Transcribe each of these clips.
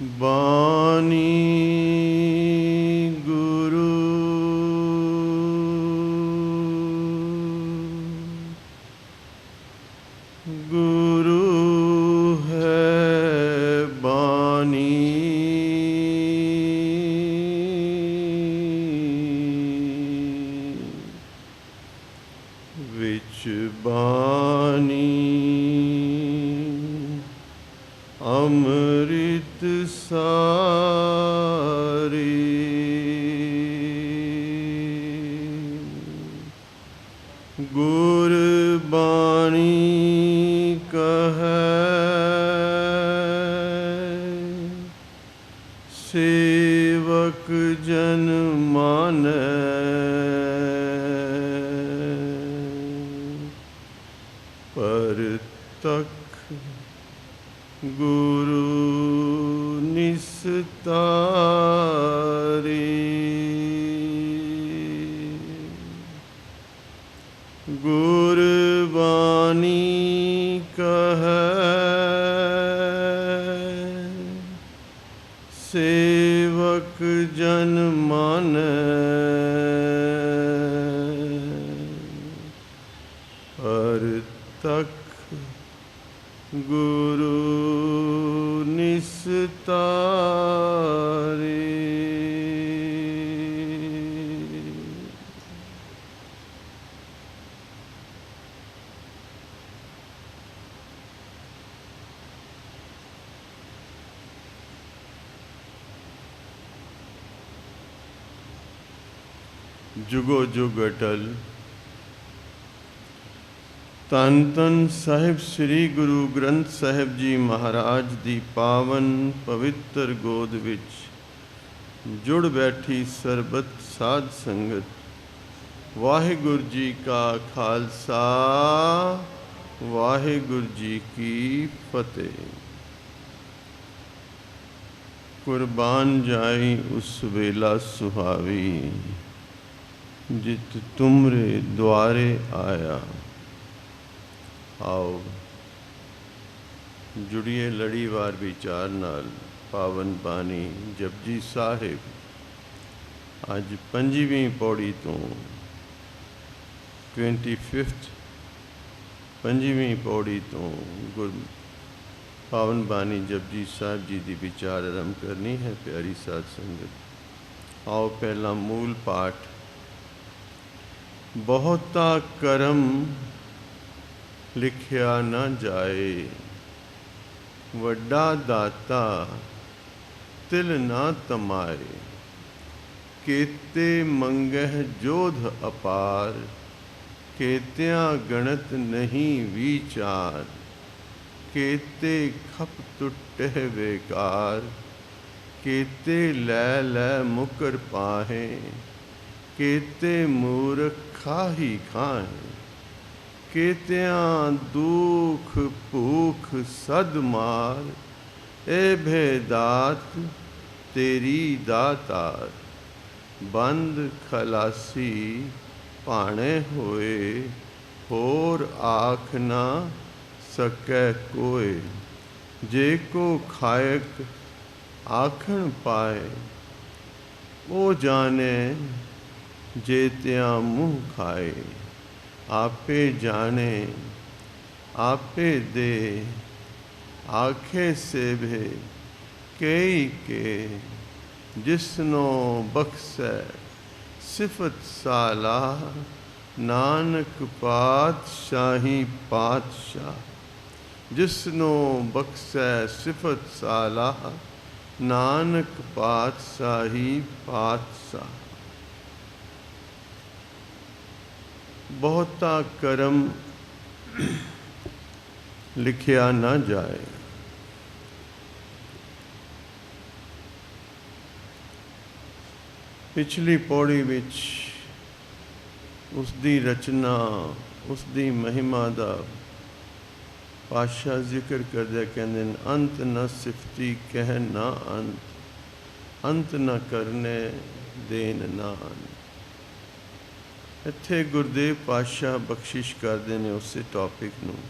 बानी गुरु गुरु है बानी विच बानी अमृत सारी गुरबाणी कहे सेवक जन मानै परतख गुरु निस्तारी गुरबानी कहे सेवक जन मानै परतख गुरु निस्तारी। जुगो जुग अटल ਧੰਨ ਧੰਨ ਸਾਹਿਬ ਸ੍ਰੀ ਗੁਰੂ ਗ੍ਰੰਥ ਸਾਹਿਬ ਜੀ ਮਹਾਰਾਜ ਦੀ ਪਾਵਨ ਪਵਿੱਤਰ ਗੋਦ ਵਿੱਚ ਜੁੜ ਬੈਠੀ ਸਰਬਤ ਸਾਧ ਸੰਗਤ ਵਾਹਿਗੁਰੂ ਜੀ ਕਾ ਖਾਲਸਾ ਵਾਹਿਗੁਰੂ ਜੀ ਕੀ ਫਤਿਹ। ਕੁਰਬਾਨ ਜਾਈ ਉਸ ਵੇਲਾ ਸੁਹਾਵੀ ਜਿਤ ਤੁਮਰੇ ਦੁਆਰੇ ਆਇਆ। आओ जुड़िए लड़ीवार विचार नाल पावन बानी जपजी साहिब। अज 5वीं पौड़ी तो 25th 5वीं पौड़ी तो गुर पावन बानी जपजी साहिब जी की विचार आरंभ करनी है। प्यारी साध संगत आओ पहला मूल पाठ। बहुता करम लिखिया न जाए वड्डा दाता तिल ना तमाए। केते मंगह जोध अपार केत्या गणत नहीं विचार। केते खप टुटे बेकार केते लै लै मुकर पाहे। केते मूर्ख खाही खाए। केत्यां दुख भूख सद मार ए भेदात तेरी दातार। बंद खलासी पाने होए होर आख ना सकै कोय। जे को खायक आखण पाए ओ जाने जे त्यां मुँह खाए। आपे जाने आपे दे आखे से भे कई के। जिसनो बख्शै सिफत साला नानक पातशाही पातशाह। जिसनो बख्शै सिफत साला नानक पातशाही पातशाह। बहुता करम लिखिया न जाए। पिछली पौड़ी विच उसकी रचना उसकी महिमा का पातशाह जिक्र करदे कहंदे अंत न सिफती कह ना अंत। अंत न करने देन ना अंत। इत्थे गुरदेव पातशाह बख्शिश करते हैं उस टॉपिक नूं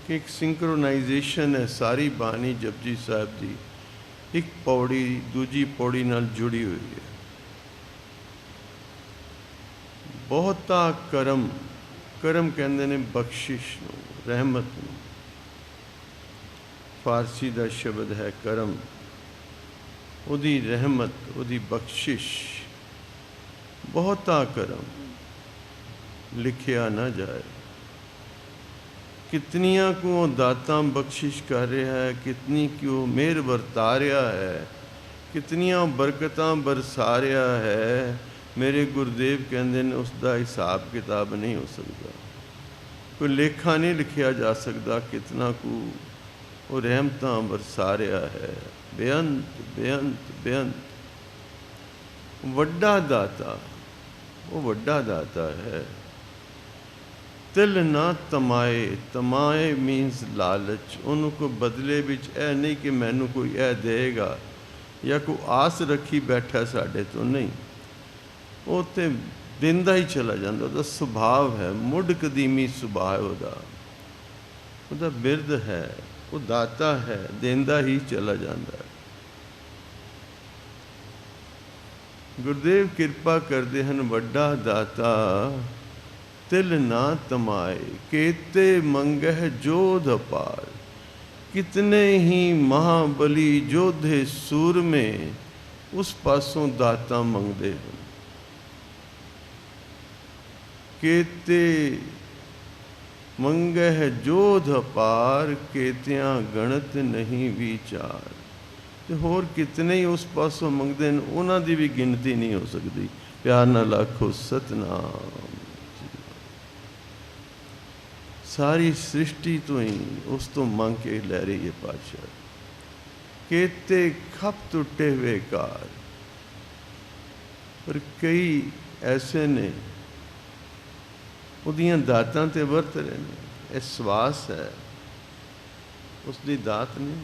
कि एक सिंक्रोनाइजेशन है सारी बाणी जपजी साहब की एक पौड़ी दूजी पौड़ी नाल जुड़ी हुई है। बहुता करम, करम कहते ने बख्शिश नूं, रहमत नूं। फारसी का शब्द है करम। उदी रहमत, उदी बख्शिश, बहुता करम लिखिया ना जाए। कितनियां को दातां बख्शिश कर रहा है, कितनी क्यों मेहर वरता रहा है, कितनियां बरकतां बरसा रहा है। मेरे गुरुदेव कहते हैं उसका हिसाब किताब नहीं हो सकता, कोई लेखा नहीं लिखिया जा सकता। कितना को वो रहमतां बरसा रहा है, बेअंत बेअंत बेअंत। वड्डा दाता, वो वड्डा दाता है। तिल ना तमाए, तमाए मीन्स लालच। उनको बदले विच ऐ नहीं कि मैनू कोई ऐ देगा या कोई आस रखी बैठा साढ़े तो नहीं। वो तो देंदा ही चला जाता, उसका सुभाव है, मुढ़ कदीमी सुभाव उहदा बिरद है। वो दाता है, देंदा ही चला जाता है। गुरुदेव कृपा करते हैं, वड्डा दाता तिल ना तमाए, केते मंगह जोध अपार। कितने ही महाबली जोधे सूर में उस पासों दाता मंगते हैं। केते मंगह जोध अपार, केतियां गणत नहीं विचार। ते होर कितने ही उस पासों मंगते हैं, उन्हां दी भी गिनती नहीं हो सकती। प्यार नाल आखो सतनाम। सारी सृष्टि तो ही उस तो मंग के लै रही है पातशाह। केते खप टुटे हुए कार, पर कई ऐसे ने उदियां दातां ते वरत रहे हैं। यह सवास है, उसकी दात नहीं।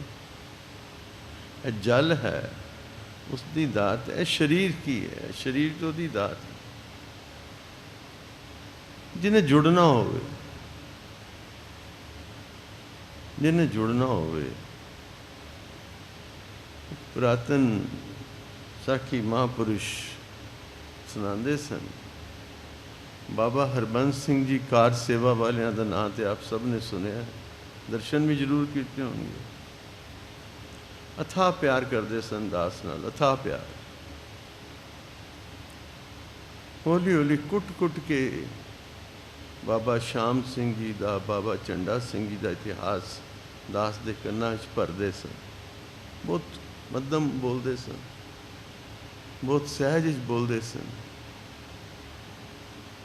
यह जल है, उसकी दात। यह शरीर की है, शरीर तो उसकी दात है। जिन्हें जुड़ना होवे, जिन्हें जुड़ना होवे। पुरातन साखी महापुरुष सुनाते सन। बाबा हरबंस सिंह जी कार सेवा वालियां दा नाम तो आप सब ने सुनिया, दर्शन भी जरूर किए होंगे। अथाह प्यार करते सन दास नाल, अथाह प्यार। हौली हौली कुट कुट के बाबा श्याम सिंह जी का, बाबा झंडा सिंह जी का इतिहास दास के कन्ना भरते सन। बहुत मध्यम बोलते सन, बहुत सहज बोलते सन।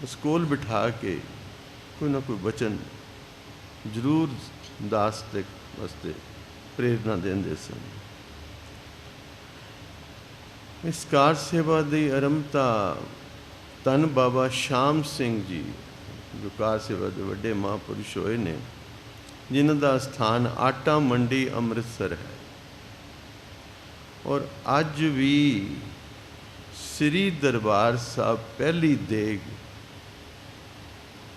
उस कोल बिठा के कोई ना कोई वचन जरूर दास के वास्ते प्रेरणा देंदे सन। इस कार सेवा की आरंभता धन बाबा श्याम सिंह जी, जो कार सेवा के वड्डे महापुरुष होए ने, जिन्हां दा स्थान आटा मंडी अमृतसर है। और अज भी श्री दरबार साहब पहली देग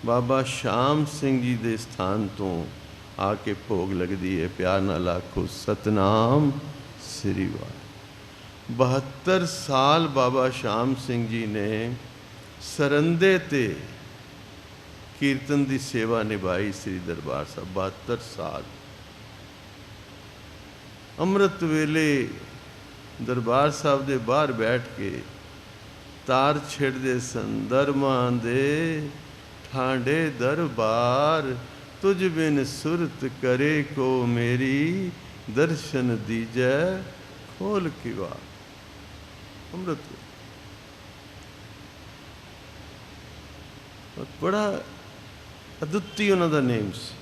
बाबा श्याम सिंह जी के स्थान तो आके भोग लगती है। प्यार नाल आखो सतनाम श्री वाहिगुरू। 72 साल बाबा श्याम सिंह जी ने सरंदे ते कीर्तन की सेवा निभाई श्री दरबार साहब। 72 साल। अमृत वेले दरबार साहब के बाहर बैठ के तार छेड़ते सन। दरमा दे ठांडे दरबार, तुझ बिन सुरत करे को मेरी, दर्शन दीजै खोल किवार। अमृत बड़ा अद्वितीय उन्होंने नेम से।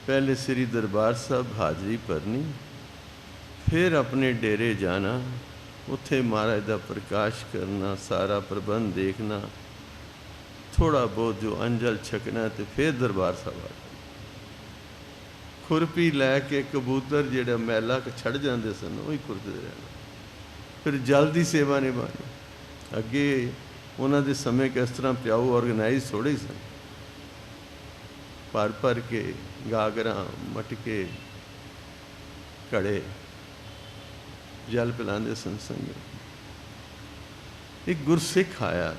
पहले श्री दरबार साहब हाजरी भरनी, फिर अपने डेरे जाना, उत्थे महाराज का प्रकाश करना, सारा प्रबंध देखना, थोड़ा बहुत जो अंजल छकना, तो फिर दरबार साहब आ जाना। खुरपी लैके कबूतर जेड़ा मैला छड़ जाते सन, वही खुरदे रहना। फिर जल्दी सेवा निभानी। अगे उन्होंने समय किस तरह प्याऊ ऑर्गेनाइज थोड़े ही सन। भर भर के गागरां, मटके, घड़े जल पिलाते सत्संग। एक गुरसिख आया,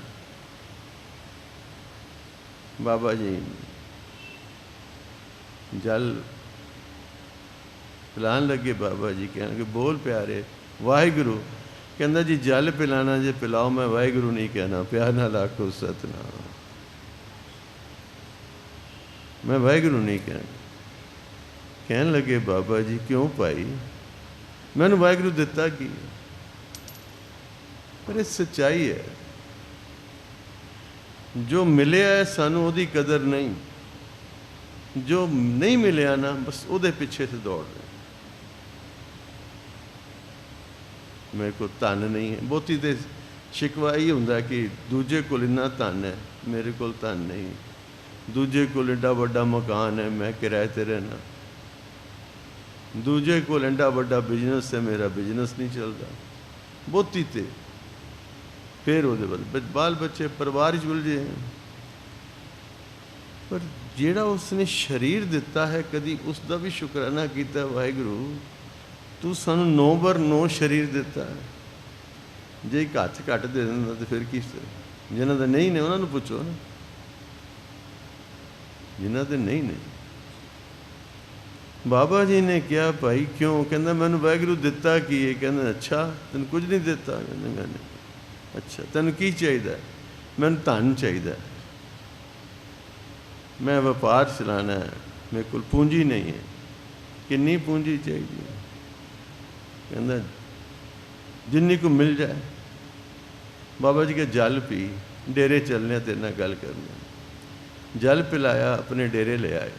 बाबा जी जल पिलान लगे। बाबा जी कहने कि बोल प्यारे वाहिगुरु। कहता जी जल पिलाना जे पिलाओ, मैं वाहिगुरु नहीं कहना। प्यार नाल आखो सतनाम, मैं वाहिगुरु नहीं कहना। कहन लगे बाबा जी क्यों भाई, मैनू वाहिगुरु दिता की? पर ये सच्चाई है, जो मिलिया है सानू उहदी कदर नहीं, जो नहीं मिलिया ना बस उहदे पिछे से दौड़ रहे। मेरे को धन नहीं है, बहुती तो शिकवा ही हुंदा कि दूजे कोल इन्ना धन है, मेरे कोल धन नहीं। दूजे कोल एडा वड्डा मकान है, मैं किराए ते रहना। दूजे कोल एडा वड्डा बिजनेस है, मेरा बिजनेस नहीं चलता। बहुती ते फिर वो बाल बच्चे परिवार उलझे हैं। पर जेड़ा उसने शरीर दिता है, कभी उसका भी शुकराना किया? वाहिगुरु तू सानू 9x9 शरीर दिता है। जे एक हाथ घट दे दिंदा तो फिर किस जिन्हों के नहीं ने उन्होंने पूछो ना, जिन्हों के नहीं ने। बाबा जी ने कहा भाई क्यों? कहना मैनू वाहिगुरु दिता की है? कहना अच्छा तेन कुछ नहीं दिता? कहना मैंने अच्छा तेन की चाहिए? मैनू धन चाहिए, मैं व्यापार चलाना है, मेरे को पूंजी नहीं है। कितनी पूंजी चाहिए? कहना जिन्नी को मिल जाए। बाबा जी के जल पी, डेरे चलने तेरे नाल गल करनी। जल पिलाया, अपने डेरे ले आए।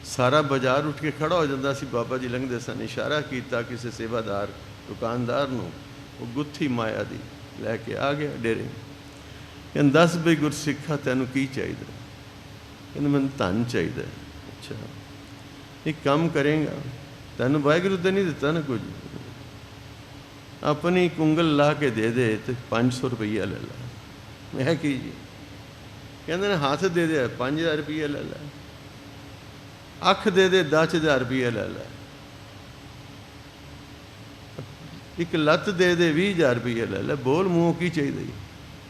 सारा बाजार उठ के खड़ा हो जाता सी। बाबा जी लंघदे सन, इशारा किया किसी सेवादार दुकानदार नूं, वो गुत्थी माया दी लैके आ गया डेरे। कहन दस बई गुरसिखा तैनू की चाहिए? कहना मैनू धन चाहिए। अच्छा एक काम करेंगा, तैनू वाहिगुरु तो नहीं दिता ना कुछ? अपनी कुंगल ला के दे दे तो 500 रुपया ले ला। मैं की जी? कहते हाथ दे दे 5000 रुपया ले ला, अख दे दे 10,000 रुपया ले ला, एक लत्त दे दे 20,000 रुपया ले ला। बोल मूँह की चाहिए?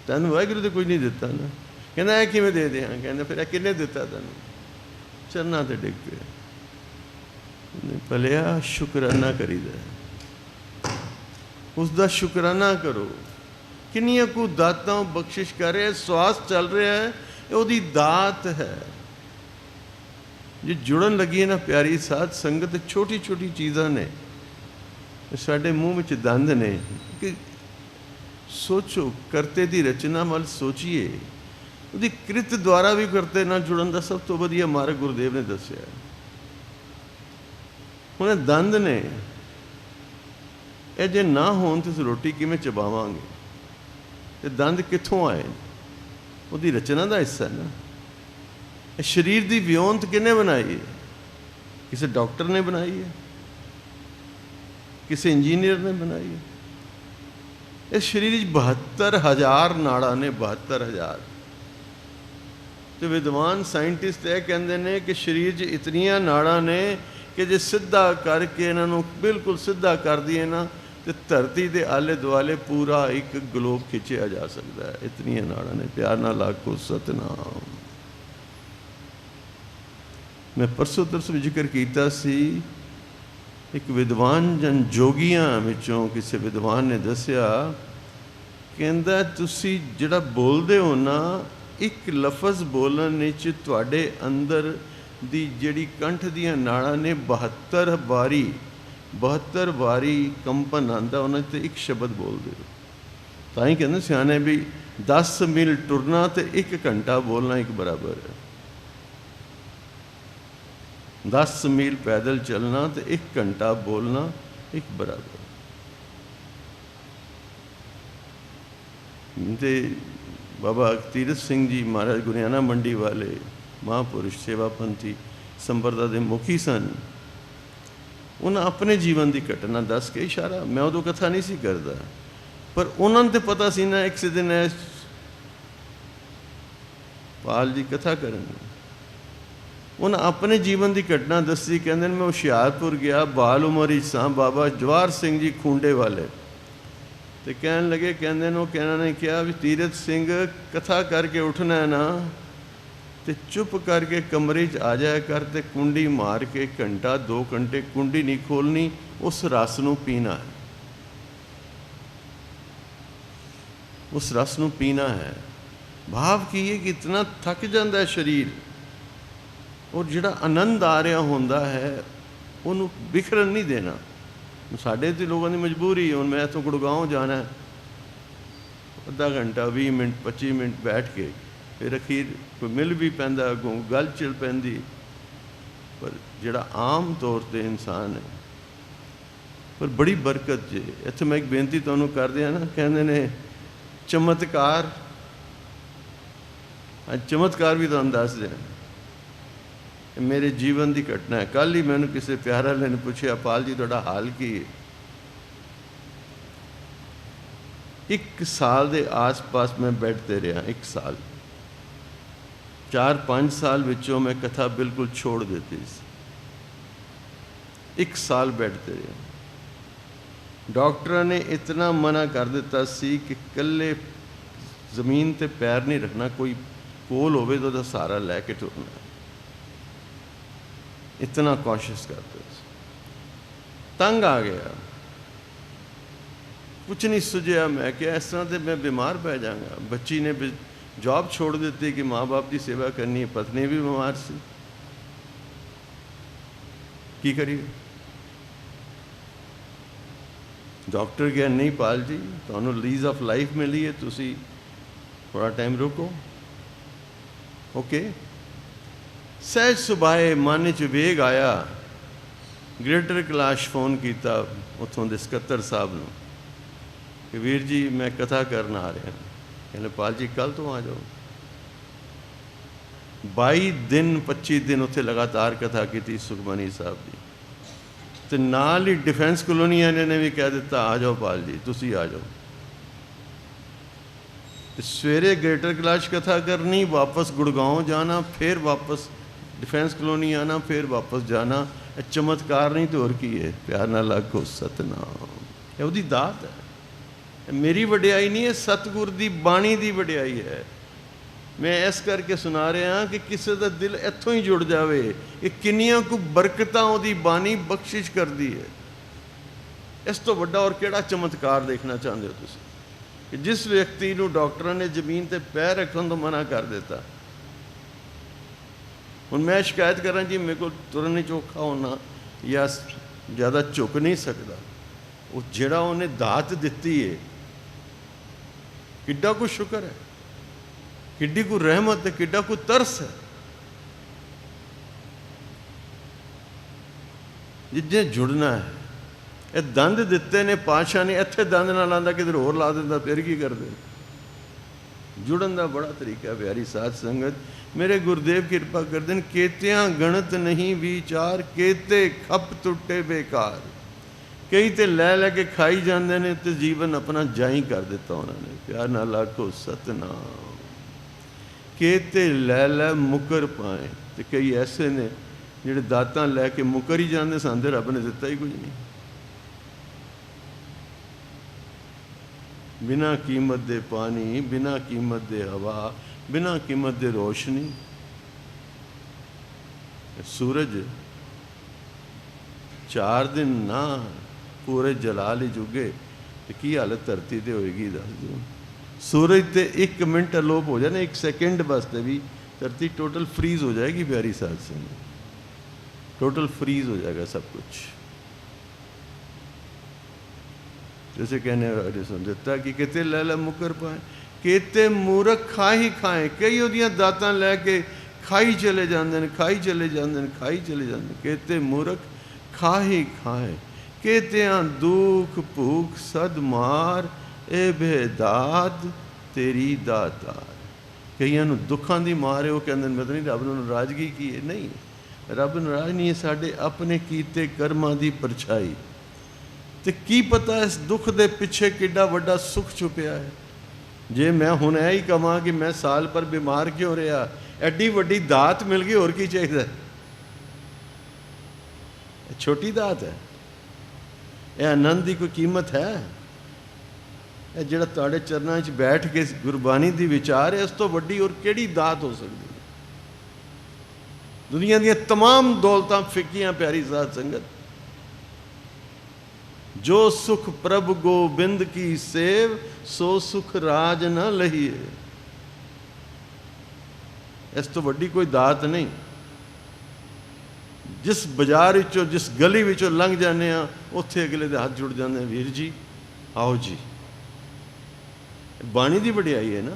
तेन वाहिगुरु तो कुछ नहीं दिता ना। कहना है किमें दे दें? कहना फिर किन्ने दिता तेन? चरना तो डिग पे। भलिया शुकराना करीदा, उसका शुकराना करो। किन्नियां को दातां बख्शिश कर रहे, श्वास चल रहा है, ਉਹਦੀ दात है। जो जुड़न लगी है ना प्यारी साध संगत, छोटी छोटी चीज़ां ने साडे मूँह में दंद ने कि सोचो करते दी रचना वाल सोचिए, ਉਹਦੀ कृत द्वारा भी करते ना जुड़न का सब तो वधिया मार्ग गुरुदेव ने दसिया। हुण दंद ने ਇਹ ਜੇ ना होन तो रोटी किवें चबावांगे? ते दंद कित्थों आए? ਉਹਦੀ रचना का हिस्सा है ना। शरीर की वियोंत किने बनाई है? किसी डॉक्टर ने बनाई है, किसी इंजीनियर ने बनाई है। इस शरीर 72,000 नाड़ा ने, 72,000। तो विद्वान साइंटिस्ट यह कहते हैं कि शरीर च इतनियां नाड़ा ने कि जे सीधा करके इन्हों बिल्कुल सीधा कर दिए ना तो धरती के आले दुआले पूरा एक ग्लोब खिंचिया जा सकता है। इतनियां नाड़ा ने। प्यार नाल आखो सतनाम। मैं परसों तरसों जिक्र किया सी, एक विद्वान जन जोगियां विचों किसी विद्वान ने दसिया, कहंदा तुसी जिहड़ा बोलदे हो ना, एक लफज बोलन विच तुहाडे अंदर दी जिहड़ी कंठ दीयां नाड़ां ने 72 वारी कंपन आंदा, उन्हां ते एक शब्द बोलदे हो। तां ही कहंदे सियाणे भी 10 मील टुरना तो 1 घंटा बोलना एक बराबर है। 10 मील पैदल चलना तो 1 घंटा बोलना एक बराबर। ते बाबा तीरथ सिंह जी महाराज गुरियाना मंडी वाले महापुरुष सेवापंथी संप्रदा के मुखी सन। उन्हें अपने जीवन की घटना दस के इशारा, मैं उदों कथा नहीं सी करता, पर उन्होंने तो पता सी ना एक दिन पाल जी कथा करेंगे। उन्हें अपने जीवन की घटना दसी। कहते मैं हुशियारपुर गया, बाल उम्र ही सां, बाबा जवाहर सिंह जी खूंडे वाले, तो कहन लगे, कहते कहना ने कहा भी तीरथ सिंह कथा करके उठना है ना, तो चुप करके कमरे च आ जाया कर, तो कुंडी मार के घंटा 2 घंटे कुंडी नहीं खोलनी, उस रस नूं पीना है, उस रस नूं पीना है। भाव की है कि इतना थक जाता है शरीर, और जिहड़ा आनंद आ रहा होंदा है उन्होंने बिखरन नहीं देना। साढ़े तो लोगों की मजबूरी, हुण मैं इतों गुड़गांव जाना है, आधा घंटा 20 मिनट 25 मिनट बैठ के फिर अखीर कोई मिल भी पैंदा, अगों गल चल पैंदी। पर जिहड़ा आम तौर पर इंसान है, पर बड़ी बरकत जे। इत्थे मैं एक बेनती तुहानूं कर दिया ना, कहंदे ने चमत्कार, चमत्कार भी तुहानूं दस दें, मेरे जीवन की घटना है। कल ही मैंने किसी प्यारा वाले ने पूछा, पाल जी तुहाडा हाल की है? 1 साल के आस पास मैं बेड ते रहा, 1 साल, 4-5 साल विचों मैं कथा बिल्कुल छोड़ देती सी। 1 साल बेड ते रहा। डॉक्टर ने इतना मना कर दिता सी कि कल्ले जमीन ते पैर नहीं रखना, कोई कोल होवे तो उहदा सहारा लैके टुरना, इतना कॉशियस करते। तंग आ गया, कुछ नहीं सुझिया। मैं क्या इस तरह से मैं बीमार पै जाऊंगा। बच्ची ने जॉब छोड़ दी कि माँ बाप की सेवा करनी है, पत्नी भी बीमार सी, की करिए। डॉक्टर कहा नहीं पाल जी, तुहानूं लीज ऑफ लाइफ मिली है, तुसी थोड़ा टाइम रुको। ओके, सहज सुभाए मन च वेग आया, ग्रेटर कैलाश फोन किया उत्थों के सकत्तर साहब नूं कि वीर जी मैं कथा करना आ रहा। कहने पाल जी कल तो आ जाओ। 22 दिन 25 दिन उत्थे लगातार कथा की सुखमनी साहब की, तो नाल ही डिफेंस कॉलोनी ने भी कह दिता आ जाओ पाल जी तुसी आ जाओ। तो सवेरे ग्रेटर कैलाश कथा करनी, वापस गुड़गांव जाना, फिर वापस डिफेंस कॉलोनी आना, फिर वापस जाना। चमत्कार नहीं तो और की है। प्यार नाल आखो सतनाम, ये उसदी दात है, मेरी वडियाई नहीं है, सतगुर दी बाणी दी वडियाई है। मैं इस करके सुना रहा कि किसी का दिल इत्थों ही जुड़ जाए कि किन्नियां को बरकतां उहदी बाणी बख्शिश करती है। इस तो वड्डा और किहड़ा चमत्कार देखना चाहते हो तुसीं कि जिस व्यक्ति को डॉक्टर ने जमीन पर पैर रखने तो मना कर दिता। हुण मैं शिकायत करा जी मेरे को तुरन नहीं चौखा होना या ज़्यादा झुक नहीं सकता, वो जिहड़ा उन्हें दात दिती है, किड्डा को शुक्र है, किड्डी को रहमत है, किड्डा को तरस है। जिन्हें जुड़ना है, ये दंद दिते ने पातशाह ने, इत्थे दंद ना लांदा किधर होर ला दिंदा, फिर की करदे। जुड़न का बड़ा तरीका प्यारी साध संगत। मेरे गुरुदेव कृपा कर देन, केतियां गणत नहीं विचार, केते खप टुटे बेकार। कई तो लै लैके खाई जाते हैं तो जीवन अपना जाई कर दिता उन्होंने। प्यार नाल आखो सतनाम। केते लै लै मुकर पाए, तो कई ऐसे ने जिहड़े दातां लैके मुकर ही जाते, सानूं रब ने दिता ही कुछ नहीं। बिना कीमत दे पानी, बिना कीमत दे हवा, बिना कीमत दे रोशनी। सूरज 4 दिन ना पूरे जलाल ही जुगे तो की हालत धरती ते होएगी दस दो। सूरज ते 1 मिनट अलोप हो जाए ना, 1 सेकेंड वास्ते भी धरती टोटल फ्रीज हो जाएगी। प्यारी साध संगत, टोटल फ्रीज हो जाएगा सब कुछ। जैसे कहने वाले समझता कि किते लै लै मुकर पाए, केते मूर्ख खा ही खाए। कई उहदियां दातां लैके खाई चले जाते हैं, खाई चले जाते हैं, खाई चले जाते हैं। केते मूर्ख खा ही खाए, केतियां दुख भूख सद मार, ए बेदात तेरी दातार। कईयां नूं दुखां दी मार है, वो कहते हैं मतलब नहीं रब नूं नाराज़गी की है। नहीं, रब नाराज़ नहीं है, साडे अपने कीते कर्मां दी परछाई। तो की पता इस दुख के पिछे किड्डा वड्डा सुख छुपिया है। जे मैं हुण यही कहां कि मैं साल पर बीमार क्यों रहा, एड्डी वड्डी दात मिल गई, होर की चाहिए। छोटी दात है? यह आनंद की कोई कीमत है? यह जिहड़ा तुहाडे चरनां 'च बैठ के गुरबाणी दी विचार है, इस तो वड्डी और किहड़ी दात हो सकती है? दुनिया दी तमाम दौलतां फिक्कियां प्यारी साध संगत। जो सुख प्रभु गोबिंद की सेव, सो सुख राज न लहिए। इस तो वड्डी कोई दात नहीं। जिस बाजार विचों, जिस गली विचों लंघ जाने आ, उत्थे अगले दे हाथ जुड़ जाते हैं, वीर जी आओ जी। बाणी दी वडियाई है ना,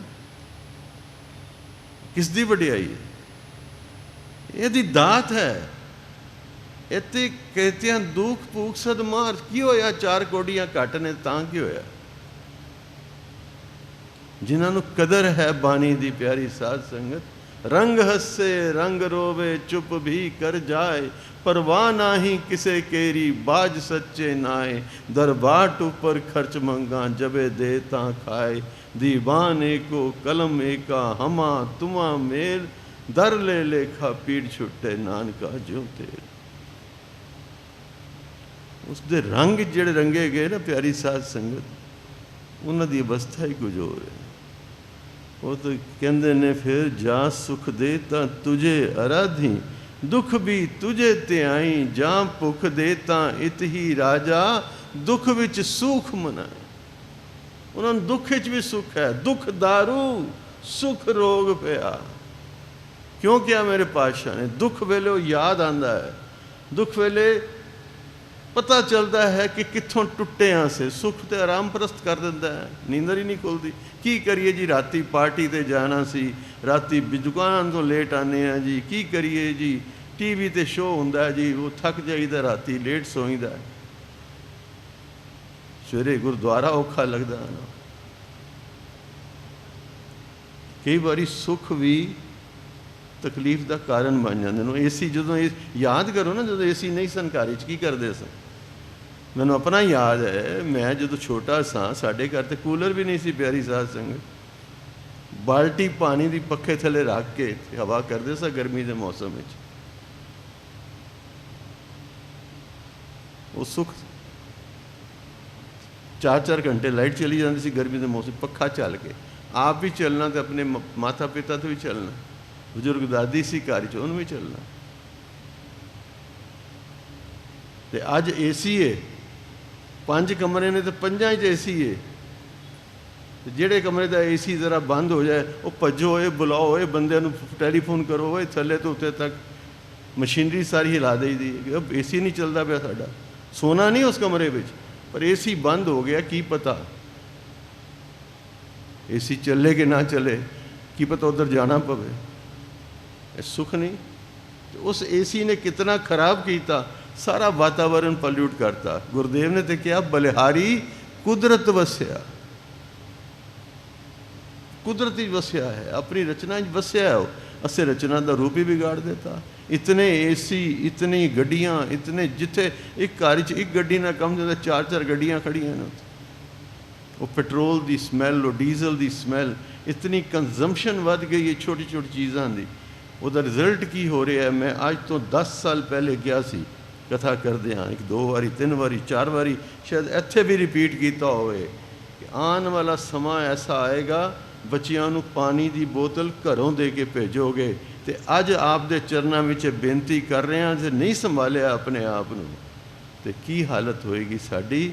किस दी वडियाई है? यदि दात है। इत्थे कहते हैं दुख भूख सदमार। की होया? 4 कोड़ियां घट ने तां की होया? जिन्होंने कदर है बाणी दी प्यारी साध संगत। रंग हसे रंग रोवे चुप भी कर जाए, परवाह नाही किसे केरी बाज सच्चे नाए। दरबाट ऊपर खर्च मंगा जबे दे तां खाए, दीवान एको कलम एका हमा तुमा मेल। दर ले लेखा पीड़ छुट्टे नानका ज्यों तेल। उसके रंग जिहड़े रंगे गए ना प्यारी साध संगत, उन्हां दी अवस्था ही कुछ होर है। वो तो कहते ने फिर जा सुख दे तां तुझे आराधी, दुख भी तुझे ते आई। जा भुख दे तां इत ही राजा, दुख विच सुख मनाए। उन्होंने दुख विच भी सुख है। दुख दारू सुख रोग पिया। क्यों किया मेरे पातशाह ने? दुख वेले वो याद आंदा है, दुख वेले पता चलता है कि कित्थों टुटे हाँ से। सुख तो आराम परस्त कर देता है, नींदर ही नहीं खुलती। की करिए जी, राती पार्टी ते जाना सी, राती दुकान तो लेट आने हैं जी, की करिए जी, टीवी ते शो हुंदा है जी, वो थक जाइदा, राती लेट सोईदा, सवेरे गुरुद्वारा औखा लगता है ना। कई बारी सुख भी तकलीफ का कारण बन जाते हैं। एसी जो याद करो ना, जो एसी नहीं सन घर की करते सन। मैनू अपना याद है, मैं जो छोटा सा, साढ़े घर तो कूलर भी नहीं सी प्यारी साध संगत। बाल्टी पानी की पखे थले रख के हवा करते सा गर्मी के मौसम में। वो सुख 4-4 घंटे लाइट चली जाती सी गर्मी के मौसम, पखा चल के आप भी चलना तो अपने माता पिता तो भी चलना, बजुर्ग दादी सी घर च उन्होंने भी चलना। तो अज एसी है, 5 कमरे ने तो 5 एसी है। जेड़े कमरे का एसी जरा बंद हो जाए, वो भजो, ये बुलाओ, ये बंदे टैलीफोन करो, ये थले तो उत्ते तक मशीनरी सारी हिला दी दी। अब एसी नहीं चलता पाया साडा, सोना नहीं उस कमरे में, पर एसी बंद हो गया। की पता एसी चले कि ना चले, की पता उधर जाना पवे। सुख नहीं। तो उस एसी ने कितना खराब किया, सारा वातावरण पल्यूट करता। गुरुदेव ने तो क्या, बलिहारी कुदरत वस्या, कुदरती वस्या है, अपनी रचना वस्या है। असे रचना का रूप ही बिगाड़ देता। इतने एसी, इतनी गड्डियां, इतने जिथे एक घर च एक गड्डी ना कम से 4-4 गड्डियां खड़ियां ने। वो पेट्रोल की स्मैल, वो डीजल की स्मैल, इतनी कंजम्पशन बढ़ गई है छोटी छोटी चीज़ों की। उसका रिजल्ट की हो रहा है। मैं आज तो 10 साल पहले गया सी कथा करदे हाँ, 1-2 बारी 3 बारी 4 बारी शायद इत्थे भी रिपीट किया होवे कि आने वाला समा ऐसा आएगा, बच्चियां नूं पानी की बोतल घरों दे के भेजोगे। तो अज आप दे चरणों में बेनती कर रहे हैं, जे नहीं संभालिया अपने आप नूं तो की हालत होएगी साडी।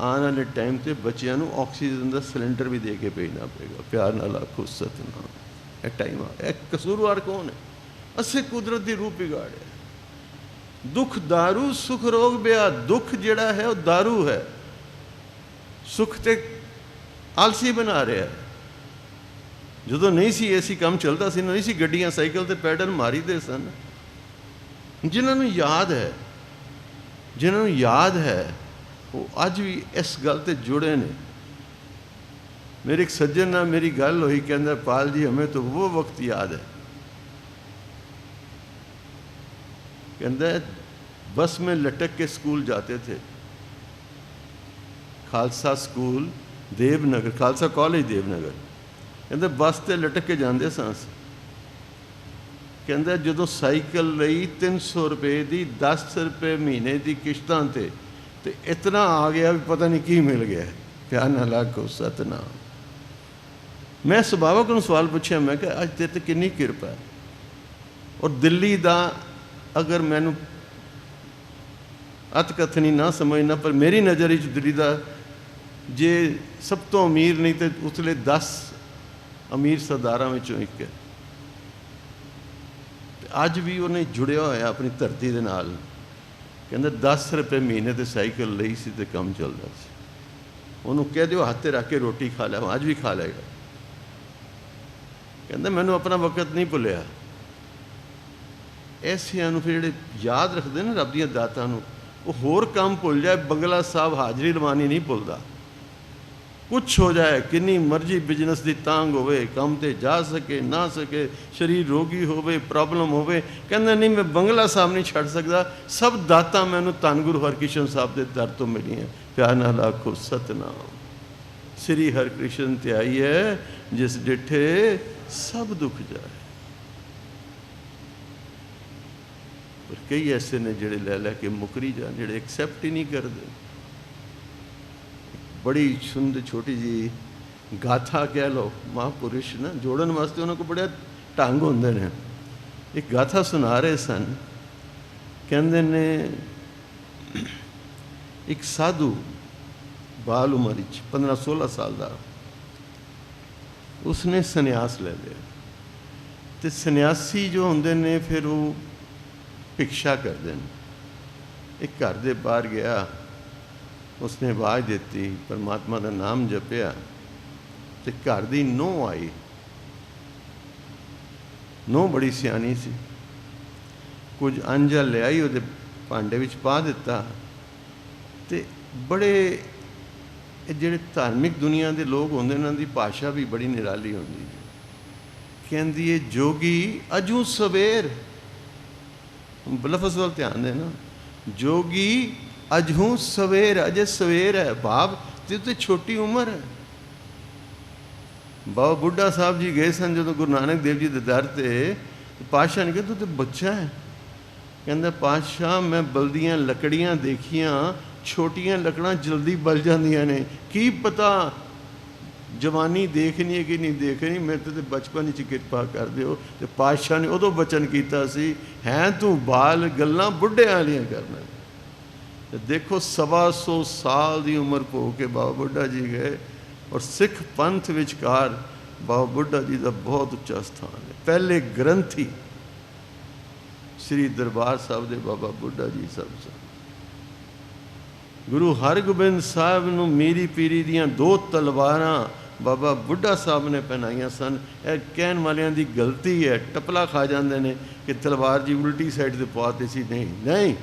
आने वाले टाइम से बच्चियां नूं ऑक्सीजन का सिलेंडर भी दे के भेजना पड़ेगा। प्यार नाल आखो सतनाम। यह टाइम आ, कसूरवार कौन है? असे कुदरत की रूप बिगाड़े। दुख दारू सुख रोग ब्या। दुख जिहड़ा है वह दारू है, सुख ते आलसी बना रहा है। जो नहीं सी ऐसी काम चलता सी, नहीं सी गड्डियां साइकिल ते पैडल मारी दे सन। जिन्होंने याद है, जिन्होंने याद है वो अज भी इस गल ते जुड़े ने। मेरे एक सज्जन नाल मेरी गल हुई, कहंदा पाल जी हमें तो वो वक्त याद है। कहंदा बस में लटक के स्कूल जाते थे, खालसा स्कूल देवनगर, खालसा कॉलेज देवनगर। कहते बस ते लटक के जाते सां। ਕਹਿੰਦਾ ਜਦੋਂ ਸਾਈਕਲ ਲਈ 300 ਰੁਪਏ ਦੀ 10 ਰੁਪਏ ਮਹੀਨੇ ਦੀ ਕਿਸ਼ਤਾਂ ਤੇ ਇਤਨਾ ਆ ਗਿਆ ਵੀ ਪਤਾ ਨਹੀਂ ਕੀ ਮਿਲ ਗਿਆ। ਪਿਆਰ ਨਾਲ ਆਖੋ ਸਤਨਾਮ। ਮੈਂ ਸੁਭਾਵਕ ਨੂੰ ਸਵਾਲ ਪੁੱਛਿਆ, ਮੈਂ ਕਿਹਾ ਅੱਜ ਤੇਰੇ ਤੇ ਕਿੰਨੀ ਕਿਰਪਾ ਹੈ। ਔਰ ਦਿੱਲੀ ਦਾ ਅਗਰ ਮੈਨੂੰ ਅਤ ਕਥਨੀ ਨਾ ਸਮਝਣਾ, ਪਰ ਮੇਰੀ ਨਜ਼ਰ ਵਿੱਚ ਦਿੱਲੀ ਦਾ ਜੇ ਸਭ ਤੋਂ ਅਮੀਰ ਨਹੀਂ ਤੇ ਉਸਲੇ 10 ਅਮੀਰ ਸਰਦਾਰਾਂ ਵਿੱਚੋਂ ਇੱਕ ਹੈ। ਅੱਜ ਵੀ ਉਹਨੇ ਜੁੜਿਆ ਹੋਇਆ ਆਪਣੀ ਧਰਤੀ ਦੇ ਨਾਲ। ਕਹਿੰਦਾ 10 ਰੁਪਏ ਮਹੀਨੇ ਤੇ ਸਾਈਕਲ ਲਈ ਸੀ ਤੇ ਕੰਮ ਚੱਲਦਾ ਸੀ। ਉਹਨੂੰ ਕਹਿ ਦਿਓ ਹੱਥ 'ਤੇ ਰੱਖ ਕੇ ਰੋਟੀ ਖਾ ਲੈ, ਅੱਜ ਵੀ ਖਾ ਲਏਗਾ। ਕਹਿੰਦਾ ਮੈਨੂੰ ਆਪਣਾ ਵਕਤ ਨਹੀਂ ਭੁੱਲਿਆ। ਐਸਿਆਂ ਨੂੰ ਫਿਰ ਜਿਹੜੇ ਯਾਦ ਰੱਖਦੇ ਨੇ ਰੱਬ ਦੀਆਂ ਦਾਤਾਂ ਨੂੰ, ਉਹ ਹੋਰ ਕੰਮ ਭੁੱਲ ਜਾਏ, ਬੰਗਲਾ ਸਾਹਿਬ ਹਾਜ਼ਰੀ ਲਵਾਉਣੀ ਨਹੀਂ ਭੁੱਲਦਾ। ਕੁਛ ਹੋ ਜਾਏ, ਕਿੰਨੀ ਮਰਜ਼ੀ ਬਿਜ਼ਨਸ ਦੀ ਤਾਂਗ ਹੋਵੇ, ਕੰਮ ਤੇ ਜਾ ਸਕੇ ਨਾ ਸਕੇ, ਸਰੀਰ ਰੋਗੀ ਹੋਵੇ, ਪ੍ਰੋਬਲਮ ਹੋਵੇ, ਕਹਿੰਦਾ ਨਹੀਂ ਮੈਂ ਬੰਗਲਾ ਸਾਹਿਬ ਨਹੀਂ ਛੱਡ ਸਕਦਾ। ਸਭ ਦਾਤਾਂ ਮੈਨੂੰ ਧੰਨ ਗੁਰੂ ਹਰਕ੍ਰਿਸ਼ਨ ਸਾਹਿਬ ਦੇ ਦਰ ਤੋਂ ਮਿਲੀਆਂ। ਪਿਆਰ ਨਾਲ ਆਖੋ ਸਤਨਾਮ। ਸ੍ਰੀ ਹਰਿਕ੍ਰਿਸ਼ਨ ਤੇ ਆਈ ਹੈ ਜਿਸ ਡਿਠੇ ਸਭ ਦੁੱਖ ਜਾਏ। ਪਰ ਕਈ ਐਸੇ ਨੇ ਜਿਹੜੇ ਲੈ ਲੈ ਕੇ ਮੁਕਰੀ ਜਾਣ, ਜਿਹੜੇ ਐਕਸੈਪਟ ਹੀ ਨਹੀਂ ਕਰਦੇ। ਬੜੀ ਸੁੰਦਰ ਛੋਟੀ ਜੀ ਗਾਥਾ ਕਹਿ ਲਓ, ਮਹਾਂਪੁਰਸ਼ ਨਾ ਜੋੜਨ ਵਾਸਤੇ ਉਹਨਾਂ ਕੋਲ ਬੜੇ ਢੰਗ ਹੁੰਦੇ ਨੇ। ਇੱਕ ਗਾਥਾ ਸੁਣਾ ਰਹੇ ਸਨ। ਕਹਿੰਦੇ ਨੇ ਇੱਕ ਸਾਧੂ ਬਾਲ ਉਮਰ ਵਿੱਚ 15-16 ਸਾਲ ਦਾ, ਉਸਨੇ ਸੰਨਿਆਸ ਲੈ ਲਿਆ। ਅਤੇ ਸੰਨਿਆਸੀ ਜੋ ਹੁੰਦੇ ਨੇ ਫਿਰ ਉਹ ਭਿਕਸ਼ਾ ਕਰਦੇ ਨੇ। ਇੱਕ ਘਰ ਦੇ ਬਾਹਰ ਗਿਆ, ਉਸਨੇ ਆਵਾਜ਼ ਦਿੱਤੀ, ਪਰਮਾਤਮਾ ਦਾ ਨਾਮ ਜਪਿਆ, ਅਤੇ ਘਰ ਦੀ ਨੂੰਹ ਆਈ। ਨੂੰਹ ਬੜੀ ਸਿਆਣੀ ਸੀ। ਕੁਝ ਅੰਜਲ ਲਿਆਈ, ਉਹਦੇ ਭਾਂਡੇ ਵਿੱਚ ਪਾ ਦਿੱਤਾ। ਅਤੇ ਬੜੇ ਇਹ ਜਿਹੜੇ ਧਾਰਮਿਕ ਦੁਨੀਆ ਦੇ ਲੋਕ ਹੁੰਦੇ, ਇਹਨਾਂ ਦੀ ਭਾਸ਼ਾ ਵੀ ਬੜੀ ਨਿਰਾਲੀ ਹੁੰਦੀ ਹੈ। ਕਹਿੰਦੀ ਹੈ ਜੋਗੀ ਅਜੂ ਸਵੇਰ, ਲਫ਼ਜ਼ ਵੱਲ ਧਿਆਨ ਦੇਣਾ, ਜੋਗੀ ਅਜੂ ਸਵੇਰ, ਅਜੇ ਸਵੇਰ ਹੈ। ਭਾਵ ਤੇ ਛੋਟੀ ਉਮਰ ਹੈ। ਬਾਬਾ ਬੁੱਢਾ ਸਾਹਿਬ ਜੀ ਗਏ ਸਨ ਜਦੋਂ ਗੁਰੂ ਨਾਨਕ ਦੇਵ ਜੀ ਦੇ ਦਰ 'ਤੇ, ਪਾਤਸ਼ਾਹ ਨੇ ਕਿਹਾ ਤੂੰ ਤਾਂ ਬੱਚਾ ਹੈ। ਕਹਿੰਦਾ ਪਾਤਸ਼ਾਹ ਮੈਂ ਬਲਦੀਆਂ ਲੱਕੜੀਆਂ ਦੇਖੀਆਂ, ਛੋਟੀਆਂ ਲੱਕੜਾਂ ਜਲਦੀ ਬਲ ਜਾਂਦੀਆਂ ਨੇ, ਕੀ ਪਤਾ ਜਵਾਨੀ ਦੇਖਣੀ ਹੈ ਕਿ ਨਹੀਂ ਦੇਖਣੀ, ਮੇਰੇ 'ਤੇ ਬਚਪਨ ਵਿੱਚ ਕਿਰਪਾ ਕਰ ਦਿਓ। ਅਤੇ ਪਾਤਸ਼ਾਹ ਨੇ ਉਦੋਂ ਬਚਨ ਕੀਤਾ ਸੀ, ਹੈ ਤੂੰ ਬਾਲ ਗੱਲਾਂ ਬੁੱਢਿਆਂ ਵਾਲੀਆਂ ਕਰਨਾ। ਅਤੇ ਦੇਖੋ 125 ਸਾਲ ਦੀ ਉਮਰ ਭੋਗ ਕੇ ਬਾਬਾ ਬੁੱਢਾ ਜੀ ਗਏ। ਔਰ ਸਿੱਖ ਪੰਥ ਵਿਚਕਾਰ ਬਾਬਾ ਬੁੱਢਾ ਜੀ ਦਾ ਬਹੁਤ ਉੱਚਾ ਸਥਾਨ ਹੈ। ਪਹਿਲੇ ਗ੍ਰੰਥੀ ਸ੍ਰੀ ਦਰਬਾਰ ਸਾਹਿਬ ਦੇ ਬਾਬਾ ਬੁੱਢਾ ਜੀ ਸਾਹਿਬ ਸਨ। ਗੁਰੂ ਹਰਗੋਬਿੰਦ ਸਾਹਿਬ ਨੂੰ ਮੀਰੀ ਪੀਰੀ ਦੀਆਂ 2 ਤਲਵਾਰਾਂ ਬਾਬਾ ਬੁੱਢਾ ਸਾਹਿਬ ਨੇ ਪਹਿਨਾਈਆਂ ਸਨ। ਇਹ ਕਹਿਣ ਵਾਲਿਆਂ ਦੀ ਗਲਤੀ ਹੈ, ਟਪਲਾ ਖਾ ਜਾਂਦੇ ਨੇ ਕਿ ਤਲਵਾਰ ਜੀ ਉਲਟੀ ਸਾਈਡ 'ਤੇ ਪਵਾਤੀ ਸੀ। ਨਹੀਂ,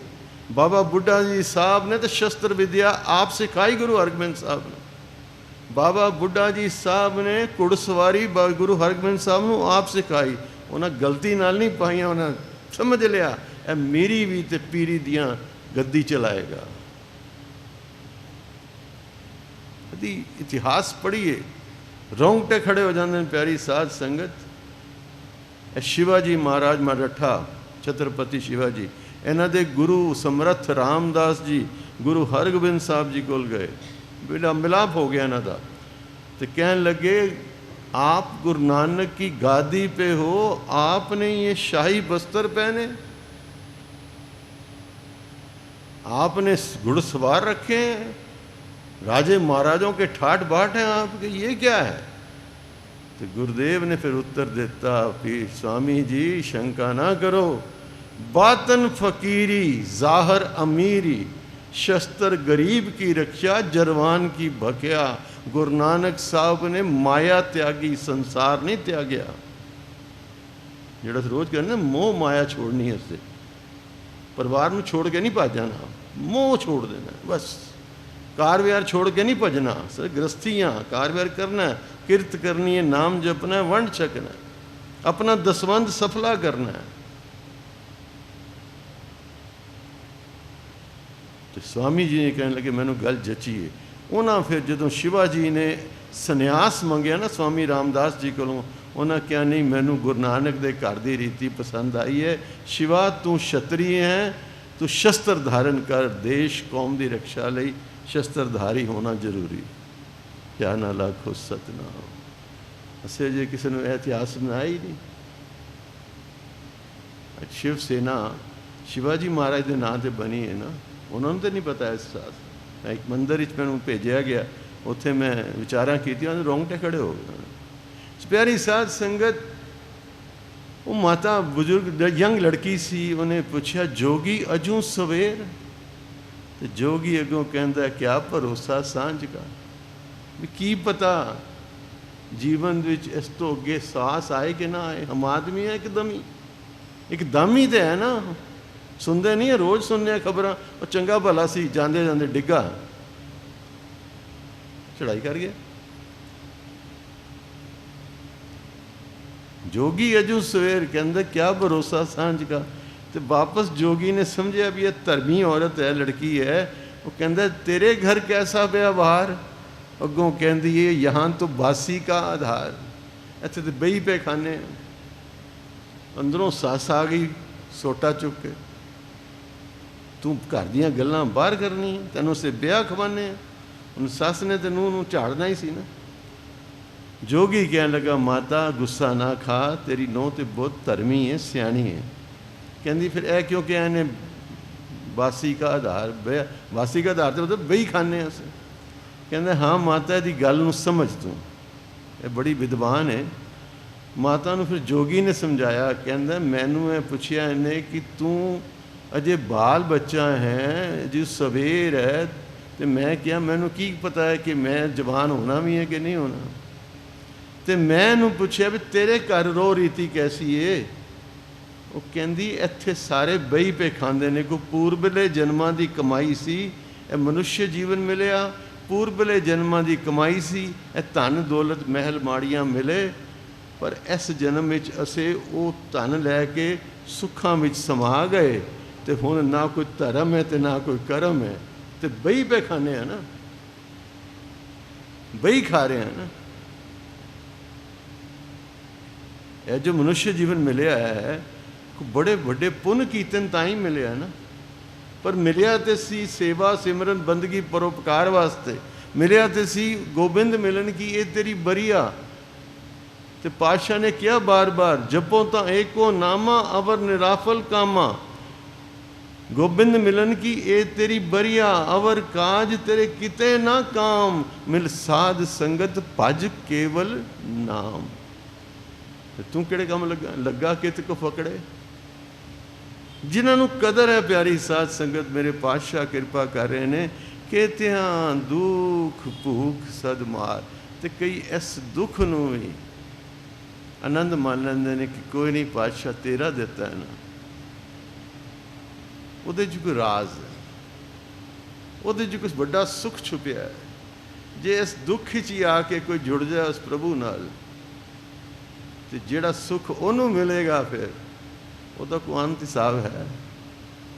ਬਾਬਾ ਬੁੱਢਾ ਜੀ ਸਾਹਿਬ ਨੇ ਤਾਂ ਸ਼ਸਤਰ ਵਿਦਿਆ ਆਪ ਸਿਖਾਈ ਗੁਰੂ ਹਰਗੋਬਿੰਦ ਸਾਹਿਬ ਨੇ। ਬਾਬਾ ਬੁੱਢਾ ਜੀ ਸਾਹਿਬ ਨੇ ਘੁੜਸਵਾਰੀ ਗੁਰੂ ਹਰਗੋਬਿੰਦ ਸਾਹਿਬ ਨੂੰ ਆਪ ਸਿਖਾਈ। ਉਹਨਾਂ ਗਲਤੀ ਨਾਲ ਨਹੀਂ ਪਾਈਆਂ, ਉਹਨਾਂ ਸਮਝ ਲਿਆ ਇਹ ਮੇਰੀ ਵੀ ਤੇ ਪੀਰੀ ਦੀਆਂ ਗੱਦੀ ਚਲਾਏਗਾ। ਕਦੀ ਇਤਿਹਾਸ ਪੜ੍ਹੀਏ, ਰੌਂਗਟੇ ਖੜੇ ਹੋ ਜਾਂਦੇ ਨੇ ਪਿਆਰੀ ਸਾਧ ਸੰਗਤ। ਇਹ ਸ਼ਿਵਾਜੀ ਮਹਾਰਾਜ ਮਰਾਠਾ, ਛਤਰਪਤੀ ਸ਼ਿਵਾਜੀ, ਇਹਨਾਂ ਦੇ ਗੁਰੂ ਸਮਰੱਥ ਰਾਮਦਾਸ ਜੀ ਗੁਰੂ ਹਰਗੋਬਿੰਦ ਸਾਹਿਬ ਜੀ ਕੋਲ ਗਏ। ਬੇੜਾ ਮਿਲਾਪ ਹੋ ਗਿਆ ਇਹਨਾਂ ਦਾ। तो कहने लगे आप गुरु नानक की गादी पे हो, आपने ये शाही बस्तर पहने, आपने घुड़सवार रखे हैं, राजे महाराजों के ठाट बाट हैं आपके, ये क्या है? तो गुरुदेव ने फिर उत्तर देता कि स्वामी जी शंका ना करो, बातन फकीरी जाहर अमीरी, शस्त्र गरीब की रक्षा जरवान की भक्या। गुरु नानक साहब ने माया त्यागी, संसार नहीं त्यागया। जिहड़ा रोज कहने मोह माया छोड़नी है, उससे परिवार में छोड़ के नहीं भज जाना, मोह छोड़ देना बस। कार व्यार छोड़ के नहीं भजना, सर गृहस्थियाँ कार व्यार करना है, किरत करनी है, नाम जपना है, वंड छकना है, अपना दसवंध सफला करना है। तो स्वामी जी ने कहने लगे मैनू गल जची है। उन्होंने फिर जो शिवाजी ने सन्यास मंगया ना स्वामी रामदास जी को, उन्हें क्या नहीं, मैनू गुरु नानक दे घर की रीति पसंद आई है। शिवा तू क्षत्रिय है, तू शस्त्र धारण कर, देश कौम की रक्षा लई शस्त्रधारी होना जरूरी। क्या ना लाखो सतनाम। असे जे किसी ने इतिहास बनाया ही नहीं। शिव सेना शिवाजी महाराज के नाम से बनी है ना, उन्होंने तो नहीं पता इस साथ। मैं एक मंदिर मैं भेजा गया, उत्थे मैं विचारा की, रोंगटे खड़े हो गए। प्यारी साध संगत, वो माता बुजुर्ग यंग लड़की सी, उन्हें पूछा जोगी अजू सवेर, तो जोगी अगों कहता क्या भरोसा सांझ का, भी की पता जीवन विच इस तो अगे साहस आए कि ना आए। हम आदमी है एकदम ही तो है ना, सुनते नहीं है, रोज सुनने खबर। और चंगा भला सी, जाते जाते डिगा, चढ़ाई कर गया। जोगी अजू सवेर कहते क्या भरोसा सांझ का। तो वापस जोगी ने समझा भी यह धर्मी औरत है, लड़की है। वो कहता तेरे घर कैसा व्यवहार। अगों कहती है यहाँ तो बासी का आधार, इतने तो बही पे खाने। अंदरों सस आ गई सोटा चुक के, तू घर दियां गल्लां बाहर करनी, तेनों से ब्याह खवाने। उन सस ने तो नूह झाड़ना ही सी ना। जोगी कहने लगा माता गुस्सा ना खा, तेरी नूह तो बहुत धर्मी है, सियाणी है। कहती फिर यह क्यों क्या इन्हें बासी का आधार, बासी का आधार तो मतलब बही खाने अस। कहते हाँ माता की गल नूं समझ तू, ये बड़ी विद्वान है। माता नूं फिर जोगी ने समझाया, कहता मैनू ये पुछया इन्हें कि तू अजे बाल बच्चा है, जो सवेर है, तो मैं क्या मैनू की पता है कि मैं जवान होना भी है कि नहीं होना। तो मैं पूछया भी तेरे घर रो रीति कैसी है। वो कहती इत्थे सारे बही पे खांदे ने, कोई पूर्वले जन्मां दी कमाई सी, ए मनुष्य जीवन मिलिया, पूर्वले जन्मां दी कमाई सी, ए धन दौलत महल माड़ियां मिले, पर इस जन्म में असे वो धन लैके सुखां विच समा गए, तो हुण ना कोई धर्म है तो ना कोई कर्म है, तो बही पे खाने हैं ना, बही खा रहे हैं ना। यह जो मनुष्य जीवन मिलिया है, बड़े बड़े पुण्य कीर्तन ताई मिले है ना, पर मिलिया तो सी सेवा सिमरन बंदगी परोपकार वास्ते, मिलिया तो सी गोबिंद मिलन की ये तेरी बरिया। तो पातशाह ने किया बार बार जपो ता एको नामा अवर निराफल कामा, गोबिंद मिलन की ए तेरी बरिया, अवर काज तेरे किते ना काम, मिल साध संगत भज केवल नाम। तू किहड़े काम लगा लगा कित को फकड़े। जिन्होंने कदर है प्यारी साध संगत, मेरे पातशाह कृपा कर रहे हैं कि त्यां दुख भूख सद मार, तो कई इस दुख नूं भी आनंद मान लेंदे ने कि कोई नहीं पातशाह तेरा दिता है ना, उहदे च कोई राज है, उहदे च कुछ बड़ा सुख छुपिया है। जे इस दुख च आके कोई जुड़ जाए उस प्रभु नाल, तो जिहड़ा सुख उन्होंने मिलेगा फिर ਉਹਦਾ ਕੋਈ ਅੰਤ ਹਿਸਾਬ ਹੈ।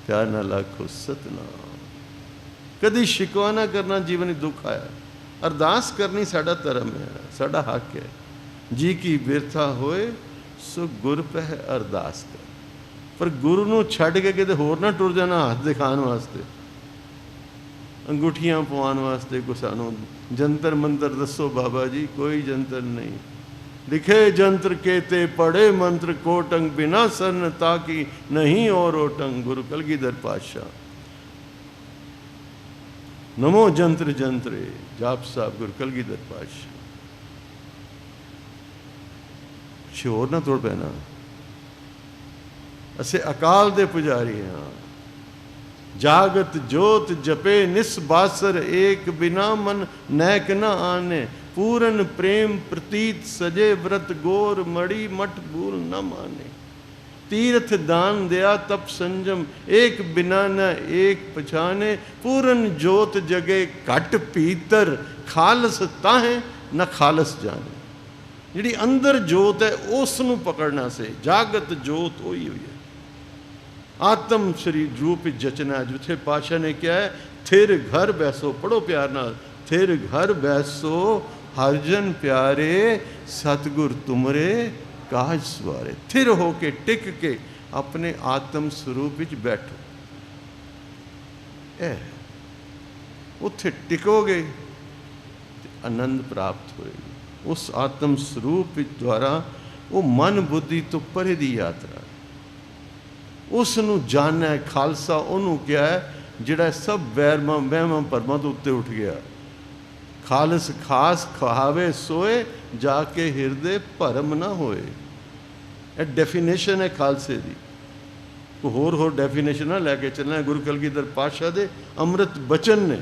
ਪਿਆਰ ਨਾਲ ਆਖੋ ਸਤਨਾਮ। ਕਦੀ ਸ਼ਿਕਵਾ ਨਾ ਕਰਨਾ ਜੀਵਨ ਵਿੱਚ ਦੁੱਖ ਆਇਆ, ਅਰਦਾਸ ਕਰਨੀ ਸਾਡਾ ਧਰਮ ਹੈ, ਸਾਡਾ ਹੱਕ ਹੈ। ਜੀ ਕੀ ਬਿਰਥਾ ਹੋਏ ਸੋ ਗੁਰ ਪਹਿ ਅਰਦਾਸ ਕਰ। ਪਰ ਗੁਰੂ ਨੂੰ ਛੱਡ ਕੇ ਕਿਤੇ ਹੋਰ ਨਾ ਟੁਰ ਜਾਣਾ ਹੱਥ ਦਿਖਾਉਣ ਵਾਸਤੇ, ਅੰਗੂਠੀਆਂ ਪਵਾਉਣ ਵਾਸਤੇ। ਕੋਈ ਸਾਨੂੰ ਜੰਤਰ ਮੰਤਰ ਦੱਸੋ ਬਾਬਾ ਜੀ, ਕੋਈ ਜੰਤਰ ਨਹੀਂ। लिखे जंत्र केते पढ़े मंत्र कोटंग, बिना सन ताकि नहीं और ओटंग। गुरु कलगीधर पातशाह। नमो जंत्र जंत्रे जाप साहब गुरु कलगीधर पातशाह। शोर ना तोड़ पैना, असे अकाल दे पुजारी हाँ। जागत जोत जपे निस्बासर, एक बिना मन नैक न आने। पूरन प्रेम प्रतीत सजे व्रत, गोर मड़ी मठ भूल न माने। तीर्थ दान दया तप संजम, एक बिना न एक पछाने। पूरन जोत जगे घट भीतर, खालस ताहे न खालस जाने। जिहड़ी अंदर जोत है उस नूं पकड़ना से, जागत जोत होई हुई है। आत्म शरीर रूप जचना, जिथे पातशाह ने क्या है, थिर घर बैसो, पढ़ो प्यार नाल, थिर घर बैसो हरजन प्यारे सतगुर तुमरे काज सवारे। थिर होके टिक के अपने आत्म स्वरूप विच बैठो। उत्थे टिकोगे तो आनंद प्राप्त होएगी। उस आत्म स्वरूप द्वारा वो मन बुद्धि तो परे दी यात्रा, उसनू जानना है। खालसा उन्होंने क्या है जिहड़ा सब वैरमा वहमां भरमां तो उत्ते उठ गया। खालस खास खावे सोए जाके हिरदे भरम ना होए। यह डेफिनेशन है खालसे की। कोई होर डेफिनेशन ना लैके चलना। गुरु कलगीधर पातशाह दे अमृत बचन ने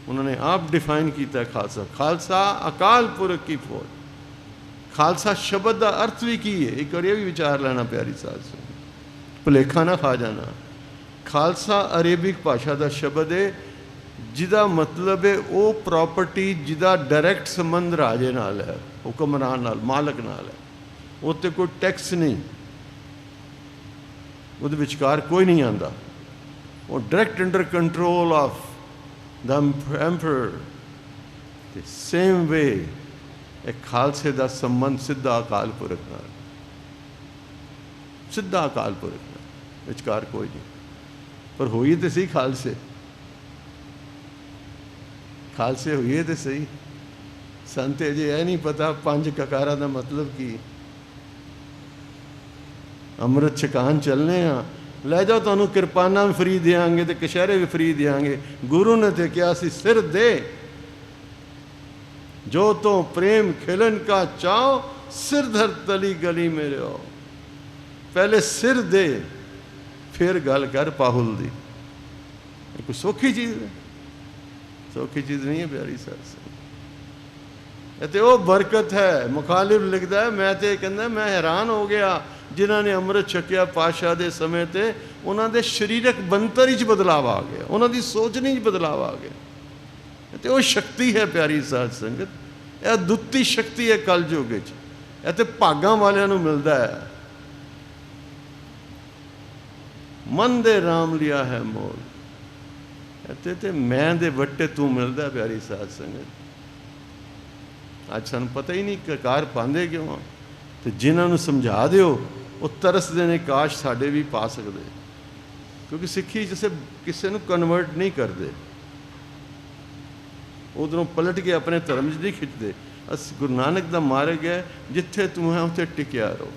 उन्होंने आप डिफाइन किया खालसा। खालसा अकाल पुरख की फौज। खालसा शब्द का अर्थ भी की है, एक बार यह भी विचार लेना प्यारी साध से, भुलेखा ना खा जाना। खालसा अरेबिक भाषा का शब्द है जिदा मतलब है वो प्रॉपर्टी जिदा डायरैक्ट संबंध राजे नाल है, हुक्मरान नाल, मालक नाल है। उत्ते कोई टैक्स नहीं, वो विचकार कोई नहीं आता। वो direct under control of the emperor. Same way एक खालसे का संबंध सीधा अकाल पुरख नाल, सीधा अकाल पुरख नाल, विचकार कोई नहीं। पर होई तो सही खालसे, खालसे होइए तो सही। संत अजे यह नहीं पता पंज ककारा का मतलब की। अमृत छकान चलने लै जाओ, तुहानू किरपाना भी फ्री देंगे तो कशहरे भी फ्री देंगे। गुरु ने तो क्या सी सिर दे जो तो प्रेम खिलन का चाओ, सिर धर तली गली मेरे आओ। पहले सिर दे फिर गल कर पाहुल दी। कोई सौखी चीज़ है? सौखी चीज़ नहीं है प्यारी साध संगत। तो वो बरकत है। मुखालिफ लिखता है, मैं तो कहना मैं हैरान हो गया जिन्होंने अमृत छकिया पातशाह के समय ते उन्होंने शरीरक बनतर ही बदलाव आ गया, उन्होंने सोचने बदलाव आ गया। तो वो शक्ति है प्यारी साध संगत। यह दुत्ती शक्ति है कल युग। यह तो भागा वालियां नूं मिलता है। मन दे राम लिया है मोल, ते मैं दे वट्टे तू मिलता प्यारी साध संगत। अज सानूं पता ही नहीं ककार पांदे क्यों आ। तो जिन्होंने समझा दिओ वो तरसते ने काश साडे भी पा सकते, क्योंकि सिੱਖੀ जिसे किसी को कन्वर्ट नहीं करते, उधरों पलट के अपने धर्म च नहीं खिंचते। अस गुरु नानक का मार्ग है, जिथे तू है उत्थे टिकिया रहो।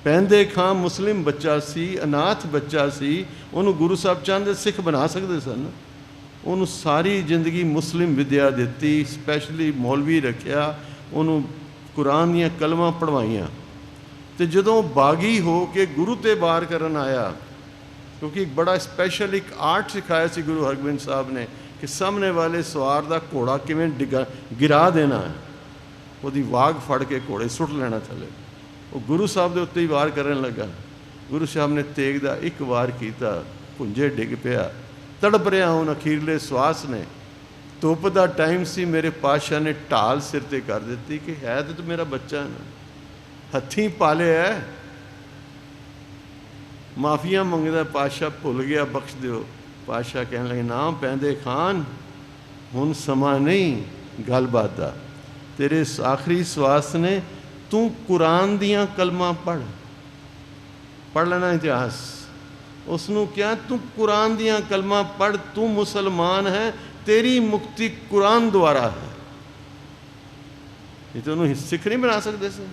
पैंदे खां मुस्लिम बच्चा सी, अनाथ बच्चा सी, उन्होंने गुरु साहब चाहते सिख बना सकते सन। उन्होंने सारी जिंदगी मुस्लिम विद्या दी, स्पैशली मौलवी रखिया, उन्होंने कुरान दियाँ कलमां पढ़वाइयां। तो जदों बागी हो के गुरु ते बार करन आया, क्योंकि एक बड़ा स्पैशल एक आर्ट सिखाया सी गुरु हरगोबिंद साहब ने कि सामने वाले सवार का घोड़ा किवें गिरा देना है, वो वाग फड़ के घोड़े सुट लेना थले। वो गुरु साहब के उत्ते ही वार करन लगा। गुरु साहब ने तेग का एक वार किया, भुंजे डिग पिया, तड़प रहा उन अखीरले श्वास ने। धुप का टाइम सी, मेरे पातशाह ने ढाल सिर ते कर दी कि है तो मेरा बच्चा है ना, हथी पाले है। माफिया मंगदा, पातशाह भुल गया, बख्श दिओ। पातशाह कहने लगे ना पैंदे खान, हुण समा नहीं गलबात दा, तेरे आखिरी श्वास ने तू कुरान दियाँ कलमां पढ़ लेना इतिहास। उसनू क्या तू कुरान दियाँ कलमां पढ़, तू मुसलमान है, तेरी मुक्ति कुरान द्वारा है। ये तो उन्होंने सिख नहीं बना सकते सन,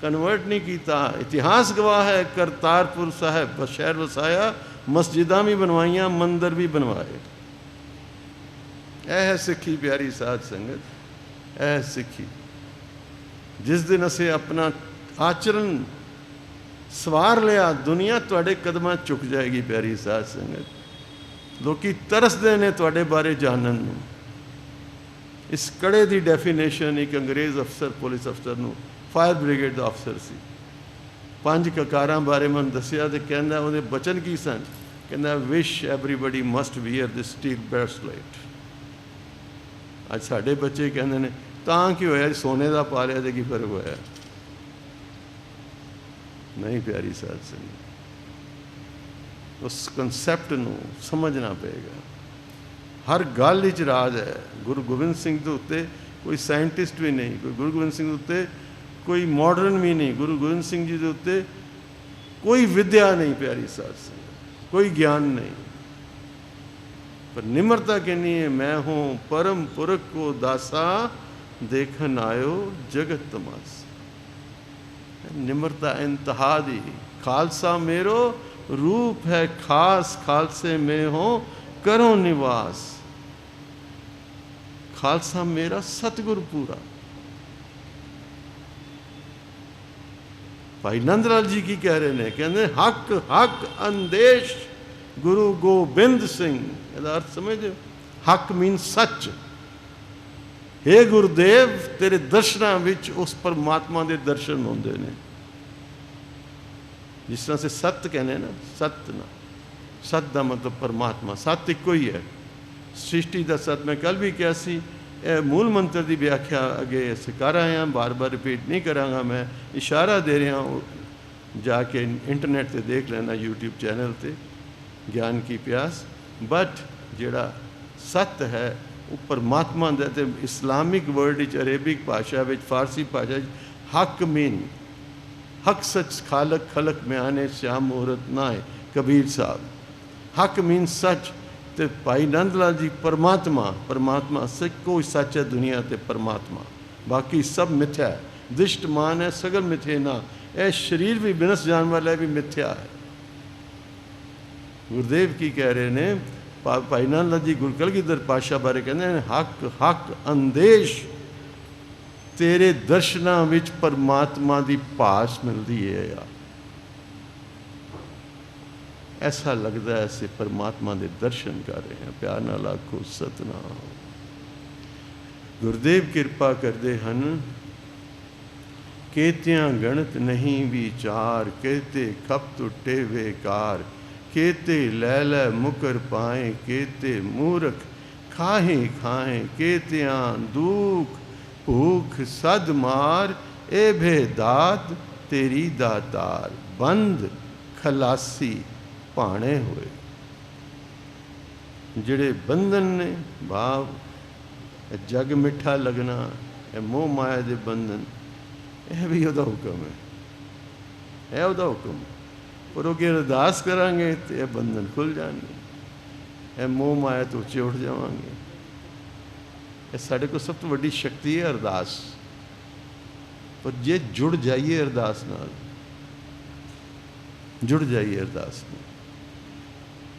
कन्वर्ट नहीं किया। इतिहास गवाह है, करतारपुर साहब शहर वसाया, मस्जिदां भी बनवाइया, मंदिर भी बनवाए। यह है सिक्खी प्यारी साध संगत, यह सिक्खी। जिस दिन असें अपना आचरण सवार लिया, दुनिया तुहाडे कदमां झुक जाएगी प्यारी साध संगत। लोकी तरसदे ने तुहाडे बारे जानन नूं। इस कड़े की डेफिनेशन एक अंग्रेज़ अफसर, पुलिस अफसर नूं, फायर ब्रिगेड का अफसर सी, 5 ककारां बारे मैं दसिया तो कहंदा उहदे बचन की सन, कहंदा wish everybody must wear this steel bracelet. अज साडे बच्चे कहंदे ने तां की होया सोने का पा लिया तो की फर्क होया। नहीं प्यारी साध संगत, उस कंसैप्ट नूं समझना पेगा। हर गल विच राज है। गुरु गोबिंद सिंह के उत्ते कोई साइंटिस्ट भी नहीं, कोई गुरु गोबिंद सिंह के उत्ते कोई मॉडर्न भी नहीं, गुरु गोबिंद सिंह जी के उत्ते कोई विद्या नहीं, प्यारी साध संगत, कोई ज्ञान नहीं, पर निम्रता कहनी है, मैं हूँ परम पुरख को दासा, देखन आयो जगत तमाशा। निम्रता इंतहा दी। खालसा मेरो रूप है खास, खालसे में हो करो निवास। खालसा मेरा सतगुर पूरा। भाई नंदलाल जी की कह रहे ने, कहते हक हक अंदेश गुरु गोबिंद सिंह। ਇਹਦਾ अर्थ समझते हो? हक मीन सच। हे गुरुदेव तेरे दर्शनां विच उस परमात्मा के दर्शन होंदे ने। जिस तरह से सत्य कहने ना, सत्य ना, सत्य का मतलब परमात्मा, सत्य इको ही है। सृष्टि का सत्य मैं कल भी कहा सी, मूल मंत्र की व्याख्या अगे अस कर आए हैं, बार बार रिपीट नहीं करांगा, मैं इशारा दे रहा हूँ, जाके इंटरनेट से देख लेना, यूट्यूब चैनल से, ज्ञान की प्यास। बट जिहड़ा सत्य है वो परमात्मा दा, ते इस्लामिक वर्ड अरेबिक भाषा फारसी भाषा हक मीन, हक सच खालक खलक में आने श्याम मुहूर्त ना है, कबीर साहब। हक मीन सच। तो भाई नंदलाल जी परमात्मा, परमात्मा सच कोई सच है दुनिया ते परमात्मा, बाकी सब मिथ्या है। दिष्ट मान है सगल मिथे ना, यह शरीर भी बिनस जान वाला है भी मिथ्या है। गुरुदेव की कह रहे ने, भाई नंदलाल जी गुरु कलगीधर पातशाह बारे कहते हैं, हक हक अंदेश तेरे दर्शनां विच परमात्मा की भास मिलती है यार। ऐसा लगता है ऐसे परमात्मा के दर्शन कर रहे हैं। प्यार नाल आखो सतनाम। गुरुदेव कृपा करते हैं, केतियां गणत नहीं विचार, कहते खप टुटे बेकार, केते लै लै मुकर पाए, केते मूर्ख खाहे खाए, केतियां दुख भूख सद मार, ए भेदात तेरी दातार, बंद खलासी भाने होए। जिहड़े बंधन ने भाव जग मिठा लगना, यह मोह माया के बंधन, यह भी उहदा हुक्म है, यह उहदा हुक्म। पर अगे अरदास करांगे तो यह बंधन खुल जाएंगे, यह मोह माया तो उच्चे उठ जावांगे। यह साढ़े को सब तो वड्डी शक्ति है अरदास। पर जे जुड़ जाइए अरदास नाल, जुड़ जाइए अरदास नाल।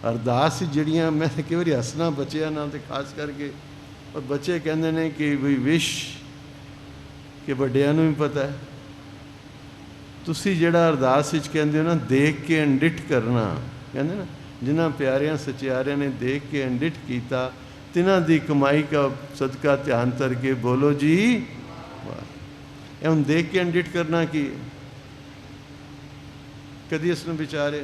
अरदास जिहड़ियां, मैं कई बार हसना बच्चों नाल, खास करके और बच्चे कहते हैं कि भी विश कि वड्डियां नूं भी पता है। तुसी जिहड़ा अरदास विच कहंदे हो ना, देख के अंडिठ करना, कहंदे ना, जिन्हां प्यारियां सचियारियां ने देख के अंडिठ कीता, तिन्हां दी कमाई का सदका ध्यान तर के बोलो जी वाह। हम देख के अंडिठ करना की कदी इसमें विचारे?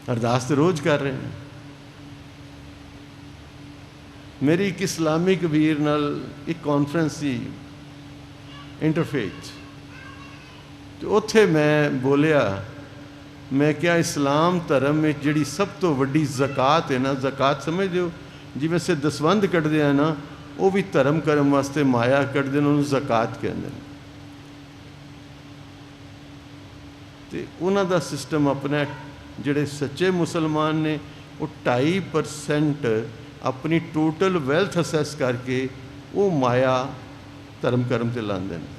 अरदास तो रोज कर रहे हैं। मेरी एक इस्लामिक वीर नाल एक कॉन्फ्रेंस सी इंटरफेथ, तो उत्थे मैं बोलिया, मैं क्या इस्लाम धर्म में जिहड़ी सब तो वड्डी ज़कात है ना, ज़कात समझ दो जिवें से दसवंध कढ़दे हैं ना, वो भी धर्म करम वास्ते माया कढ़दे ने, उन्होंने ज़कात कहंदे ने। ते उन्हां दा सिस्टम अपना, जिहड़े सच्चे मुसलमान ने वो 2.5% अपनी टोटल वैल्थ असैस करके वो माया धर्म कर्म से लाते हैं।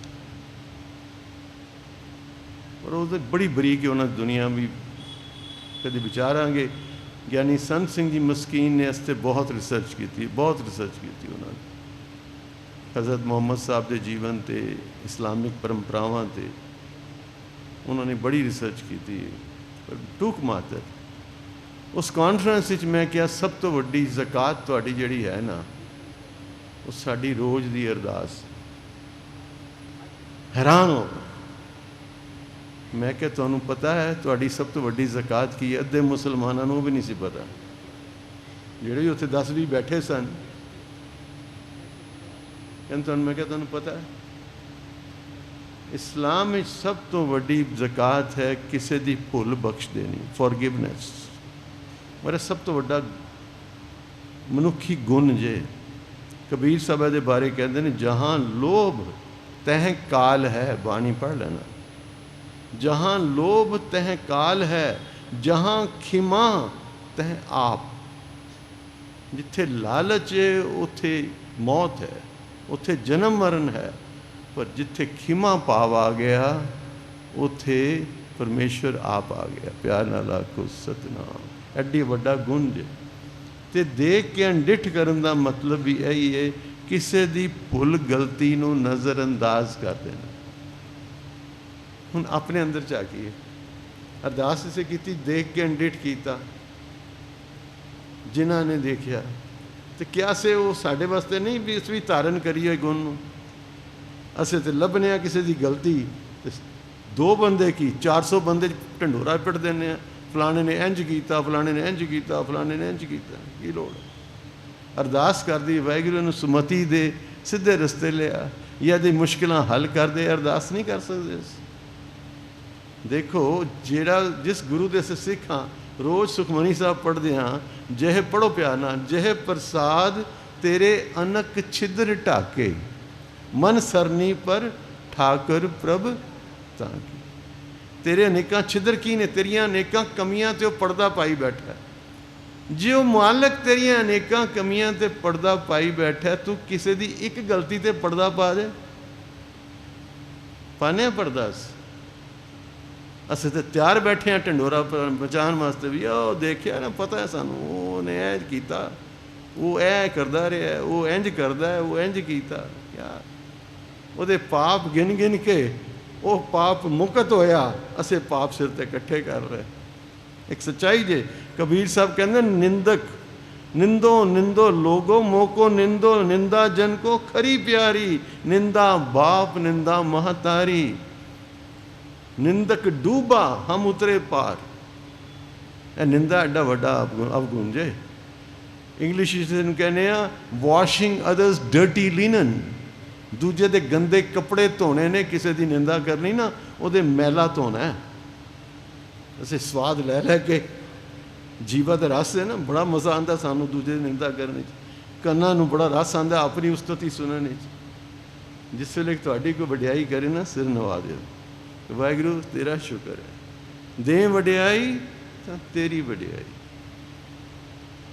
और वो बड़ी बरीक है, उन्होंने दुनिया भी कभी विचारांगे। ज्ञानी संत सिंह जी मस्कीन ने इससे बहुत रिसर्च की थी, बहुत रिसर्च की थी उन्होंने। हज़रत मुहम्मद साहब के जीवन से, इस्लामिक परंपरावां से उन्होंने बड़ी रिसर्च की थी। पर टूक मात्र उस कॉन्फ्रेंस में मैं क्या, सब तो वड्डी ज़कात तुहाडी जिहड़ी है ना, वो साडी रोज़ दी अरदास। हैरान हो मैं क्या, तुहानूं पता है तुहाडी सब तो वड्डी ज़कात की है? अद्धे मुसलमानों नूं भी नहीं सी पता, जिहड़े भी उत्थे 10-20 बैठे सन। कहंदे तुहानूं, मैं क्या तुहानूं पता है? इस्लाम में सब तो वड्डी ज़कात है किसी दी भुल बख्श देनी, फॉरगिवनेस। मेरा सब तो वड्डा ਮਨੁੱਖੀ ਗੁਣ ਜੇ। ਕਬੀਰ ਸਾਹਿਬ ਇਹਦੇ ਬਾਰੇ ਕਹਿੰਦੇ ਨੇ, ਜਹਾਂ ਲੋਭ ਤਹਿ ਕਾਲ ਹੈ, ਬਾਣੀ ਪੜ੍ਹ ਲੈਣਾ, ਜਹਾਂ ਲੋਭ ਤਹਿ ਕਾਲ ਹੈ, ਜਹਾਂ ਖਿਮਾ ਤਹਿ ਆਪ। ਜਿੱਥੇ ਲਾਲਚ ਹੈ ਉੱਥੇ ਮੌਤ ਹੈ, ਉੱਥੇ ਜਨਮ ਮਰਨ ਹੈ, ਪਰ ਜਿੱਥੇ ਖਿਮਾ ਭਾਵ ਆ ਗਿਆ ਉੱਥੇ ਪਰਮੇਸ਼ਵਰ ਆਪ ਆ ਗਿਆ। ਪਿਆਰ ਨਾਲ ਆਖੋ ਸਤਿਨਾਮ। ਐਡੀ ਵੱਡਾ ਗੁਣ ਜੇ। ਤੇ ਦੇਖ ਕੇ ਅਣਡਿੱਠ ਕਰਨ ਦਾ ਮਤਲਬ ਵੀ ਇਹੀ ਹੈ, ਕਿਸੇ ਦੀ ਭੁੱਲ ਗਲਤੀ ਨੂੰ ਨਜ਼ਰ ਅੰਦਾਜ਼ ਕਰ ਦੇਣਾ। ਹੁਣ ਆਪਣੇ ਅੰਦਰ ਝਾਕੀਏ, ਅਰਦਾਸ ਇਸੇ ਕੀਤੀ, ਦੇਖ ਕੇ ਅਣਡਿੱਠ ਕੀਤਾ। ਜਿਨ੍ਹਾਂ ਨੇ ਦੇਖਿਆ ਤੇ ਕਿਆ ਸੇ ਉਹ ਸਾਡੇ ਵਾਸਤੇ ਨਹੀਂ ਵੀ ਇਸ ਵੀ ਧਾਰਨ ਕਰੀਏ ਗੁਣ ਨੂੰ। ਅਸੀਂ ਤੇ ਲੱਭਨੇ ਆ ਕਿਸੇ ਦੀ ਗਲਤੀ, ਤੇ 2 ਬੰਦੇ ਕੀ 400 ਬੰਦੇ ਢੰਡੋਰਾ ਪਿੱਟ ਦਿੰਦੇ ਆ, ਫਲਾਣੇ ਨੇ ਇੰਝ ਕੀਤਾ, ਫਲਾਣੇ ਨੇ ਇੰਝ ਕੀਤਾ, ਫਲਾਣੇ ਨੇ ਇੰਝ ਕੀਤਾ। ਕੀ ਲੋੜ? ਅਰਦਾਸ ਕਰਦੀ ਵਾਹਿਗੁਰੂ ਨੂੰ ਸੁਮਤੀ ਦੇ, ਸਿੱਧੇ ਰਸਤੇ ਲਿਆ, ਜਾਂ ਇਹਦੀ ਮੁਸ਼ਕਿਲਾਂ ਹੱਲ ਕਰਦੇ। ਅਰਦਾਸ ਨਹੀਂ ਕਰ ਸਕਦੇ। ਦੇਖੋ, ਜਿਹੜਾ ਜਿਸ ਗੁਰੂ ਦੇ ਅਸੀਂ ਸਿੱਖ ਹਾਂ, ਰੋਜ਼ ਸੁਖਮਨੀ ਸਾਹਿਬ ਪੜ੍ਹਦੇ ਹਾਂ, ਜਿਹੇ ਪੜ੍ਹੋ ਪਿਆਰ ਨਾਲ, ਜਿਹੇ ਪ੍ਰਸਾਦ ਤੇਰੇ ਅਨਕ ਛਿਦਰ ਢਾਕੇ, ਮਨ ਸਰਨੀ ਪਰ ਠਾਕੁਰ ਪ੍ਰਭ ਤਾਂ ਕੀ। ਤੇਰੇ ਅਨੇਕਾਂ ਛਿਦਰ ਕੀ ਨੇ? ਤੇਰੀਆਂ ਅਨੇਕਾਂ ਕਮੀਆਂ ਤੇ ਉਹ ਪਰਦਾ ਪਾਈ ਬੈਠਾ। ਜੇ ਉਹ ਮਾਲਕ ਤੇਰੀਆਂ ਅਨੇਕਾਂ ਕਮੀਆਂ ਤੇ ਪਰਦਾ ਪਾਈ ਬੈਠਾ, ਤੂੰ ਕਿਸੇ ਦੀ ਇੱਕ ਗਲਤੀ ਤੇ ਪਰਦਾ ਪਾ ਦੇ। ਪਾਣੇ ਪਰਦਾ ਅਸੀਂ ਤਾਂ ਤਿਆਰ ਬੈਠੇ ਹਾਂ ਢੰਡੋਰਾ ਬਚਾਉਣ ਵਾਸਤੇ ਵੀ। ਉਹ ਦੇਖਿਆ ਨਾ, ਪਤਾ ਹੈ ਸਾਨੂੰ, ਉਹਨੇ ਇੰਝ ਕੀਤਾ, ਉਹ ਇਹ ਕਰਦਾ ਰਿਹਾ, ਉਹ ਇੰਝ ਕਰਦਾ ਹੈ, ਉਹ ਇੰਝ ਕੀਤਾ। ਯਾਰ ਉਹਦੇ ਪਾਪ ਗਿਣ ਗਿਣ ਕੇ ਉਹ ਪਾਪ ਮੁਕਤ ਹੋਇਆ, ਅਸੀਂ ਪਾਪ ਸਿਰ ਤੇ ਇਕੱਠੇ ਕਰ ਰਹੇ। ਇੱਕ ਸੱਚਾਈ ਜੇ। ਕਬੀਰ ਸਾਹਿਬ ਕਹਿੰਦੇ, ਨਿੰਦਕ ਨਿੰਦੋ ਨਿੰਦੋ ਲੋਗੋ ਮੋਕੋ ਨਿੰਦੋ, ਨਿੰਦਾ ਜਨ ਕੋ ਖਰੀ ਪਿਆਰੀ, ਨਿੰਦਾ ਬਾਪ ਨਿੰਦਾ ਮਹਤਾਰੀ, ਨਿੰਦਕ ਡੂਬਾ ਹਮ ਉਤਰੇ ਪਾਰ। ਇਹ ਨਿੰਦਾ ਐਡਾ ਵੱਡਾ ਅਵਗੁਣ ਜੇ। ਇੰਗਲਿਸ਼ ਵਿੱਚ ਇਹਨੂੰ ਕਹਿੰਦੇ ਆ ਵਾਸ਼ਿੰਗ ਅਦਰਸ ਡਰਟੀ ਲਿਨਨ। ਦੂਜੇ ਦੇ ਗੰਦੇ ਕੱਪੜੇ ਧੋਣੇ ਨੇ, ਕਿਸੇ ਦੀ ਨਿੰਦਾ ਕਰਨੀ ਨਾ, ਉਹਦੇ ਮੈਲਾ ਧੋਣਾ। ਅਸੀਂ ਸਵਾਦ ਲੈ ਲੈ ਕੇ, ਜੀਵਾ ਦਾ ਰਸ ਹੈ ਨਾ, ਬੜਾ ਮਜ਼ਾ ਆਉਂਦਾ ਸਾਨੂੰ ਦੂਜੇ ਦੀ ਨਿੰਦਾ ਕਰਨ 'ਚ। ਕੰਨਾਂ ਨੂੰ ਬੜਾ ਰਸ ਆਉਂਦਾ ਆਪਣੀ ਉਸਤਤੀ ਸੁਣਨ 'ਚ। ਜਿਸ ਵੇਲੇ ਤੁਹਾਡੀ ਕੋਈ ਵਡਿਆਈ ਕਰੇ ਨਾ, ਸਿਰ ਨਵਾ ਦਿਓ, ਵਾਹਿਗੁਰੂ ਤੇਰਾ ਸ਼ੁਕਰ ਹੈ, ਦੇ ਵਡਿਆਈ ਤਾਂ ਤੇਰੀ ਵਡਿਆਈ।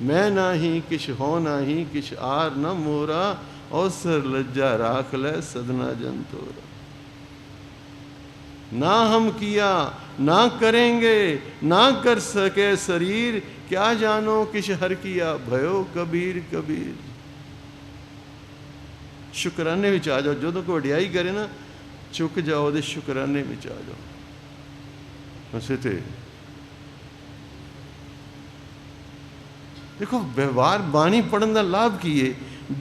ਮੈਂ ਨਾਹੀਂ ਕਿਛ ਹੋ ਨਾਹੀਂ, ਕਿਛ ਆਰ ਨਾ ਮੋਰਾ, ਅਵਸਰ ਲੱਜਾ ਰਾਖ ਲੈ ਸਦਨਾ ਜਨ ਤੋਰਾ। ना हम किया ना करेंगे, ना कर सके शरीर, क्या जानो किश हर किया, भयो कबीर कबीर। शुकराने विच आ जाओ। जो कोई वडियाई करे ना, चुक जाओ, दे शुकराने विच आ जाओ। असे ते देखो, व्यवहार बाणी पढ़न का लाभ की है।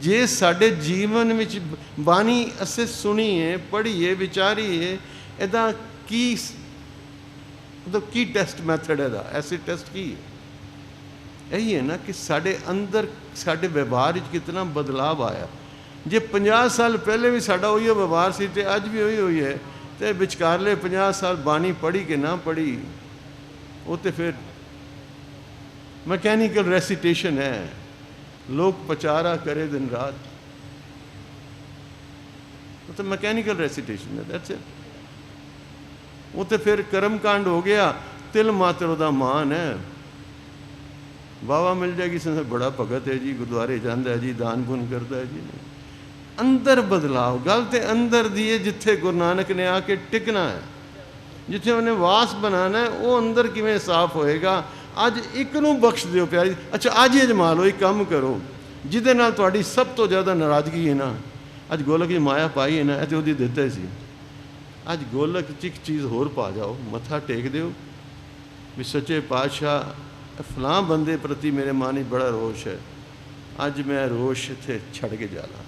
जे साडे जीवन विच बाणी असे सुनीए, पढ़ीए, विचारीए, ਇਹਦਾ ਕੀ ਮਤਲਬ ਕੀ ਟੈਸਟ ਮੈਥਡ ਇਹਦਾ? ਐਸਿਡ ਟੈਸਟ ਕੀ ਹੈ? ਇਹੀ ਹੈ ਨਾ ਕਿ ਸਾਡੇ ਅੰਦਰ, ਸਾਡੇ ਵਿਵਹਾਰ ਵਿੱਚ ਕਿਤਨਾ ਬਦਲਾਵ ਆਇਆ। ਜੇ 50 ਸਾਲ ਪਹਿਲੇ ਵੀ ਸਾਡਾ ਉਹੀ ਵਿਵਹਾਰ ਸੀ ਤੇ ਅੱਜ ਵੀ ਉਹੀ ਹੋਈ ਹੈ, ਤੇ ਵਿਚਕਾਰਲੇ 50 ਸਾਲ ਬਾਣੀ ਪੜ੍ਹੀ ਕਿ ਨਾ ਪੜ੍ਹੀ, ਉਹ ਤੇ ਫਿਰ ਮਕੈਨੀਕਲ ਰੈਸੀਟੇਸ਼ਨ ਹੈ। ਲੋਕ ਪਚਾਰਾ ਕਰੇ ਦਿਨ ਰਾਤ, ਉਹ ਤਾਂ ਮਕੈਨੀਕਲ ਰੈਸੀਟੇਸ਼ਨ ਹੈ। That's it. ਉਹ ਤੇ ਫਿਰ ਕਰਮ ਕਾਂਡ ਹੋ ਗਿਆ। ਤਿਲ ਮਾਤਰ ਉਹਦਾ ਮਾਨ ਹੈ। ਵਾਵਾ ਮਿਲ ਜਾਏਗੀ, ਸੰਸਾਰ ਬੜਾ ਭਗਤ ਹੈ ਜੀ, ਗੁਰਦੁਆਰੇ ਜਾਂਦਾ ਹੈ ਜੀ, ਦਾਨ ਪੁੰਨ ਕਰਦਾ ਹੈ ਜੀ। ਅੰਦਰ ਬਦਲਾਵ, ਗੱਲ ਤੇ ਅੰਦਰ ਦੀ ਹੈ। ਜਿੱਥੇ ਗੁਰੂ ਨਾਨਕ ਨੇ ਆ ਕੇ ਟਿਕਣਾ ਹੈ, ਜਿੱਥੇ ਉਹਨੇ ਵਾਸ ਬਣਾਉਣਾ ਹੈ, ਉਹ ਅੰਦਰ ਕਿਵੇਂ ਸਾਫ਼ ਹੋਏਗਾ? ਅੱਜ ਇੱਕ ਨੂੰ ਬਖਸ਼ ਦਿਓ ਪਿਆਰੀ। ਅੱਛਾ, ਅੱਜ ਹੀ ਅਜਮਾ ਲਓ, ਇੱਕ ਕੰਮ ਕਰੋ ਜਿਹਦੇ ਨਾਲ ਤੁਹਾਡੀ ਸਭ ਤੋਂ ਜ਼ਿਆਦਾ ਨਾਰਾਜ਼ਗੀ ਹੈ ਨਾ। ਅੱਜ ਗੋਲਕ ਦੀ ਮਾਇਆ ਪਾਈ ਹੈ ਨਾ, ਇਹ ਤੇ ਉਹਦੀ ਦਿੱਤੇ ਸੀ। ਅੱਜ ਗੋਲਕ 'ਚ ਇੱਕ ਚੀਜ਼ ਹੋਰ ਪਾ ਜਾਓ, ਮੱਥਾ ਟੇਕ ਦਿਓ ਵੀ ਸੱਚੇ ਪਾਤਸ਼ਾਹ, ਫਲਾਂ ਬੰਦੇ ਪ੍ਰਤੀ ਮੇਰੇ ਮਨ 'ਚ ਬੜਾ ਰੋਸ਼ ਹੈ, ਅੱਜ ਮੈਂ ਰੋਸ਼ ਇੱਥੇ ਛੱਡ ਕੇ ਜਾਣਾ।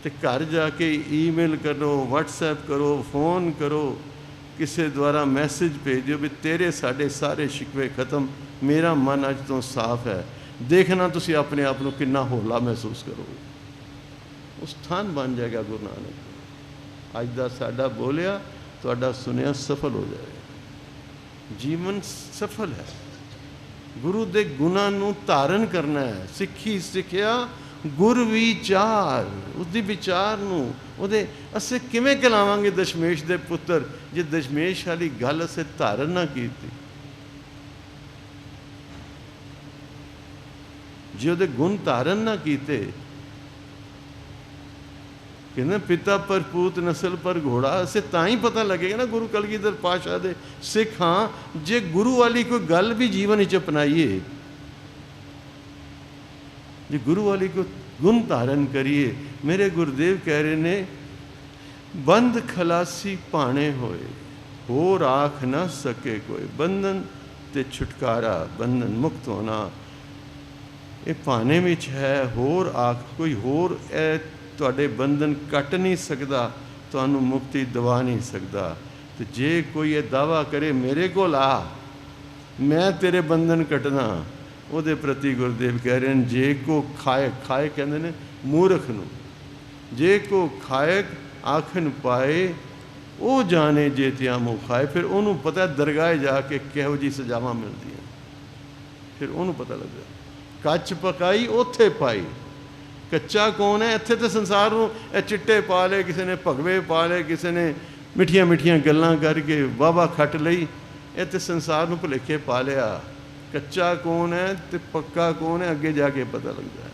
ਤੇ ਘਰ ਜਾ ਕੇ ਈਮੇਲ ਕਰੋ, ਵਟਸਐਪ ਕਰੋ, ਫੋਨ ਕਰੋ, ਕਿਸੇ ਦੁਆਰਾ ਮੈਸੇਜ ਭੇਜ ਦਿਓ ਵੀ ਤੇਰੇ ਸਾਡੇ ਸਾਰੇ ਸ਼ਿਕਵੇ ਖਤਮ, ਮੇਰਾ ਮਨ ਅੱਜ ਤੋਂ ਸਾਫ਼ ਹੈ। ਦੇਖਣਾ ਤੁਸੀਂ ਆਪਣੇ ਆਪ ਨੂੰ ਕਿੰਨਾ ਹੌਲਾ ਮਹਿਸੂਸ ਕਰੋਗੇ। ਉਹ ਸਥਾਨ ਬਣ ਜਾਏਗਾ ਗੁਰੂ ਨਾਨਕ। ਅੱਜ ਦਾ ਸਾਡਾ ਬੋਲਿਆ, ਤੁਹਾਡਾ ਸੁਣਿਆ ਸਫਲ ਹੋ ਜਾਏਗਾ। ਜੀਵਨ ਸਫਲ ਹੈ। गुरु के गुणां नूं धारण करना है। सिੱਖੀ सिक्ख्या गुर विचार, उसकी विचार नूं ਉਹਦੇ ਅਸੀਂ ਕਿਵੇਂ ਕਹਿਲਾਵਾਂਗੇ ਦਸ਼ਮੇਸ਼ ਦੇ ਪੁੱਤਰ ਜੇ ਦਸ਼ਮੇਸ਼ ਵਾਲੀ ਗੱਲ ਅਸੀਂ ਧਾਰਨ ਨਾ ਕੀਤੀ, ਜੇ ਉਹਦੇ ਗੁਣ ਧਾਰਨ ਨਾ ਕੀਤੇ। ਕਹਿੰਦੇ ਪਿਤਾ ਪਰ ਪੂਤ ਨਸਲ ਪਰ ਘੋੜਾ, ਅਸੀਂ ਤਾਂ ਹੀ ਪਤਾ ਲੱਗੇਗਾ ਨਾ ਗੁਰੂ ਕਲਗੀਧਰ ਪਾਤਸ਼ਾਹ ਦੇ ਸਿੱਖ ਹਾਂ ਜੇ ਗੁਰੂ ਵਾਲੀ ਕੋਈ ਗੱਲ ਵੀ ਜੀਵਨ ਵਿੱਚ ਅਪਣਾਈਏ, ਜੇ ਗੁਰੂ ਵਾਲੀ ਕੋਈ ਗੁਣ ਧਾਰਨ ਕਰੀਏ। ਮੇਰੇ ਗੁਰਦੇਵ ਕਹਿ ਰਹੇ ਨੇ ਬੰਦ ਖਲਾਸੀ ਭਾਣੇ ਹੋਏ, ਹੋਰ ਆਖ ਨਾ ਸਕੇ ਕੋਈ। ਬੰਧਨ ਤੇ ਛੁਟਕਾਰਾ, ਬੰਧਨ ਮੁਕਤ ਹੋਣਾ ਇਹ ਭਾਣੇ ਵਿੱਚ ਹੈ। ਹੋਰ ਆਖ ਕੋਈ ਹੋਰ ਇਹ ਤੁਹਾਡੇ ਬੰਧਨ ਕੱਟ ਨਹੀਂ ਸਕਦਾ, ਤੁਹਾਨੂੰ ਮੁਕਤੀ ਦਵਾ ਨਹੀਂ ਸਕਦਾ। ਤੇ ਜੇ ਕੋਈ ਇਹ ਦਾਵਾ ਕਰੇ ਮੇਰੇ ਕੋਲ ਆ ਮੈਂ ਤੇਰੇ ਬੰਧਨ ਕੱਟਣਾ, ਉਹਦੇ ਪ੍ਰਤੀ ਗੁਰਦੇਵ ਕਹਿ ਰਹੇ ਨੇ ਜੇ ਕੋ ਖਾਇਕ, ਖਾਇਕ ਕਹਿੰਦੇ ਨੇ ਮੂਰਖ ਨੂੰ, ਜੇ ਕੋ ਖਾਇਕ ਆਖਣ ਪਾਏ ਉਹ ਜਾਣੇ ਜੇ ਤਿਆਮੋ ਖਾਏ। ਫਿਰ ਉਹਨੂੰ ਪਤਾ ਦਰਗਾਹ ਜਾ ਕੇ ਕਿਹੋ ਜਿਹੀ ਸਜ਼ਾਵਾਂ ਮਿਲਦੀਆਂ, ਫਿਰ ਉਹਨੂੰ ਪਤਾ ਲੱਗਦਾ। ਕੱਚ ਪਕਾਈ ਉੱਥੇ ਪਾਈ, ਕੱਚਾ ਕੌਣ ਹੈ ਇੱਥੇ? ਤਾਂ ਸੰਸਾਰ ਨੂੰ ਇਹ ਚਿੱਟੇ ਪਾ ਲਏ, ਕਿਸੇ ਨੇ ਭਗਵੇ ਪਾ ਲਏ, ਕਿਸੇ ਨੇ ਮਿੱਠੀਆਂ ਮਿੱਠੀਆਂ ਗੱਲਾਂ ਕਰਕੇ ਵਾਹਵਾ ਖੱਟ ਲਈ, ਇਹ ਤਾਂ ਸੰਸਾਰ ਨੂੰ ਭੁਲੇਖੇ ਪਾ ਲਿਆ। ਕੱਚਾ ਕੌਣ ਹੈ ਤੇ ਪੱਕਾ ਕੌਣ ਹੈ ਅੱਗੇ ਜਾ ਕੇ ਪਤਾ ਲੱਗਦਾ ਹੈ।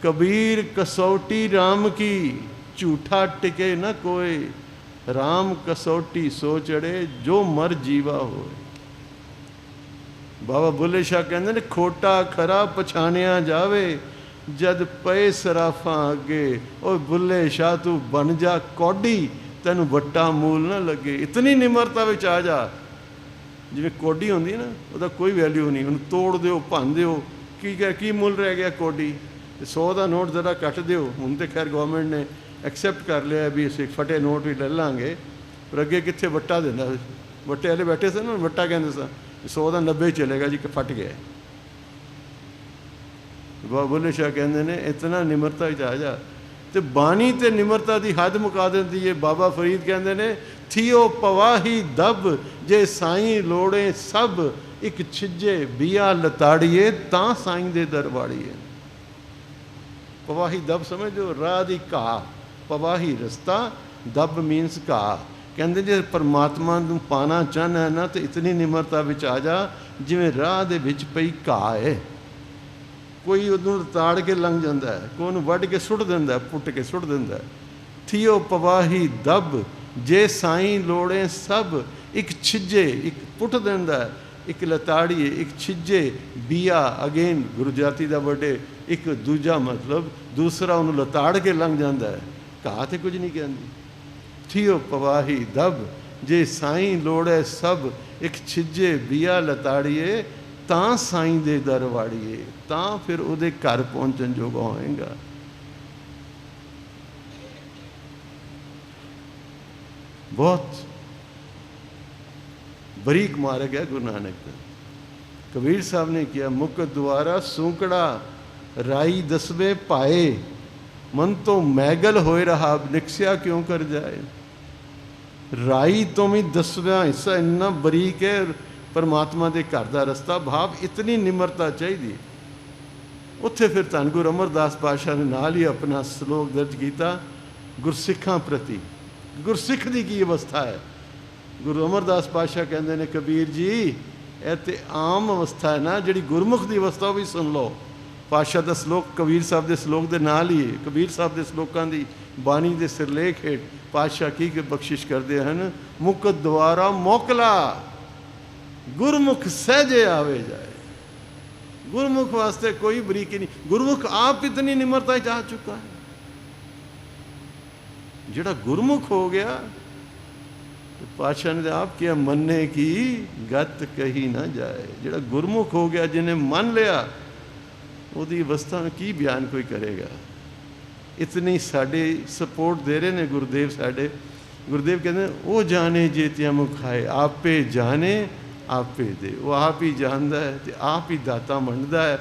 कबीर कसौटी राम की, झूठा टिके न कोई। राम कसौटी सो चढ़े जो मर जीवा हो। बाबा बुल्ले शाह कहते ने खोटा खरा पछाणिया जावे, जद पे सराफा अगे। ओ बुल्ले शाह तू बन जा कौडी, तेनू वट्टा मूल ना लगे। इतनी निमरता विच आ जा, जिवें कौडी होंदी ना उसदा कोई वैल्यू नहीं, उन्हें तोड़ दिओ भंन दिओ, की मुल रह गया कौडी। 100 का नोट जरा कट दिओ। हुण तो खैर गवर्नमेंट ने एक्सैप्ट कर लिया भी असीं फटे नोट भी ले लांगे, पर अगे कित्थे वट्टा दिंदा। वट्टे वाले बैठे सन, वट्टा कहंदे सन, 100 का 90 चलेगा जी, फट गया। बाबा बुल्ले शाह कहंदे ने इतना निमरता आ जा। तो बाणी ते निमरता की हद मुका देंदी है। बाबा फरीद कहंदे ने थियो पवाही दब, जे साईं लोड़े सब। एक छिजे बिया लताड़िए, तां साईं दे दरबाड़िए। पवाही दब समझो, राह दी घाह। पवाही रस्ता, दब मीनस घाह। कहते जे परमात्मा नूं पाना चाहना है ना तो इतनी निमरता विच आ जा जिवें राह दे विच पई घाह है। कोई उहनूं ताड़ के लंघ जाता है, कोई उहनूं वढ के सुट दिंदा है, पुट के सुट दिंदा है। थियो पवाही दब, जे साईं लोड़े सब। एक छिजे, एक पुट दिंदा है, एक लताड़िए, एक छिजे बिया। अगेन गुरु जाति का वर्ड, एक दूजा मतलब दूसरा उन्होंने लताड़ के लंघ जाता है। कहा तो कुछ नहीं कहती। थियो पवाही दब, जे साईं लोड़े सब। एक छिजे बिया लताड़िए, तां साईं दे दर वाड़िए। तां फिर उहदे घर पहुँचन जोगा होएगा। बहुत बरीक मार्ग है गुरु नानक का। कबीर साहब ने किया मुख द्वारा सूंकड़ा, राई दसवे पाए। मन तो मैगल होए रहा, निकसिया क्यों कर जाए। राई तो भी 10वां हिस्सा इन्ना बरीक है परमात्मा के घर का रस्ता। भाव इतनी निमरता चाहिए। उत्थे फिर धन गुरु अमरदास पातशाह ने नाल ही अपना श्लोक दर्ज किया गुरसिखां प्रति। गुरसिख की की अवस्था है। गुरु अमरदास पातशाह कहते हैं कबीर जी यह तो आम अवस्था है ना, जी गुरमुख की अवस्था भी सुन लो। पातशाह का श्लोक कबीर साहब के श्लोक के नाल ही है। कबीर साहब के श्लोकों की बाणी के सिरलेख हेठ पातशाह की बख्शिश करते हैं। मुख द्वारा मोकला, गुरमुख सहजे आवे जाए। गुरमुख वास्ते कोई बरीकी नहीं। गुरमुख आप इतनी निमरता चाह चुका है। जिहड़ा गुरमुख हो गया तो पातशाह ने आप क्या मनने की गत कही ना जाए। जिहड़ा गुरमुख हो गया, जिन्हें मन लिया, उसकी अवस्था में की बयान कोई करेगा। इतनी साढ़े सपोर्ट दे रहे हैं गुरुदेव साढ़े। गुरुदेव कहते हैं वो जाने जेतिया मुखाए, आपे जाने आपे दे। वो आप ही जानता है तो आप ही दाता मंडदा है।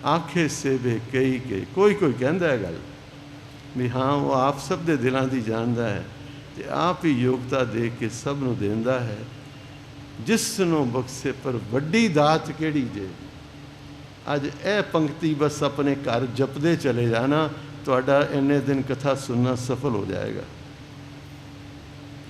आखे से वे कई के कोई कोई कहता है गल भी हाँ वो आप सब दे दिलों की जानता है तो आप ही योग्यता दे के सब नूं देंदा है। ਜਿਸ ਨੂੰ ਬਖਸ਼ੇ ਪਰ ਵੱਡੀ ਦਾਤ ਕਿਹੜੀ ਜੇ। ਅੱਜ ਇਹ ਪੰਕਤੀ ਬਸ ਆਪਣੇ ਘਰ ਜਪਦੇ ਚਲੇ ਜਾਣਾ, ਤੁਹਾਡਾ ਇੰਨੇ ਦਿਨ ਕਥਾ ਸੁਣਨਾ ਸਫਲ ਹੋ ਜਾਏਗਾ।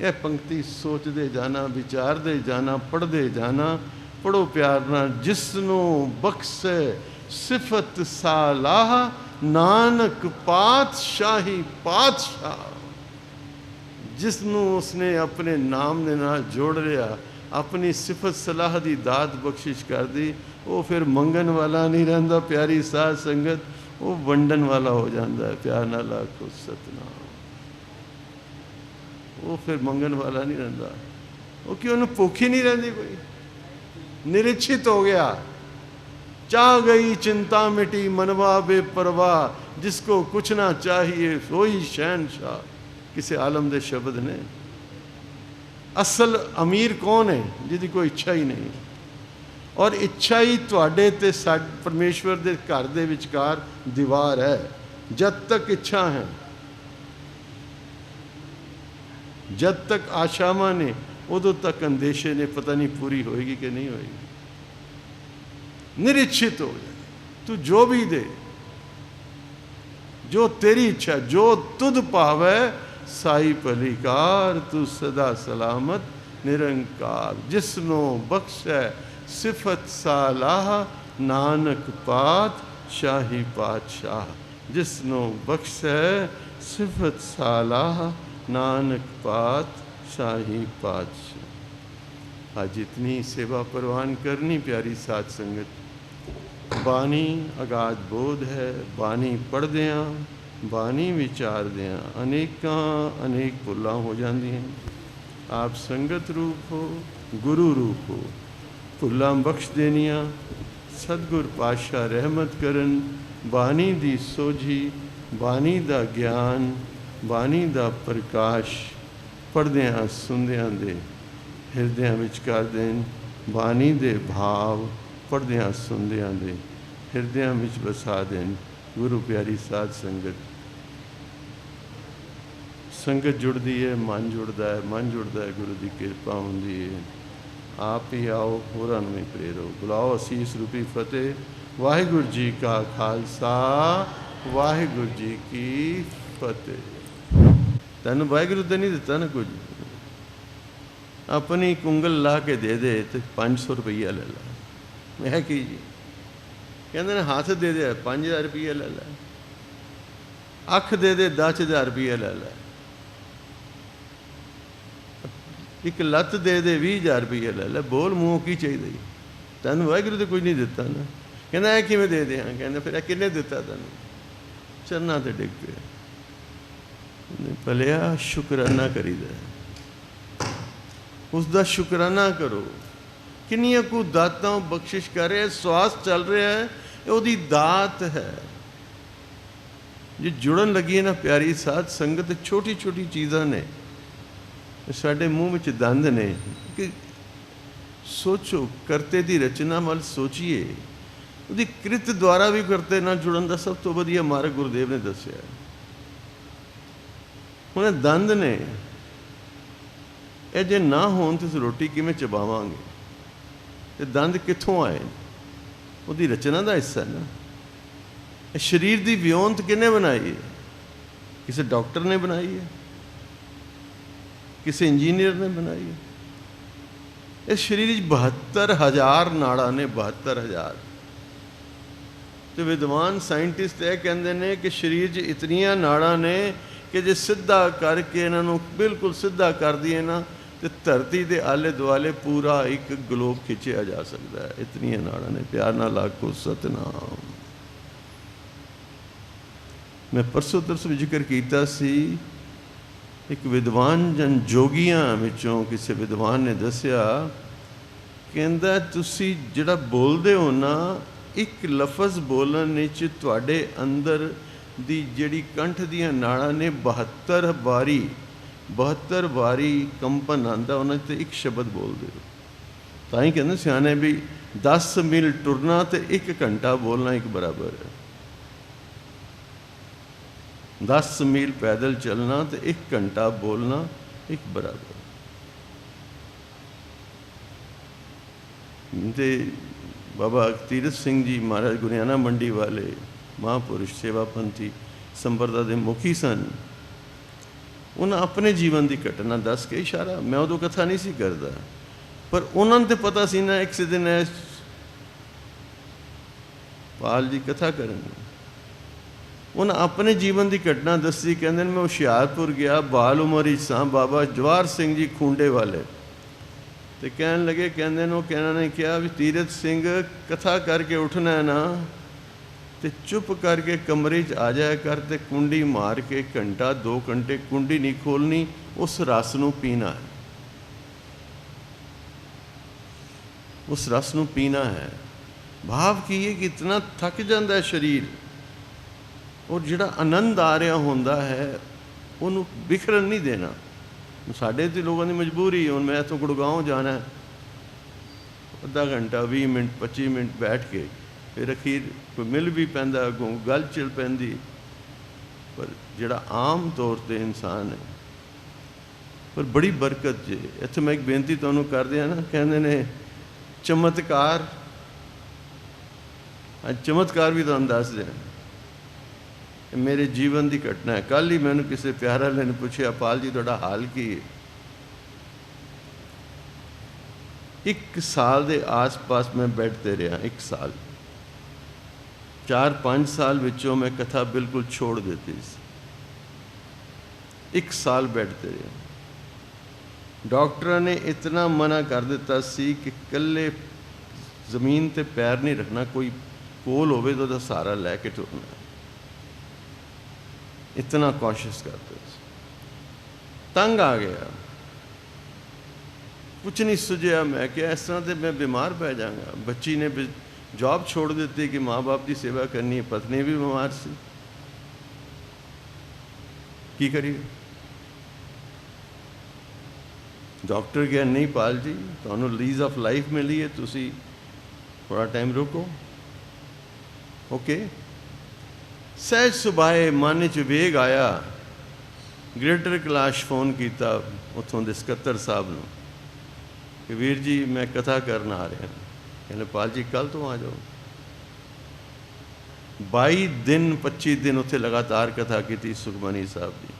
ਇਹ ਪੰਕਤੀ ਸੋਚਦੇ ਜਾਣਾ, ਵਿਚਾਰਦੇ ਜਾਣਾ, ਪੜ੍ਹਦੇ ਜਾਣਾ। ਪੜ੍ਹੋ ਪਿਆਰ ਨਾਲ। ਜਿਸ ਨੂੰ ਬਖਸ਼ੇ ਸਿਫਤ ਸਾਲਾਹ, ਨਾਨਕ ਪਾਤਸ਼ਾਹੀ ਪਾਤਸ਼ਾਹ। ਜਿਸ ਨੂੰ ਉਸਨੇ ਆਪਣੇ ਨਾਮ ਦੇ ਨਾਲ ਜੋੜ ਲਿਆ, ਆਪਣੀ ਸਿਫਤ ਸਲਾਹ ਦੀ ਦਾਤ ਬਖਸ਼ਿਸ਼ ਕਰਦੀ, ਉਹ ਫਿਰ ਮੰਗਣ ਵਾਲਾ ਨਹੀਂ ਰਹਿੰਦਾ ਪਿਆਰੀ ਸਾਧ ਸੰਗਤ, ਉਹ ਵੰਡਣ ਵਾਲਾ ਹੋ ਜਾਂਦਾ ਹੈ। ਪਿਆਰ ਨਾਲ ਆਖੋ ਸਤਨਾਮ। ਉਹ ਫਿਰ ਮੰਗਣ ਵਾਲਾ ਨਹੀਂ ਰਹਿੰਦਾ। ਉਹ ਕਿ ਉਹਨੂੰ ਭੁੱਖ ਹੀ ਨਹੀਂ ਰਹਿੰਦੀ, ਕੋਈ ਨਿਰਿਛਿਤ ਹੋ ਗਿਆ। ਚਾਹ ਗਈ चिंता मिटी मनवा बेपरवाह, जिसको कुछ ना चाहिए सोई शहनशाह। किसी आलम दे शब्द ने। असल अमीर कौन है? जिसकी कोई इच्छा ही नहीं। और इच्छा ही तुहाडे ते परमेश्वर दे घर दे विचकार दीवार है। जब तक इच्छा है, जब तक आशावां ने, उदों तक अंदेशे ने पता नहीं पूरी होएगी कि नहीं होएगी। निरीक्षित हो जाए। तू जो भी दे, जो तेरी इच्छा, जो तुद पावे साई भलीकार। तू सदा सलामत निरंकार। जिसनो बख्शै सिफत सालाह, नानक पात शाही पातशाह। जिसनो बख्शै सिफत सालाह, नानक पात शाही पातशाह। आज इतनी सेवा परवान करनी प्यारी साध संगत। बानी अगाध बोध है। बानी पढ़द्या, बानी विचारद्या अनेकां अनेक भुल्लां हो जांदियां। आप संगत रूप हो, गुरु रूप हो। भुल्लां बख्श देनियां। सतगुर पातशाह रहमत करन। बानी दी सोझी, बानी दा ज्ञान, बानी दा प्रकाश पढ़द्या सुनद्या दे हिरदियां विच कर देन। बानी दे भाव पढ़द्या सुनद्या दे हिरदियां विच बसा देन। गुरु प्यारी साध संगत। संगत जुड़ती है, मन जुड़ता है, मन जुड़ता है, गुरु की कृपा होंदी है। आप ही आओ, होरां नूं भी प्रेरो। बुलाओ असीस रूपी फतेह। वाहिगुरू जी का खालसा, वाहिगुरू जी की फतेह। तैनूं वाहिगुरू तो नहीं दिता ना कुछ, अपनी कुंगल ला के दे दे तो 500 रुपया ले ला। मैं की जी कहते ने हाथ दे दे 5000 रुपया ले ला। अख दे दे 10,000 रुपया ले ला। एक लत्त दे दे 20,000 रुपया ले ला। बोल मूँह की चाहिए? तेन वाहिगुरू तो कुछ नहीं दिता ना। कहना है किवें दे दें? कहना फिर किन्ने दिता तेन? चरना ते डिग पे। भलिया शुकराना करीदा, उसका शुकराना करो। किन्नियां को दातां बख्शिश कर रहे। श्वास चल रहा है, ਉਹਦੀ दात है। जो जुड़न लगी है ना प्यारी साध संगत, छोटी छोटी चीज़ां ने। साडे मूँह विच दंद ने कि सोचो, करते दी रचना वाल सोचिए। ਉਹਦੀ कृत द्वारा भी करते ना जुड़न का सब तो वधिया मार्ग गुरुदेव ने दस्या। हुण दंद ने, ਇਹ ਜੇ ਨਾ ਹੋਣ ਤਾਂ ਰੋਟੀ ਕਿਵੇਂ ਚਬਾਵਾਂਗੇ? ਤੇ ਦੰਦ ਕਿੱਥੋਂ ਆਏ? ਉਹਦੀ ਰਚਨਾ ਦਾ ਹਿੱਸਾ ਨਾ। ਇਹ ਸਰੀਰ ਦੀ ਵਿਉਂਤ ਕਿਹਨੇ ਬਣਾਈ ਹੈ? ਕਿਸੇ ਡਾਕਟਰ ਨੇ ਬਣਾਈ ਹੈ? ਕਿਸੇ ਇੰਜੀਨੀਅਰ ਨੇ ਬਣਾਈ ਹੈ? ਇਸ ਸਰੀਰ ਵਿੱਚ 72,000 ਨਾੜਾਂ ਨੇ। 72,000। ਤੇ ਵਿਦਵਾਨ ਸਾਇੰਟਿਸਟ ਇਹ ਕਹਿੰਦੇ ਨੇ ਕਿ ਸਰੀਰ 'ਚ ਇਤਨੀਆਂ ਨਾੜਾਂ ਨੇ ਕਿ ਜੇ ਸਿੱਧਾ ਕਰਕੇ ਇਹਨਾਂ ਨੂੰ ਬਿਲਕੁਲ ਸਿੱਧਾ ਕਰ ਦਈਏ ਨਾ तो धरती के आले दुआले पूरा एक ग्लोब खिंचिया जा सकता है। इतनी नाड़ा ने। प्यार नाल आखो सतनाम। मैं परसों तरसों जिक्र किया सी, एक विद्वान जन जोगियां विचों किसी विद्वान ने दसिया, कहंदा तुसी जिहड़ा बोलदे हो ना, एक लफज बोलण विच तुहाडे अंदर दी जिहड़ी कंठ दीयां नाड़ां ने 72 वारी कंपन आंदा। उन्होंने तो एक शब्द बोलते हो। तां ही कहते सियाने भी 10 मील टुरना तो 1 घंटा बोलना एक बराबर है। 10 मील पैदल चलना तो 1 घंटा बोलना एक बराबर। ਤੇ ਬਾਬਾ ਤੀਰਥ ਸਿੰਘ ਜੀ ਮਹਾਰਾਜ ਗੁਰਿਆਣਾ ਮੰਡੀ ਵਾਲੇ ਮਹਾਂਪੁਰਸ਼ ਸੇਵਾਪੰਥੀ ਸੰਪਰਦਾ ਦੇ ਮੁਖੀ ਸਨ। ਉਹਨਾਂ ਆਪਣੇ ਜੀਵਨ ਦੀ ਘਟਨਾ ਦੱਸ ਕੇ ਇਸ਼ਾਰਾ, ਮੈਂ ਉਦੋਂ ਕਥਾ ਨਹੀਂ ਸੀ ਕਰਦਾ, ਪਰ ਉਹਨਾਂ ਨੂੰ ਤਾਂ ਪਤਾ ਸੀ ਨਾ ਇੱਕ ਦਿਨ ਪਾਲ ਜੀ ਕਥਾ ਕਰਨ। ਉਹਨਾਂ ਆਪਣੇ ਜੀਵਨ ਦੀ ਘਟਨਾ ਦੱਸੀ। ਕਹਿੰਦੇ ਨੇ ਮੈਂ ਹੁਸ਼ਿਆਰਪੁਰ ਗਿਆ, ਬਾਲ ਉਮਰ ਵਿੱਚ ਸਾਂ, ਬਾਬਾ ਜਵਾਹਰ ਸਿੰਘ ਜੀ ਖੂੰਡੇ ਵਾਲੇ, ਤੇ ਕਹਿਣ ਲੱਗੇ, ਕਹਿੰਦੇ ਨੇ ਉਹ ਕਹਿਣਾ ਨੇ ਕਿਹਾ ਵੀ ਤੀਰਥ ਸਿੰਘ ਕਥਾ ਕਰਕੇ ਉੱਠਣਾ ਹੈ ਨਾ ਤੇ ਚੁੱਪ ਕਰਕੇ ਕਮਰੇ 'ਚ ਆ ਜਾਇਆ ਕਰ ਤੇ ਕੁੰਡੀ ਮਾਰ ਕੇ ਘੰਟਾ 2 ਘੰਟੇ ਕੁੰਡੀ ਨਹੀਂ ਖੋਲਣੀ, ਉਸ ਰਸ ਨੂੰ ਪੀਣਾ ਹੈ, ਉਸ ਰਸ ਨੂੰ ਪੀਣਾ ਹੈ। ਭਾਵ ਕੀ ਹੈ ਕਿ ਇਤਨਾ ਥੱਕ ਜਾਂਦਾ ਸਰੀਰ, ਔਰ ਜਿਹੜਾ ਆਨੰਦ ਆ ਰਿਹਾ ਹੁੰਦਾ ਹੈ ਉਹਨੂੰ ਬਿਖਰਨ ਨਹੀਂ ਦੇਣਾ। ਸਾਡੇ ਤੇ ਲੋਕਾਂ ਦੀ ਮਜਬੂਰੀ, ਹੁਣ ਮੈਂ ਇੱਥੋਂ ਗੁੜਗਾਉਂ ਜਾਣਾ, ਅੱਧਾ ਘੰਟਾ 20 ਮਿੰਟ 25 ਮਿੰਟ ਬੈਠ ਕੇ ਫਿਰ ਅਖੀਰ ਕੋਈ ਮਿਲ ਵੀ ਪੈਂਦਾ, ਅੱਗੋਂ ਗੱਲ ਚੱਲ ਪੈਂਦੀ। ਪਰ ਜਿਹੜਾ ਆਮ ਤੌਰ 'ਤੇ ਇਨਸਾਨ ਹੈ, ਪਰ ਬੜੀ ਬਰਕਤ ਜੇ। ਇੱਥੇ ਮੈਂ ਇੱਕ ਬੇਨਤੀ ਤੁਹਾਨੂੰ ਕਰਦੇ ਹਾਂ ਨਾ, ਕਹਿੰਦੇ ਨੇ ਚਮਤਕਾਰ, ਅੱਜ ਚਮਤਕਾਰ ਵੀ ਤੁਹਾਨੂੰ ਦੱਸ ਦਿਆਂ, ਮੇਰੇ ਜੀਵਨ ਦੀ ਘਟਨਾ ਹੈ। ਕੱਲ੍ਹ ਹੀ ਮੈਨੂੰ ਕਿਸੇ ਪਿਆਰੇ ਵਾਲੇ ਨੇ ਪੁੱਛਿਆ, ਪਾਲ ਜੀ ਤੁਹਾਡਾ ਹਾਲ ਕੀ ਹੈ? 1 ਸਾਲ ਦੇ ਆਸ-ਪਾਸ ਮੈਂ ਬੈੱਡ 'ਤੇ ਰਿਹਾ, 1 ਸਾਲ। 4-5 ਸਾਲ ਵਿੱਚੋਂ ਮੈਂ ਕਥਾ ਬਿਲਕੁਲ ਛੋੜ ਦਿੱਤੀ ਸੀ। 1 ਸਾਲ ਬੈੱਡ 'ਤੇ ਰਿਹਾ। ਡਾਕਟਰਾਂ ਨੇ ਇਤਨਾ ਮਨਾ ਕਰ ਦਿੱਤਾ ਸੀ ਕਿ ਇਕੱਲੇ ਜ਼ਮੀਨ 'ਤੇ ਪੈਰ ਨਹੀਂ ਰੱਖਣਾ, ਕੋਈ ਕੋਲ ਹੋਵੇ ਤਾਂ ਉਹਦਾ ਸਹਾਰਾ ਲੈ ਕੇ ਤੁਰਨਾ। इतना कॉशियस करते थे। तंग आ गया, कुछ नहीं सुझिया। मैं क्या इस तरह से मैं बीमार पै जाऊँगा। बच्ची ने जॉब छोड़ दी कि माँ बाप की सेवा करनी है, पत्नी भी बीमार सी, की करिए। डॉक्टर कहा नहीं पाल जी, तुहानू लीज ऑफ लाइफ मिली है, तुसी थोड़ा टाइम रुको। ओके। सहज सुभाए मन च वेग आया, ग्रेटर कैलाश फोन किया उत्थों के सकत्तर साहब ने कि वीर जी मैं कथा करना आ रहा। कहने पाल जी कल तो आ जाओ। 22 दिन 25 दिन उत्थे लगातार कथा की सुखमनी साहब की,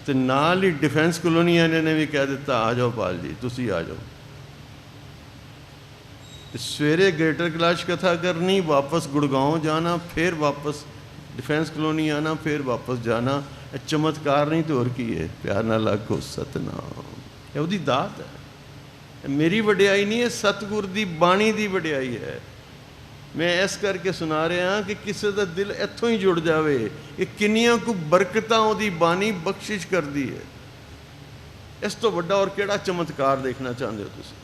तो नाल ही डिफेंस कॉलोनी ने भी कह दिता आ जाओ पाल जी तुसी आ जाओ। तो सवेरे ग्रेटर कैलाश कथा करनी, वापस गुड़गांव जाना, फिर वापस डिफेंस कॉलोनी आना, फिर वापस जाना। चमत्कार नहीं तो और की है। प्यार नाल आखो सतनाम। ये उसदी दात है, मेरी वडियाई नहीं है, सतगुर दी बाणी दी वडियाई है। मैं इस करके सुना रहा कि किसी का दिल इत्थों ही जुड़ जाए कि किन्नियां को बरकतां उहदी बाणी बख्शिश करती है। इस तो वड्डा और किहड़ा चमत्कार देखना चाहते हो तुसीं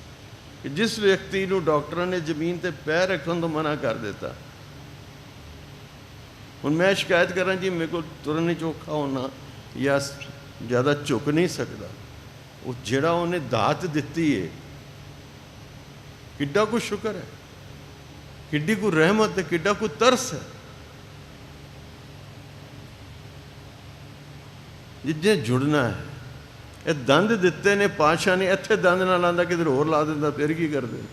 कि जिस व्यक्ति को डॉक्टरों ने जमीन ते पैर रखने तो मना कर दिता। हुण मैं शिकायत करा जी मेरे को तुरन नहीं चौखा होना या ज़्यादा झुक नहीं सकता, वो जिहड़ा उन्हें दात दिती है, किड्डा को शुक्र है, किड्डी को रहमत है, किड्डा को तरस है। जिद्दे जुड़ना है। ये दंद दिते ने पातशाह ने, इत्थे दंद ना लांदा किधर होर ला दिंदा, फिर की करदे।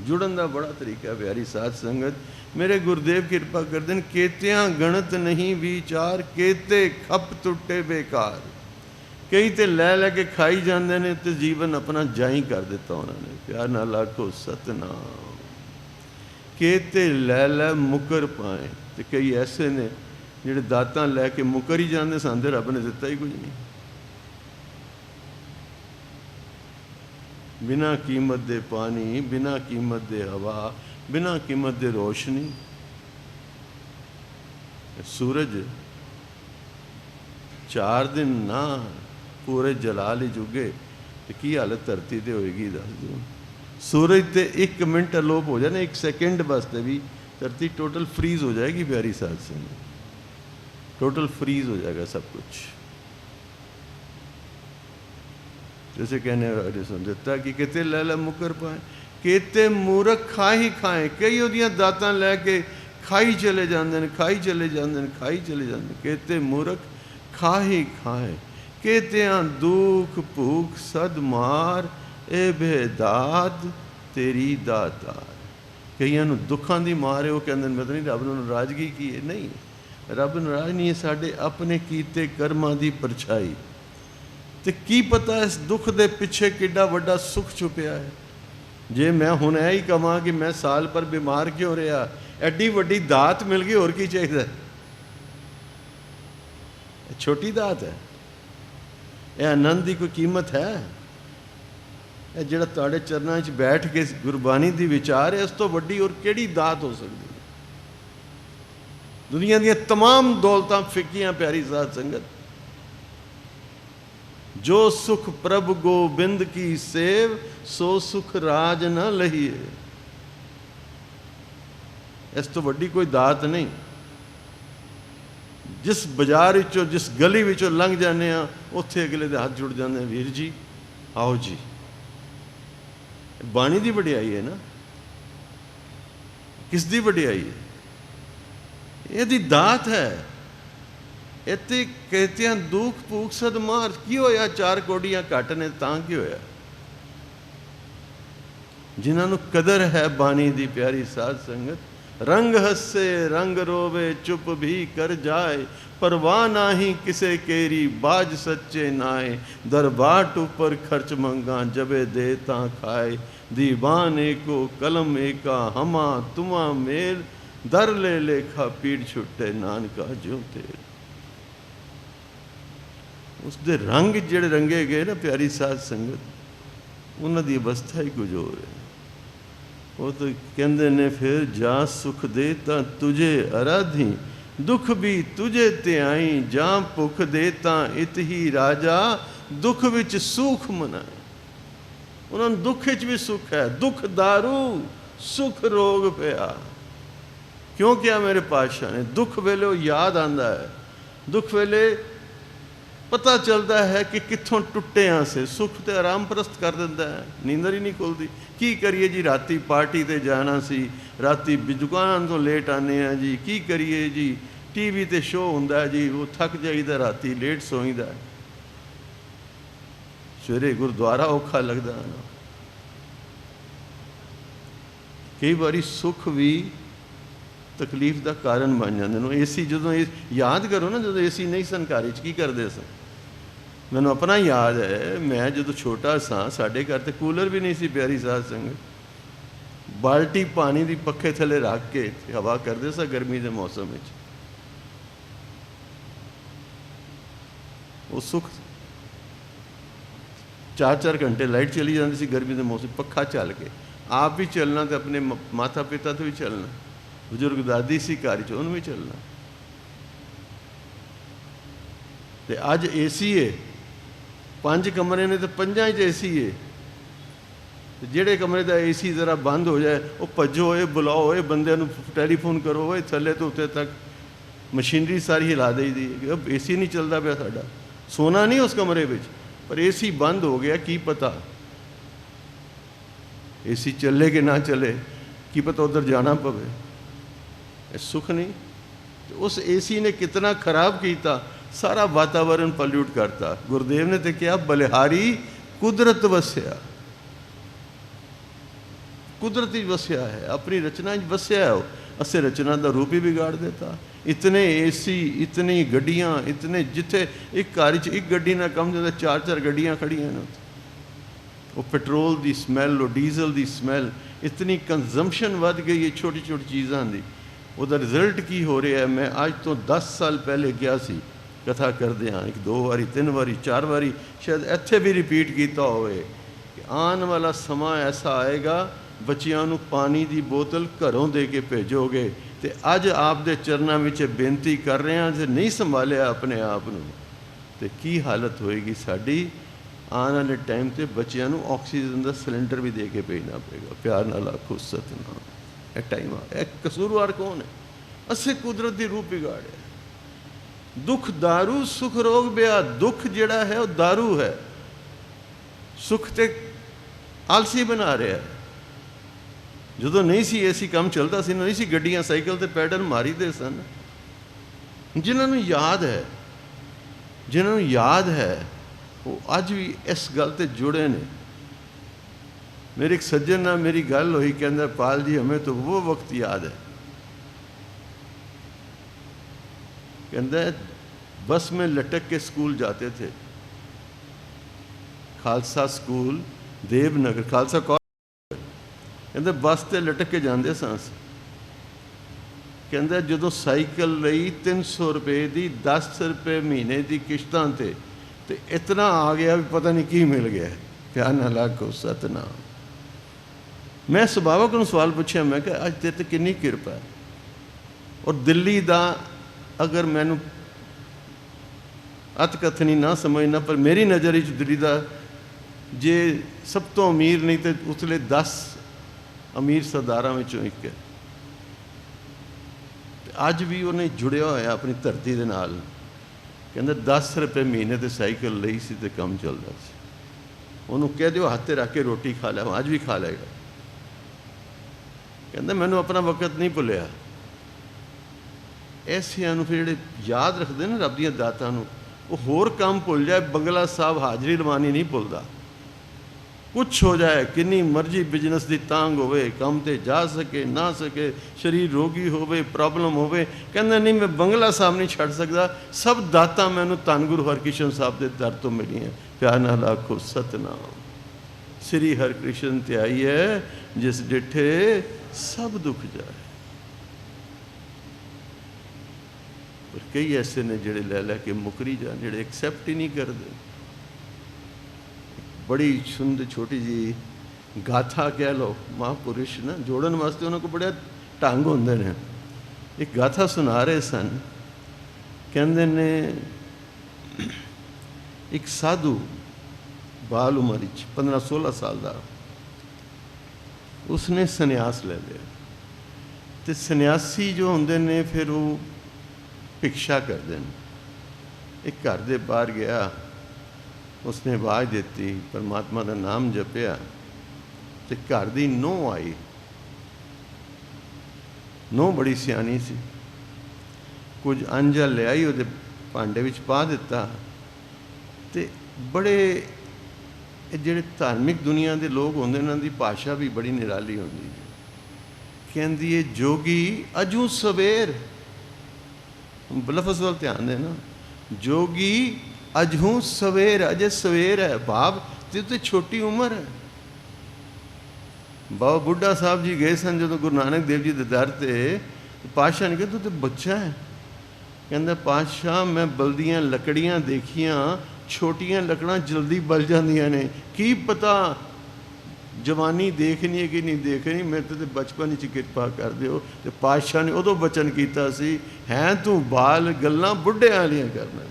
जुड़न का बड़ा तरीका प्यारी साध संगत। मेरे गुरुदेव कृपा कर देन। केतियां गणत नहीं विचार, केते खप टुटे बेकार। कई तो लै लैके खाई जाते हैं तो जीवन अपना जाई कर दिता उन्होंने। प्यार नाल आखो सतनाम। केते लै लै मुकर पाए, तो कई ऐसे ने जिहड़े दातां लैके मुकर ही जाते, सानू रब ने दिता ही कुछ नहीं। बिना कीमत दे पानी, बिना कीमत दे हवा, बिना कीमत दे रोशनी। सूरज 4 दिन ना पूरे जलाल ही जुगे तो की हालत धरती ते होएगी दस दो। सूरज ते 1 मिनट अलोप हो जाए ना, 1 सेकेंड वास्ते भी धरती टोटल फ्रीज हो जाएगी। प्यारी साथ से टोटल फ्रीज हो जाएगा सब कुछ। जैसे कहने वाले सुन देता कि किते लै लै मुकर पाए, केते मूर्ख खा ही खाए। कई उहदियां दातां लैके खाई चले जाते हैं, खाई चले जाते हैं, खाई चले जाते हैं। केते मूर्ख खा ही खाए, केतियां दुख भूख सद मार ए बेदाद ਤੇਰੀ ਦਾਤਾਰ। ਕਈਆਂ ਨੂੰ ਦੁੱਖਾਂ ਦੀ ਮਾਰ ਹੈ, ਉਹ ਕਹਿੰਦੇ ਨੇ ਪਤਾ ਨਹੀਂ ਰੱਬ ਨੂੰ ਨਾਰਾਜ਼ਗੀ ਕੀ ਹੈ। ਨਹੀਂ, ਰੱਬ ਨਾਰਾਜ਼ ਨਹੀਂ ਹੈ, ਸਾਡੇ ਆਪਣੇ ਕੀਤੇ ਕਰਮਾਂ ਦੀ ਪਰਛਾਈ। ਤੇ ਕੀ ਪਤਾ ਇਸ ਦੁੱਖ ਦੇ ਪਿੱਛੇ ਕਿੱਡਾ ਵੱਡਾ ਸੁੱਖ ਛੁਪਿਆ ਹੈ। ਜੇ ਮੈਂ ਹੁਣ ਇਹ ਹੀ ਕਹਾਂ ਕਿ ਮੈਂ ਸਾਲ ਭਰ ਬਿਮਾਰ ਕਿਉਂ ਰਿਹਾ, ਐਡੀ ਵੱਡੀ ਦਾਤ ਮਿਲ ਗਈ, ਹੋਰ ਕੀ ਚਾਹੀਦਾ? ਛੋਟੀ ਦਾਤ ਹੈ? ਇਹ ਆਨੰਦ ਦੀ ਕੋਈ ਕੀਮਤ ਹੈ? ਇਹ ਜਿਹੜਾ ਤੁਹਾਡੇ ਚਰਨਾਂ 'ਚ ਬੈਠ ਕੇ ਗੁਰਬਾਣੀ ਦੀ ਵਿਚਾਰ ਹੈ, ਇਸ ਤੋਂ ਵੱਡੀ ਹੋਰ ਕਿਹੜੀ ਦਾਤ ਹੋ ਸਕਦੀ ਹੈ? ਦੁਨੀਆ ਦੀਆਂ ਤਮਾਮ ਦੌਲਤਾਂ ਫਿੱਕੀਆਂ ਪਿਆਰੀ ਸਾਧ ਸੰਗਤ। ਜੋ ਸੁਖ ਪ੍ਰਭ ਗੋਬਿੰਦ ਕੀ ਸੇਵ, ਸੋ ਸੁਖ ਰਾਜ ਨਾ ਲਹੀਏ। ਇਸ ਤੋਂ ਵੱਡੀ ਕੋਈ ਦਾਤ ਨਹੀਂ। ਜਿਸ ਬਾਜ਼ਾਰ ਵਿੱਚੋਂ, ਜਿਸ ਗਲੀ ਵਿੱਚੋਂ ਲੰਘ ਜਾਂਦੇ ਹਾਂ, ਉੱਥੇ ਅਗਲੇ ਦੇ ਹੱਥ ਜੁੜ ਜਾਂਦੇ, ਵੀਰ ਜੀ ਆਓ ਜੀ। ਬਾਣੀ ਦੀ ਵਡਿਆਈ ਹੈ ਨਾ, ਕਿਸ ਦੀ ਵਡਿਆਈ ਹੈ? ਇਹਦੀ ਦਾਤ ਹੈ। ਇੱਥੇ ਕਹਿਤਿਆਂ ਦੁੱਖ ਭੂਖ ਸਦ ਮਾਰ। ਕੀ ਹੋਇਆ? 4 ਕੋਡੀਆਂ ਘੱਟ ਨੇ ਤਾਂ ਕੀ ਹੋਇਆ? ਜਿਨ੍ਹਾਂ ਨੂੰ ਕਦਰ ਹੈ ਬਾਣੀ ਦੀ ਪਿਆਰੀ ਸਾਧ ਸੰਗਤ, ਰੰਗ ਹੱਸੇ ਰੰਗ ਰੋਵੇ ਚੁੱਪ ਵੀ ਕਰ ਜਾਏ, ਪਰਵਾਹ ਨਾਹੀਂ ਕਿਸੇ ਕੇਰੀ ਬਾਜ ਸੱਚੇ ਨਾਏ, ਦਰਬਾਟ ਉੱਪਰ ਖਰਚ ਮੰਗਾ ਜਬੇ ਦੇ ਤਾਂ ਖਾਏ, ਦੀਵਾਨ ਏਕੋ ਕਲਮ ਏਕਾ ਹਮਾ ਤੁਮਾ ਮੇਲ, ਦਰ ਲੈ ਲੇਖਾ ਪੀੜ ਛੁੱਟੇ ਨਾਨਕਾ ਜਿਉ ਤੇਲ। ਉਸਦੇ ਰੰਗ ਜਿਹੜੇ ਰੰਗੇ ਗਏ ਨਾ ਪਿਆਰੀ ਸਾਧ ਸੰਗਤ, ਉਹਨਾਂ ਦੀ ਅਵਸਥਾ ਹੀ ਕੁਝ ਹੋਰ ਹੈ। ਉਹ ਤਾਂ ਕਹਿੰਦੇ ਨੇ ਫਿਰ ਜਾ ਸੁਖ ਦੇ ਤਾਂ ਤੁਝੇ ਅਰਾਧੀ, ਦੁੱਖ ਵੀ ਤੁਝੇ ਤੇ ਆਈ, ਜਾਂ ਭੁੱਖ ਦੇ ਤਾਂ ਇਤ ਹੀ ਰਾਜਾ, ਦੁੱਖ ਵਿੱਚ ਸੁਖ ਮਨਾਏ। ਉਹਨਾਂ ਨੂੰ ਦੁੱਖ ਵਿੱਚ ਵੀ ਸੁੱਖ ਹੈ। ਦੁੱਖ ਦਾਰੂ ਸੁਖ ਰੋਗ ਪਿਆ। ਕਿਉਂ ਕਿਹਾ ਮੇਰੇ ਪਾਤਸ਼ਾਹ ਨੇ? ਦੁੱਖ ਵੇਲੇ ਉਹ ਯਾਦ ਆਉਂਦਾ ਹੈ, ਦੁੱਖ ਵੇਲੇ ਪਤਾ ਚੱਲਦਾ ਹੈ ਕਿ ਕਿੱਥੋਂ ਟੁੱਟੇ ਹਾਂ ਸੇ। ਸੁੱਖ ਤੇ ਆਰਾਮ ਪ੍ਰਸਤ ਕਰ ਦਿੰਦਾ ਹੈ, ਨੀਂਦਰ ਹੀ ਨਹੀਂ ਖੁੱਲਦੀ। ਕੀ ਕਰੀਏ ਜੀ, ਰਾਤੀ ਪਾਰਟੀ ਤੇ ਜਾਣਾ ਸੀ, ਰਾਤੀ ਦੁਕਾਨਾਂ ਤੋਂ ਲੇਟ ਆਉਂਦੇ ਹਾਂ ਜੀ, ਕੀ ਕਰੀਏ ਜੀ, TV ਤੇ ਸ਼ੋਅ ਹੁੰਦਾ ਜੀ, ਉਹ ਥੱਕ ਜਾਈਦਾ, ਰਾਤੀ ਲੇਟ ਸੋਈਦਾ, ਸਵੇਰੇ ਗੁਰਦੁਆਰਾ ਔਖਾ ਲੱਗਦਾ ਨਾ। ਕਈ ਵਾਰੀ ਸੁੱਖ ਵੀ ਤਕਲੀਫ ਦਾ ਕਾਰਨ ਬਣ ਜਾਂਦੇ ਨੇ। AC ਜਦੋਂ ਯਾਦ ਕਰੋ ਨਾ, ਜਦੋਂ AC ਨਹੀਂ ਸਨ ਘਰ 'ਚ, ਕੀ ਕਰਦੇ ਸਨ? ਮੈਨੂੰ ਆਪਣਾ ਯਾਦ ਹੈ, ਮੈਂ ਜਦੋਂ ਛੋਟਾ ਸਾਂ, ਸਾਡੇ ਘਰ ਤੇ ਕੂਲਰ ਵੀ ਨਹੀਂ ਸੀ ਪਿਆਰੀ ਸਾਧ ਸੰਗਤ। ਬਾਲਟੀ ਪਾਣੀ ਦੀ ਪੱਖੇ ਥੱਲੇ ਰੱਖ ਕੇ ਹਵਾ ਕਰਦੇ ਸਾਂ ਗਰਮੀ ਦੇ ਮੌਸਮ ਵਿੱਚ। ਉਹ ਸੁੱਖ 4-4 ਘੰਟੇ ਲਾਈਟ ਚਲੀ ਜਾਂਦੀ ਸੀ ਗਰਮੀ ਦੇ ਮੌਸਮ, ਪੱਖਾ ਚੱਲ ਕੇ ਆਪ ਵੀ ਚੱਲਣਾ ਤੇ ਆਪਣੇ ਮਾਤਾ ਪਿਤਾ ਤੋਂ ਵੀ ਚੱਲਣਾ, ਬਜ਼ੁਰਗ ਦਾਦੀ ਸੀ ਘਰ 'ਚ, ਉਹਨੂੰ ਵੀ ਚੱਲਣਾ। ਤੇ ਅੱਜ AC ਹੈ, 5 ਕਮਰੇ ਨੇ ਤੇ 5 'ਚ AC ਹੈ। ਤੇ ਜਿਹੜੇ ਕਮਰੇ ਦਾ AC ਜ਼ਰਾ ਬੰਦ ਹੋ ਜਾਏ, ਉਹ ਭੱਜੋ ਹੋਏ, ਬੁਲਾਓ ਹੋਏ, ਬੰਦਿਆਂ ਨੂੰ ਟੈਲੀਫੋਨ ਕਰੋ ਹੋਏ, ਥੱਲੇ ਤੋਂ ਉੱਤੇ ਤੱਕ ਮਸ਼ੀਨਰੀ ਸਾਰੀ ਹਿਲਾ ਦੇਈਦੀ। AC ਨਹੀਂ ਚੱਲਦਾ ਪਿਆ ਸਾਡਾ, ਸੋਨਾ ਨਹੀਂ ਉਸ ਕਮਰੇ ਵਿੱਚ, ਪਰ AC ਬੰਦ ਹੋ ਗਿਆ। ਕੀ ਪਤਾ AC ਚੱਲੇ ਕਿ ਨਾ ਚੱਲੇ, ਕੀ ਪਤਾ ਉੱਧਰ ਜਾਣਾ ਪਵੇ। ਇਹ ਸੁੱਖ ਨਹੀਂ। ਤੇ ਉਸ AC ਨੇ ਕਿਤਨਾ ਖਰਾਬ ਕੀਤਾ, ਸਾਰਾ ਵਾਤਾਵਰਨ ਪੋਲਿਊਟ ਕਰਤਾ। ਗੁਰਦੇਵ ਨੇ ਤੇ ਕਿਹਾ ਬਲਿਹਾਰੀ ਕੁਦਰਤ ਵਸਿਆ, ਕੁਦਰਤੀ ਵਸਿਆ ਹੈ, ਆਪਣੀ ਰਚਨਾ 'ਚ ਵਸਿਆ ਹੈ। ਅਸੀਂ ਰਚਨਾ ਦਾ ਰੂਪ ਹੀ ਵਿਗਾੜ ਦਿੱਤਾ। ਇਤਨੇ AC, ਇਤਨੀ ਗੱਡੀਆਂ, ਇਤਨੇ, ਜਿੱਥੇ ਇੱਕ ਘਰ 'ਚ ਇੱਕ ਗੱਡੀ ਨਾਲ ਕੰਮ ਜਾਂਦਾ, 4-4 ਗੱਡੀਆਂ ਖੜੀਆਂ ਨੇ। ਉਹ ਪੈਟਰੋਲ ਦੀ ਸਮੈਲ, ਉਹ ਡੀਜ਼ਲ ਦੀ ਸਮੈਲ, ਇਤਨੀ ਕੰਜ਼ੰਪਸ਼ਨ ਵੱਧ ਗਈ ਹੈ ਛੋਟੀ ਛੋਟੀ ਚੀਜ਼ਾਂ ਦੀ। ਉਹਦਾ ਰਿਜ਼ਲਟ ਕੀ ਹੋ ਰਿਹਾ ਹੈ? ਮੈਂ ਅੱਜ ਤੋਂ 10 ਸਾਲ ਪਹਿਲੇ ਗਿਆ ਸੀ, ਕਥਾ ਕਰਦੇ ਹਾਂ, 1-2 ਵਾਰੀ, 3 ਵਾਰੀ, 4 ਵਾਰੀ, ਸ਼ਾਇਦ ਇੱਥੇ ਵੀ ਰਿਪੀਟ ਕੀਤਾ ਹੋਵੇ ਕਿ ਆਉਣ ਵਾਲਾ ਸਮਾਂ ਐਸਾ ਆਏਗਾ, ਬੱਚਿਆਂ ਨੂੰ ਪਾਣੀ ਦੀ ਬੋਤਲ ਘਰੋਂ ਦੇ ਕੇ ਭੇਜੋਗੇ। ਤੇ ਅੱਜ ਆਪ ਦੇ ਚਰਨਾਂ ਵਿੱਚ ਬੇਨਤੀ ਕਰ ਰਹੇ ਹਾਂ, ਜੇ ਨਹੀਂ ਸੰਭਾਲਿਆ ਆਪਣੇ ਆਪ ਨੂੰ, ਤੇ ਕੀ ਹਾਲਤ ਹੋਏਗੀ ਸਾਡੀ। ਆਉਣ ਵਾਲੇ ਟਾਈਮ 'ਤੇ ਬੱਚਿਆਂ ਨੂੰ ਆਕਸੀਜਨ ਦਾ ਸਿਲੰਡਰ ਵੀ ਦੇ ਕੇ ਭੇਜਣਾ ਪਏਗਾ। ਪਿਆਰ ਨਾਲ ਆਖੋ ਸਤਿਨਾਮ। ਇਹ ਟਾਈਮ ਆ, ਇਹ ਕਸੂਰਵਾਰ ਕੌਣ ਹੈ? ਅਸੀਂ ਕੁਦਰਤ ਦੀ ਰੂਪ ਵਿਗਾੜਿਆ। ਦੁੱਖ ਦਾਰੂ ਸੁਖ ਰੋਗ ਬਿਆ। ਦੁੱਖ ਜਿਹੜਾ ਹੈ ਉਹ ਦਾਰੂ ਹੈ, ਸੁੱਖ ਤੇ ਆਲਸੀ ਬਣਾ ਰਿਹਾ ਹੈ। ਜਦੋਂ ਨਹੀਂ ਸੀ AC ਕੰਮ ਚੱਲਦਾ ਸੀ, ਨਹੀਂ ਸੀ ਗੱਡੀਆਂ, ਸਾਈਕਲ ਤੇ ਪੈਡਲ ਮਾਰੀਦੇ ਸਨ। ਜਿਨ੍ਹਾਂ ਨੂੰ ਯਾਦ ਹੈ, ਜਿਨ੍ਹਾਂ ਨੂੰ ਯਾਦ ਹੈ, ਉਹ ਅੱਜ ਵੀ ਇਸ ਗੱਲ 'ਤੇ ਜੁੜੇ ਨੇ। मेरे एक सज्जन नाल मेरी गल हुई, कहता पाल जी हमें तो वो वक्त याद है, कहता बस में लटक के स्कूल जाते थे, खालसा स्कूल देवनगर, खालसा कॉलेज, कहते बस ते लटक के जाते सां। कहता जो साइकिल लई 300 रुपये की 10 रुपये महीने की किश्तां ते इतना आ गया भी पता नहीं की मिल गया। प्यार नाल आखो सतनाम। मैं सुभावक नूं सवाल पूछा, मैं कि अज तेरे ते कितनी किरपा है। और दिल्ली का अगर मैनू अतकथनी ना समझना, पर मेरी नज़र दिल्ली का जे सब तो अमीर नहीं तो उसले 10 अमीर सरदारां विचों एक है। अज भी उन्हें जुड़िया होया अपनी धरती के नाल। कहते 10 रुपये महीने तो साइकिल लई सी ते काम चलता सी। उन्होंने कह दो हाथ रख के रोटी खा लिया, अज भी खा लेगा। कहते मैनू अपना वक्त नहीं भुलिया। ऐसिया फिर जो याद रखते ना रब दियां दातां नूं, वो होर काम भुल जाए, बंगला साहब हाजरी लवानी नहीं भुलता। कुछ हो जाए, किन्नी मर्जी बिजनेस की तांग होवे, काम ते जा सके ना सके, शरीर रोगी होवे, प्रॉब्लम होवे, कहंदा नहीं मैं बंगला साहब नहीं छड़ सकता। सब दातां मैनू धन गुरु हरकृष्ण साहब के दर तो मिली है। प्यार नाल आखो सतनाम। श्री हरकृष्ण त्याई है जिस डिठे सब दुख जाए। पर कई ऐसे ने जिहड़े लै लैके मुकरी जान, जिहड़े एक्सैप्ट ही नहीं करते। बड़ी सुंदर छोटी जी गाथा कह लो, महापुरुष ना जोड़न वास्ते उन्होंने को बड़े ढंग होंदे ने। एक गाथा सुना रहे सन, कहंदे ने एक साधु बाल उम्र 15-16 साल का, उसने सन्यास ले लिया। तो सन्यासी जो होंदे ने फिर वो भिक्षा करते हैं। एक घर के बाहर गया, उसने आवाज़ देती, परमात्मा का नाम जपिया, तो घर की नूंह आई। नूंह बड़ी सियानी सी, कुछ अंजा लियाई वो भांडे विच पा दिता। तो बड़े जिहड़े धार्मिक दुनिया के लोग होंदे उन्हां दी भाषा भी बड़ी निराली होंदी है। कहंदी है जोगी अजू सवेर, लफज वाल ध्यान देना, जोगी अजहू सवेर, अजे सवेर है, भाव तो छोटी उम्र है। बाबा बुढ़ा साहब जी गए सन जो गुरु नानक देव जी के दर से, पातशाह ने कहा तू तो बच्चा है। कहता पातशाह मैं बलदियाँ लकड़ियाँ देखियाँ, छोटियाँ लकड़ां जल्दी बल जांदियां ने, की पता जवानी देखनी है कि नहीं देखनी, मैं तो बचपन च कृपा कर दिओ। तो पातशाह ने उदों बचन किया सी, हैं तू बाल गल्लां बुढ़े वालियां करना।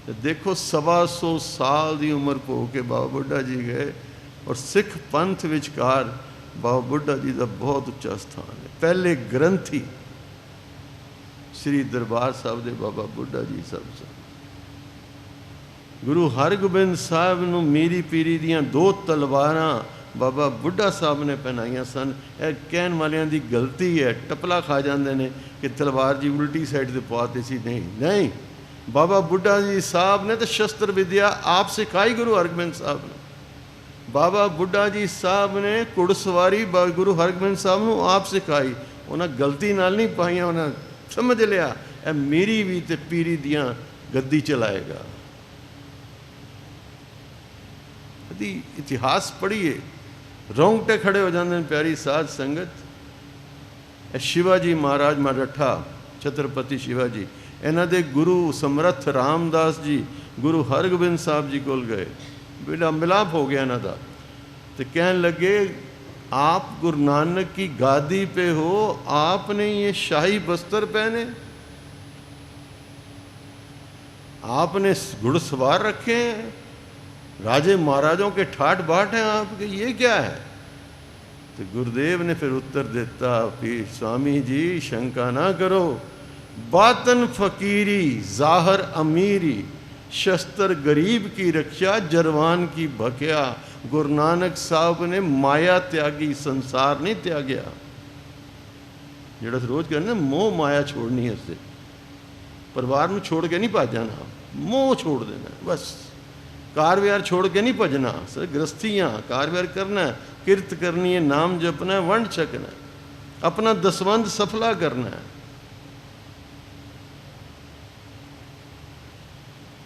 तो देखो 125 साल की उम्र भो के बाबा बुढ़ा जी गए, और सिख पंथ विचकार बाबा बुढ़ा जी का बहुत उच्चा स्थान है। पहले ग्रंथी श्री दरबार साहब दे बाबा बुढ़ा जी सब सन। गुरु हरगोबिंद साहब नूं मीरी पीरी दियां 2 तलवारां बाबा बुढ़ा साहब ने पहनाइयां सन। यह कहण वालियां दी गलती है, टपला खा जाते हैं कि तलवार जी उल्टी साइड से पाते सी। नहीं नहीं, बाबा बुढ़ा जी साहब ने तो शस्त्र विद्या आप सिखाई गुरु हरगोबिंद साहब ने। बाबा बुढ़ा जी साहब ने घुड़सवारी गुरु हरगोबिंद साहब नूं आप सिखाई। उन्हें गलती नाल नहीं पाइया, उन्हें समझ लिया ए मेरी भी ते पीरी दियां गद्दी चलाएगा। यदि इतिहास पढ़िए रोंगटे खड़े हो जाते हैं। प्यारी साध संगत, शिवाजी महाराज मराठा छत्रपति शिवाजी, इन्हों के गुरु समर्थ रामदास जी गुरु हरगोबिंद साहब जी को गए, बेटा मिलाप हो गया इन्हों का। तो कहने लगे आप गुरु नानक की गादी पे हो, आपने ये शाही वस्त्र पहने, आपने घुड़सवार रखे हैं, राजे महाराजों के ठाट बाट हैं आपके, ये क्या है? तो गुरुदेव ने फिर उत्तर देता कि स्वामी जी शंका ना करो, बातन फकीरी जाहर अमीरी, शस्त्र गरीब की रक्षा जरवान की भक्या। गुरु नानक साहब ने माया त्यागी, संसार नहीं त्यागया। जेड़ा रोज कहना मोह माया छोड़नी है, उससे परिवार में छोड़ के नहीं भज जाना, मोह छोड़ देना बस। कार व्यार छोड़ के नहीं भजना, सर गृहस्थियाँ कार व्यार करना, किरत करनी है, नाम जपना है, वंड छकना है, अपना दसवंध सफला करना है।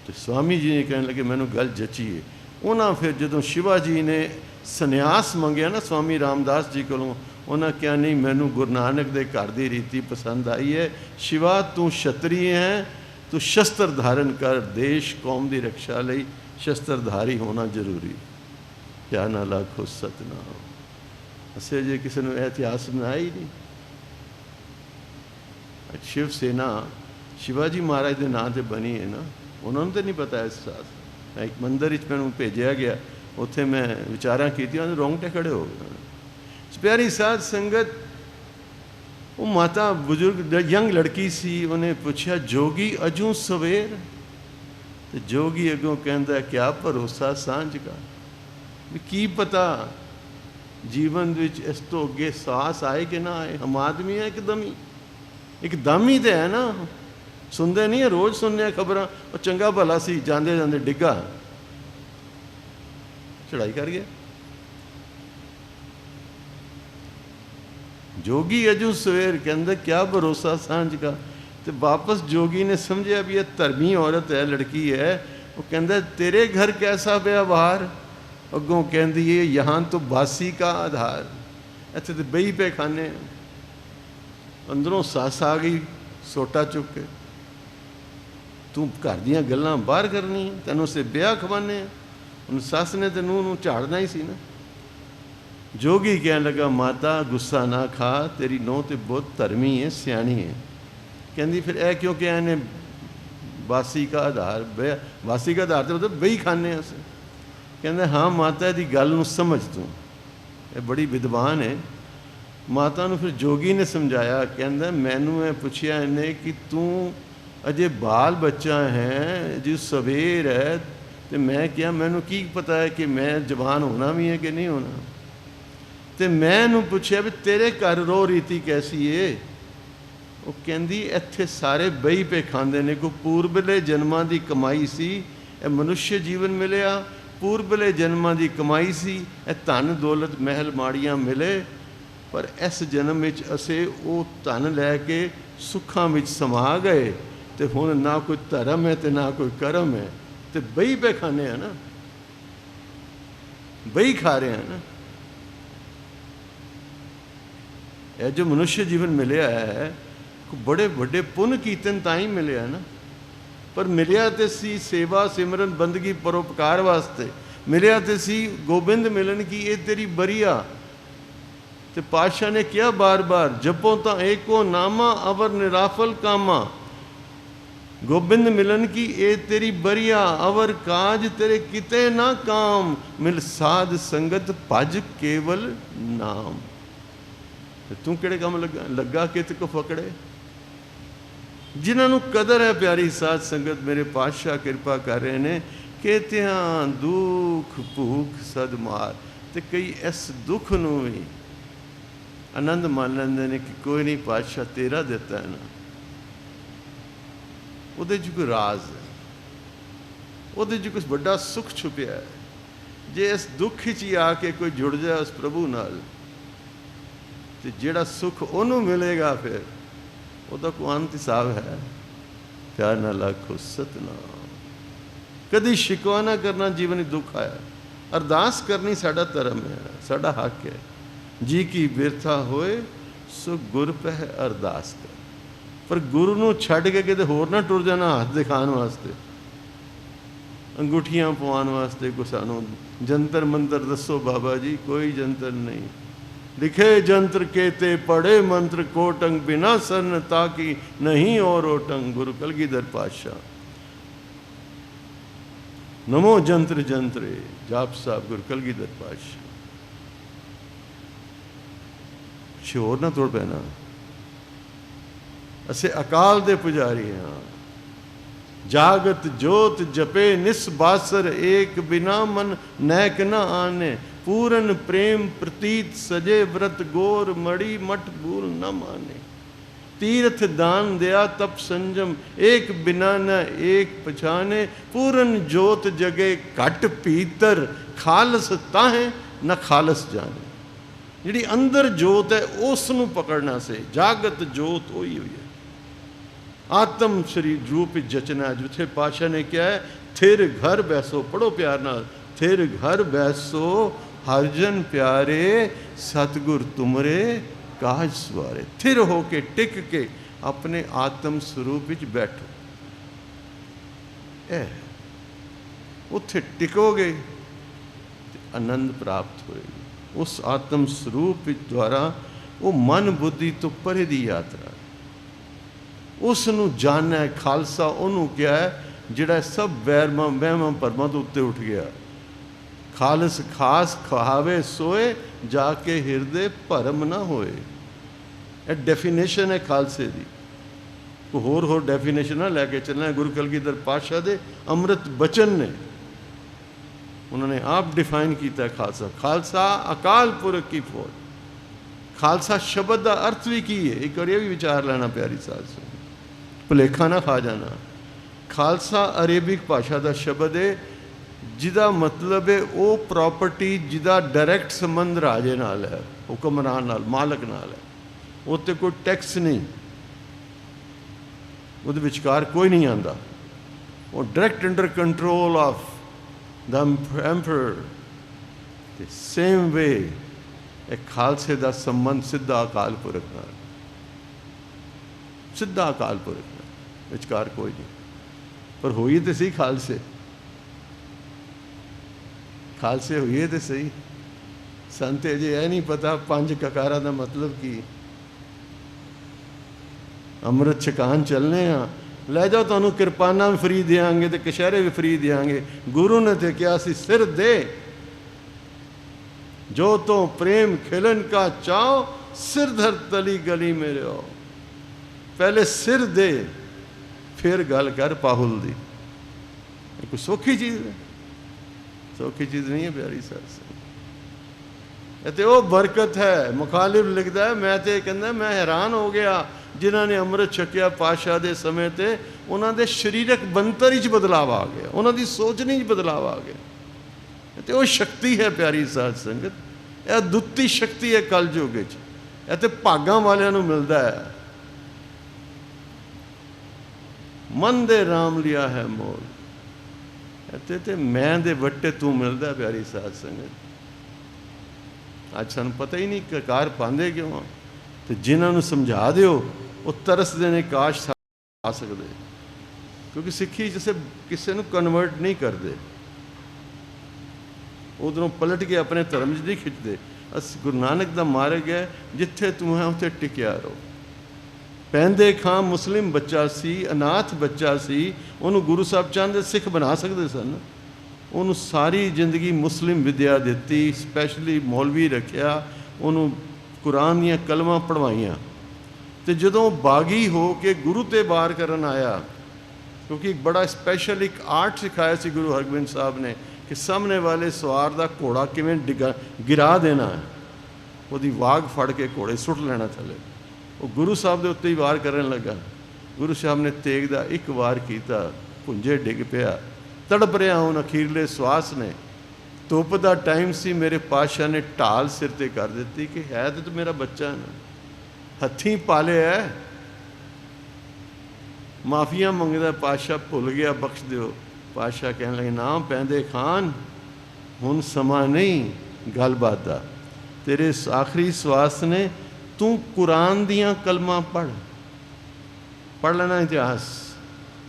तो स्वामी जी ने कहने लगे मैनू गल जची है। उन्होंने फिर जो शिवा जी ने सन्यास मंगया ना स्वामी रामदास जी को, उन्हें क्या नहीं मैनू गुरु नानक दे घर की रीति पसंद आई है। शिवा तू क्षत्रिय है, तू शस्त्र धारण कर, देश कौम की रक्षा लई शस्त्रधारी होना जरूरी। क्या ना लाखो सतनाम। असे जे किसी ने इतिहास सुनाया ही नहीं। शिव सेना शिवाजी महाराज के नाम से बनी है ना, उन्होंने तो नहीं पता इस साथ। मैं एक मंदिर मैं भेजा गया, उत्थे मैं विचारा की, रोंगटे खड़े हो गए। प्यारी साध संगत, वो माता बुजुर्ग यंग लड़की सी, उन्हें पूछा जोगी अजू सवेर, तो जोगी अगों कहता क्या भरोसा सांझ का, की पता जीवन विच इस तो अगे साहस आए कि ना आए। हम आदमी है एकदम ही तो है ना, सुनते नहीं है, रोज सुनने खबर, और चंगा भला सी जाते जाते डिगा चढ़ाई कर गया। जोगी अजू सवेर कहता क्या भरोसा सांझ का। तो वापस जोगी ने समझा भी यह धर्मी औरत है, लड़की है। वो कहता तेरे घर कैसा व्यवहार, अगों कहती है यहाँ तो बासी का आधार, इतने तो बही पे खाने। अंदरों सस आ गई सोटा चुक के, तू घर दियां गल्लां बाहर करनी, तेन उसे ब्याह खवाने। उन सस ने तो नूह नूं झाड़ना ही सी ना। जोगी कहने लगा माता गुस्सा ना खा, तेरी नूह तो बहुत धर्मी है, सियाणी है। कहती फिर यह क्यों क्या इन्हें बासी का आधार, बासी का आधार तो मतलब बही खाने अस। कहते हाँ माता की गल नूं समझ तू, ये बड़ी विद्वान है। माता नूं फिर जोगी ने समझाया, कहता मैनू ये पूछया इन्हें कि तू अजे बाल बच्चा है जो सवेर है, तो मैं क्या मैनू की पता है कि मैं जवान होना भी है कि नहीं होना। तो मैं पूछया भी तेरे घर रो रीति कैसी है। वो कहती इत्थे सारे बही पे खांदे ने, कोई पूर्वले जन्मां दी कमाई सी, ए मनुष्य जीवन मिलिया, पूर्वले जन्मां दी कमाई सी, ए धन दौलत महल माड़ियां मिले, पर इस जन्म विच असे वो धन लैके सुखां विच समा गए, तो हुण ना कोई धर्म है तो ना कोई कर्म है, तो बही पे खाने हैं ना, बही खा रहे हैं ना। यह जो मनुष्य जीवन मिलया है बड़े बड़े पुण्य कीर्तन ताई मिले है ना, पर मिलया तो सी सेवा सिमरन बंदगी परोपकार वास्ते, मिलया तो सी गोबिंद मिलन की ये तेरी बरिया। तो पातशाह ने किया बार बार जपो तो एको नामा अवर निराफल कामा, गोबिंद मिलन की ए तेरी बरिया, अवर काज तेरे किते ना काम, मिल साध संगत भज केवल नाम। तू किहड़े काम लगा कित को फकड़े। जिन्होंने कदर है प्यारी साध संगत, मेरे पातशाह कृपा कर रहे हैं कि ध्यान दुख भूख सद मार, तो कई इस दुख नूं भी आनंद मान लेंदे ने कि कोई नहीं पातशाह तेरा दिता है ना, उहदे च कोई राज है, उहदे च कुछ बड़ा सुख छुपिया है। जे इस दुख च आके कोई जुड़ जाए उस प्रभु नाल, तो जिहड़ा सुख उन्होंने मिलेगा फिर वह को अंत हिसाब है। प्यार ना लाखो सतनाम। कभी शिकवा ना करना जीवन दुख आया, अरदास करनी साडा धर्म है, साडा हक है। जी की बिरथा होए सो गुर पह अरदास कर, पर गुरु नूं छड्ड के किते होर ना टुर जाना हाथ दिखाने वास्ते, अंगूठियां पवाने वास्ते। को सानू जंतर मंत्र दसो बाबा जी, कोई जंतर नहीं। लिखे जंत्र केते पढ़े मंत्र कोटंग, बिना सन ताकि नहीं और ओटंग। गुरु कलगीधर पातशाह। नमो जंत्र जंत्रे जाप साहब गुरु कलगीधर पातशाह। शोर ना तोड़ पैना, असे अकाल दे पुजारी हाँ। जागत जोत जपे निस्बासर, एक बिना मन नैक न आने। पूरन प्रेम प्रतीत सजे व्रत, गोर मड़ी मठ भूल न माने। तीर्थ दान दया तप संजम, एक बिना न एक पछाने। पूरन जोत जगे घट पीतर, खालस ताहे न खालस जाने। ਜਿਹੜੀ ਅੰਦਰ ਜੋਤ ਹੈ ਉਸ ਨੂੰ ਪਕੜਨਾ ਸੇ। ਜਾਗਤ ਜੋਤ ਹੋਈ ਹੋਈ ਹੈ, ਆਤਮ ਸਰੀਰ ਰੂਪ ਵਿੱਚ ਜਚਨਾ। ਜਿੱਥੇ ਪਾਤਸ਼ਾਹ ਨੇ ਕਿਹਾ ਹੈ ਥਿਰ ਘਰ ਬੈਸੋ, ਪੜੋ ਪਿਆਰ ਨਾਲ, ਥਿਰ ਘਰ ਬੈਸੋ ਹਰਜਨ ਪਿਆਰੇ, ਸਤਿਗੁਰ ਤੁਮਰੇ ਕਾਜ ਸਵਾਰੇ। ਥਿਰ ਹੋ ਕੇ ਟਿਕ ਕੇ ਆਪਣੇ ਆਤਮ ਸਰੂਪ ਵਿੱਚ ਬੈਠੋ। ਇਹ ਉੱਥੇ ਟਿਕੋਗੇ ਤੇ ਆਨੰਦ ਪ੍ਰਾਪਤ ਹੋਏਗਾ। ਉਸ ਆਤਮ ਸਰੂਪ ਵਿੱਚ ਦੁਆਰਾ ਉਹ ਮਨ ਬੁੱਧੀ ਤੋਂ ਪਰੇ ਦੀ ਯਾਤਰਾ, ਉਸ ਨੂੰ ਜਾਣਨਾ ਹੈ। ਖਾਲਸਾ ਉਹਨੂੰ ਕਿਹਾ ਹੈ ਜਿਹੜਾ ਸਭ ਵਹਿਮਾਂ ਭਰਮਾਂ ਤੋਂ ਉੱਤੇ ਉੱਠ ਗਿਆ। ਖਾਲਸ ਖਾਸ ਖਾਵੇ ਸੋਏ, ਜਾ ਕੇ ਹਿਰਦੇ ਭਰਮ ਨਾ ਹੋਏ। ਇਹ ਡੈਫੀਨੇਸ਼ਨ ਹੈ ਖਾਲਸੇ ਦੀ। ਕੋਈ ਹੋਰ ਡੈਫੀਨੇਸ਼ਨ ਨਾ ਲੈ ਕੇ ਚੱਲਣਾ। ਗੁਰੂ ਕਲਗੀਧਰ ਪਾਤਸ਼ਾਹ ਦੇ ਅੰਮ੍ਰਿਤ ਬਚਨ ਨੇ, ਉਹਨਾਂ ਨੇ ਆਪ ਡਿਫਾਈਨ ਕੀਤਾ ਖਾਲਸਾ। ਖਾਲਸਾ ਅਕਾਲ ਪੁਰਖ ਕੀ ਫੌਜ। ਖਾਲਸਾ ਸ਼ਬਦ ਦਾ ਅਰਥ ਵੀ ਕੀ ਹੈ, ਇੱਕ ਵਾਰ ਇਹ ਵੀ ਵਿਚਾਰ ਲੈਣਾ ਪਿਆਰੀ ਸਾਧ ਸੰਗਤ, ਭੁਲੇਖਾ ਨਾ ਖਾ ਜਾਣਾ। ਖਾਲਸਾ ਅਰੇਬਿਕ ਭਾਸ਼ਾ ਦਾ ਸ਼ਬਦ ਹੈ, ਜਿਹਦਾ ਮਤਲਬ ਹੈ ਉਹ ਪ੍ਰਾਪਰਟੀ ਜਿਹਦਾ ਡਾਇਰੈਕਟ ਸੰਬੰਧ ਰਾਜੇ ਨਾਲ ਹੈ, ਹੁਕਮਰਾਨ ਨਾਲ, ਮਾਲਕ ਨਾਲ ਹੈ। ਉਹ 'ਤੇ ਕੋਈ ਟੈਕਸ ਨਹੀਂ, ਉਹਦੇ ਵਿਚਕਾਰ ਕੋਈ ਨਹੀਂ ਆਉਂਦਾ। ਉਹ direct under control of the emperor. ਤੇ ਸੇਮ ਵੇ ਇਹ ਖਾਲਸੇ ਦਾ ਸੰਬੰਧ ਸਿੱਧਾ ਅਕਾਲ ਪੁਰਖ ਨਾਲ, ਸਿੱਧਾ ਅਕਾਲ ਪੁਰਖ ਨਾਲ, ਵਿਚਕਾਰ ਕੋਈ ਨਹੀਂ। ਪਰ ਹੋਈ ਤੇ ਸਹੀ ਖਾਲਸੇ, ਖਾਲਸੇ ਹੋਈਏ ਤੇ ਸਹੀ। ਸੰਤ ਅਜੇ ਇਹ ਨਹੀਂ ਪਤਾ ਪੰਜ ਕਕਾਰਾਂ ਦਾ ਮਤਲਬ ਕੀ। ਅੰਮ੍ਰਿਤ ਛਕਾਣ ਚੱਲਨੇ ਆ, ਲੈ ਜਾਓ ਤੁਹਾਨੂੰ ਕਿਰਪਾਨਾਂ ਵੀ ਫਰੀ ਦਿਆਂਗੇ ਤੇ ਕਛਹਿਰੇ ਵੀ ਫਰੀ ਦਿਆਂਗੇ। ਗੁਰੂ ਨੇ ਤੇ ਕਿਹਾ ਸੀ ਸਿਰ ਦੇ, ਜੋ ਤੋਂ ਪ੍ਰੇਮ ਖਿਲਨ ਕਾ ਚਾਓ, ਸਿਰ ਧਰ ਤਲੀ ਗਲੀ ਮੇਰੇ ਆਓ। ਪਹਿਲੇ ਸਿਰ ਦੇ, ਫਿਰ ਗੱਲ ਕਰ ਪਾਹੁਲ ਦੀ। ਇਹ ਕੋਈ ਸੌਖੀ ਚੀਜ਼ ਹੈ? ਸੌਖੀ ਚੀਜ਼ ਨਹੀਂ ਹੈ ਪਿਆਰੀ ਸਾਧ ਸੰਗਤ। ਇਹ ਤੇ ਉਹ ਬਰਕਤ ਹੈ। ਮੁਖਾਲਿਫ ਲਿਖਦਾ ਹੈ, ਮੈਂ ਤੇ ਕਹਿੰਦਾ ਮੈਂ ਹੈਰਾਨ ਹੋ ਗਿਆ ਜਿਨ੍ਹਾਂ ਨੇ ਅੰਮ੍ਰਿਤ ਛਕਿਆ ਪਾਤਸ਼ਾਹ ਦੇ ਸਮੇਂ ਤੇ, ਉਹਨਾਂ ਦੇ ਸਰੀਰਕ ਬਣਤਰ ਵਿੱਚ ਬਦਲਾਵ ਆ ਗਿਆ, ਉਹਨਾਂ ਦੀ ਸੋਚਣੀ 'ਚ ਬਦਲਾਵ ਆ ਗਿਆ। ਤੇ ਉਹ ਸ਼ਕਤੀ ਹੈ ਪਿਆਰੀ ਸਾਧ ਸੰਗਤ। ਇਹ ਦੁੱਤੀ ਸ਼ਕਤੀ ਹੈ ਕਲਯੁਗ ਵਿੱਚ। ਇਹ ਤੇ ਭਾਗਾਂ ਵਾਲਿਆਂ ਨੂੰ ਮਿਲਦਾ ਹੈ। ਮਨ ਦੇ ਰਾਮ ਲਿਆ ਹੈ ਮੋਲ, ਇੱਥੇ ਤੇ ਮੈਂ ਦੇ ਵੱਟੇ ਤੂੰ ਮਿਲਦਾ ਪਿਆਰੀ ਸਾਧ ਸੰਗਤ। ਅੱਜ ਸਾਨੂੰ ਪਤਾ ਹੀ ਨਹੀਂ ਕਕਾਰ ਪਾਉਂਦੇ ਕਿਉਂ ਆ। ਤੇ ਜਿਨ੍ਹਾਂ ਨੂੰ ਸਮਝਾ ਦਿਓ ਉਹ ਤਰਸਦੇ ਨੇ ਕਾਸ਼ ਆ ਸਕਦੇ, ਕਿਉਂਕਿ ਸਿੱਖੀ ਜਿਸੇ ਕਿਸੇ ਨੂੰ ਕਨਵਰਟ ਨਹੀਂ ਕਰਦੇ, ਉਧਰੋਂ ਪਲਟ ਕੇ ਆਪਣੇ ਧਰਮ 'ਚ ਨਹੀਂ ਖਿੱਚਦੇ। ਅਸੀਂ ਗੁਰੂ ਨਾਨਕ ਦਾ ਮਾਰਗ ਹੈ, ਜਿੱਥੇ ਤੂੰ ਹੈ ਉੱਥੇ ਟਿਕਿਆ ਰਹੋ। ਪੈਂਦੇ ਖਾਂ ਮੁਸਲਿਮ ਬੱਚਾ ਸੀ, ਅਨਾਥ ਬੱਚਾ ਸੀ, ਉਹਨੂੰ ਗੁਰੂ ਸਾਹਿਬ ਚਾਹੁੰਦੇ ਸਿੱਖ ਬਣਾ ਸਕਦੇ ਸਨ। ਉਹਨੂੰ ਸਾਰੀ ਜ਼ਿੰਦਗੀ ਮੁਸਲਿਮ ਵਿਦਿਆ ਦਿੱਤੀ, ਸਪੈਸ਼ਲੀ ਮੌਲਵੀ ਰੱਖਿਆ, ਉਹਨੂੰ ਕੁਰਾਨ ਦੀਆਂ ਕਲਮਾਂ ਪੜ੍ਹਵਾਈਆਂ। ਤੇ ਜਦੋਂ ਬਾਗੀ ਹੋ ਕੇ ਗੁਰੂ 'ਤੇ ਵਾਰ ਕਰਨ ਆਇਆ, ਕਿਉਂਕਿ ਇੱਕ ਬੜਾ ਸਪੈਸ਼ਲ ਇੱਕ ਆਰਟ ਸਿਖਾਇਆ ਸੀ ਗੁਰੂ ਹਰਗੋਬਿੰਦ ਸਾਹਿਬ ਨੇ ਕਿ ਸਾਹਮਣੇ ਵਾਲੇ ਸਵਾਰ ਦਾ ਘੋੜਾ ਕਿਵੇਂ ਗਿਰਾ ਦੇਣਾ ਹੈ। ਉਹਦੀ ਵਾਗ ਫੜ ਕੇ ਘੋੜੇ ਸੁੱਟ ਲੈਣਾ ਥੱਲੇ। ਉਹ ਗੁਰੂ ਸਾਹਿਬ ਦੇ ਉੱਤੇ ਹੀ ਵਾਰ ਕਰਨ ਲੱਗਾ। ਗੁਰੂ ਸਾਹਿਬ ਨੇ ਤੇਗ ਦਾ ਇੱਕ ਵਾਰ ਕੀਤਾ, ਭੁੰਜੇ ਡਿੱਗ ਪਿਆ, ਤੜਪ ਰਿਹਾ ਹੁਣ ਅਖੀਰਲੇ ਸਵਾਸ ਨੇ। ਧੁੱਪ ਦਾ ਟਾਈਮ ਸੀ, ਮੇਰੇ ਪਾਤਸ਼ਾਹ ਨੇ ਢਾਲ ਸਿਰ 'ਤੇ ਕਰ ਦਿੱਤੀ ਕਿ ਹੈ ਤੇ ਮੇਰਾ ਬੱਚਾ ਨਾ, ਹੱਥੀਂ ਪਾਲਿਆ, ਮਾਫੀਆਂ ਮੰਗਦਾ। ਪਾਤਸ਼ਾਹ ਭੁੱਲ ਗਿਆ, ਬਖਸ਼ ਦਿਓ। ਪਾਤਸ਼ਾਹ ਕਹਿਣ ਲੱਗੇ ਨਾ ਪੈਂਦੇ ਖਾਨ, ਹੁਣ ਸਮਾਂ ਨਹੀਂ ਗੱਲਬਾਤ ਦਾ, ਤੇਰੇ ਆਖਰੀ ਸਵਾਸ ਨੇ, ਤੂੰ ਕੁਰਾਨ ਦੀਆਂ ਕਲਮਾਂ ਪੜ੍ਹ ਲੈਣਾ ਇਤਿਹਾਸ।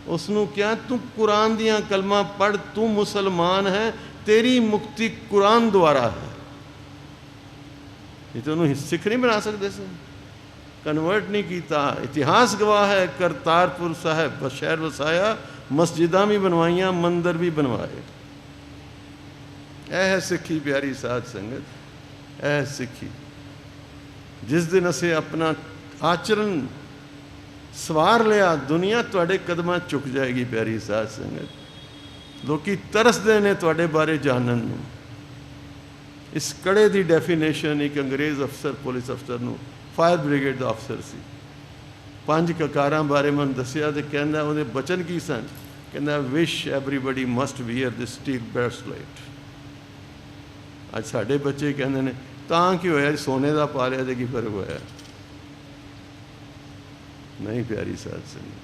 ਉਸ ਨੂੰ ਕਿਹਾ ਤੂੰ ਕੁਰਾਨ ਦੀਆਂ ਕਲਮਾਂ ਪੜ੍ਹ, ਤੂੰ ਮੁਸਲਮਾਨ ਹੈ, ਤੇਰੀ ਮੁਕਤੀ ਕੁਰਾਨ ਦੁਆਰਾ ਹੈ। ਇਹ ਤੁਹਾਨੂੰ ਸਿੱਖ ਨਹੀਂ ਬਣਾ ਸਕਦੇ ਸਨ, ਕਨਵਰਟ ਨਹੀਂ ਕੀਤਾ। ਇਤਿਹਾਸ ਗਵਾਹ ਹੈ, ਕਰਤਾਰਪੁਰ ਸਾਹਿਬ ਸ਼ਹਿਰ ਵਸਾਇਆ, ਮਸਜਿਦਾਂ ਵੀ ਬਣਵਾਈਆਂ, ਮੰਦਰ ਵੀ ਬਣਵਾਏ। ਇਹ ਹੈ ਸਿੱਖੀ ਪਿਆਰੀ ਸਾਧ ਸੰਗਤ। ਇਹ ਸਿੱਖੀ ਜਿਸ ਦਿਨ ਅਸੀਂ ਆਪਣਾ ਆਚਰਨ ਸਵਾਰ ਲਿਆ, ਦੁਨੀਆ ਤੁਹਾਡੇ ਕਦਮਾਂ ਝੁਕ ਜਾਏਗੀ ਪਿਆਰੀ ਸਾਧ ਸੰਗਤ। ਲੋਕੀ ਤਰਸਦੇ ਨੇ ਤੁਹਾਡੇ ਬਾਰੇ ਜਾਣਨ ਨੂੰ। ਇਸ ਕੜੇ ਦੀ ਡੈਫੀਨੇਸ਼ਨ ਇੱਕ ਅੰਗਰੇਜ਼ ਅਫਸਰ, ਪੁਲਿਸ ਅਫਸਰ ਨੂੰ, ਫਾਇਰ ਬ੍ਰਿਗੇਡ ਦਾ ਅਫਸਰ ਸੀ, ਪੰਜ ਕਕਾਰਾਂ ਬਾਰੇ ਮੈਨੂੰ ਦੱਸਿਆ ਤੇ ਕਹਿੰਦਾ ਉਹਦੇ ਬਚਨ ਕੀ ਸਨ। ਕਹਿੰਦਾ ਵਿਸ਼ ਐਵਰੀਬਡੀ ਮਸਟ ਵੀਅਰ ਦਿਸ ਸਟੀਲ ਬ੍ਰੇਸਲੇਟ। ਅੱਜ ਸਾਡੇ ਬੱਚੇ ਕਹਿੰਦੇ ਨੇ ਤਾਂ ਕੀ ਹੋਇਆ, ਸੋਨੇ ਦਾ ਪਾ ਲਿਆ ਤੇ ਕੀ ਫਰਕ ਹੋਇਆ? ਨਹੀਂ ਪਿਆਰੀ ਸਾਧ ਸੰਗਤ,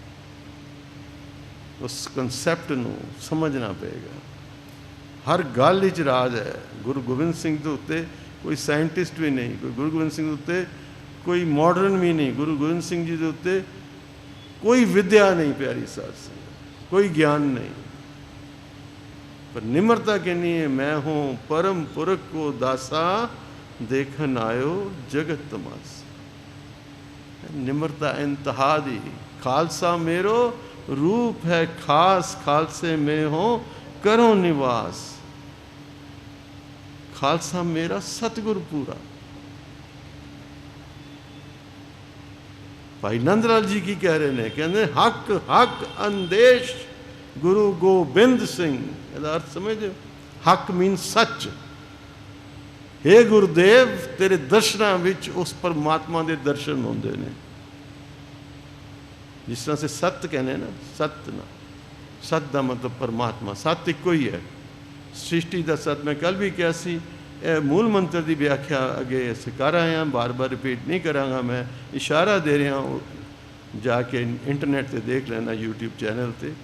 ਉਸ ਕਨਸੈਪਟ ਨੂੰ ਸਮਝਣਾ ਪਏਗਾ। ਹਰ ਗੱਲ ਵਿੱਚ ਰਾਜ ਹੈ। ਗੁਰੂ ਗੋਬਿੰਦ ਸਿੰਘ ਦੇ ਉੱਤੇ ਕੋਈ ਸਾਇੰਟਿਸਟ ਵੀ ਨਹੀਂ, ਕੋਈ ਗੁਰੂ ਗੋਬਿੰਦ ਸਿੰਘ ਦੇ ਉੱਤੇ ਕੋਈ ਮਾਡਰਨ ਵੀ ਨਹੀਂ, ਗੁਰੂ ਗੋਬਿੰਦ ਸਿੰਘ ਜੀ ਦੇ ਉੱਤੇ ਕੋਈ ਵਿਦਿਆ ਨਹੀਂ ਪਿਆਰੀ ਸਾਧ ਸੰਗਤ, ਕੋਈ ਗਿਆਨ ਨਹੀਂ, ਪਰ ਨਿਮਰਤਾ ਕਿੰਨੀ ਹੈ। ਮੈਂ ਹੂੰ ਪਰਮ ਪੁਰਖ ਕੋ ਦਾਸਾ, ਦੇਖਣ ਆਇਓ ਜਗਤ ਤਮਾਸਾ। ਨਿਮਰਤਾ ਇੰਤਹਾ ਦੀ। ਖਾਲਸਾ ਮੇਰੋ रूप है खास, खालसे में हो करो निवास। खालसा मेरा सतगुर पूरा। भाई नंद लाल जी की कह रहे हैं, कहते हक हक अंदेश गुरु गोबिंद सिंह। ਇਹਦਾ अर्थ समझते हो? हक मीन सच। हे गुरुदेव, तेरे दर्शनां विच उस परमात्मा के दर्शन होंदे ने। जिस तरह से सत्य कहने ना, सत्य ना, सत्य का मतलब परमात्मा, सत्य इको ही है। सृष्टि का सत्य मैं कल भी कहा सी, मूल मंत्र की व्याख्या अगे अस कर आए हैं, बार बार रिपीट नहीं कराँगा। मैं इशारा दे रहा हूँ, जाके इंटरनेट से देख लेना, यूट्यूब चैनल पर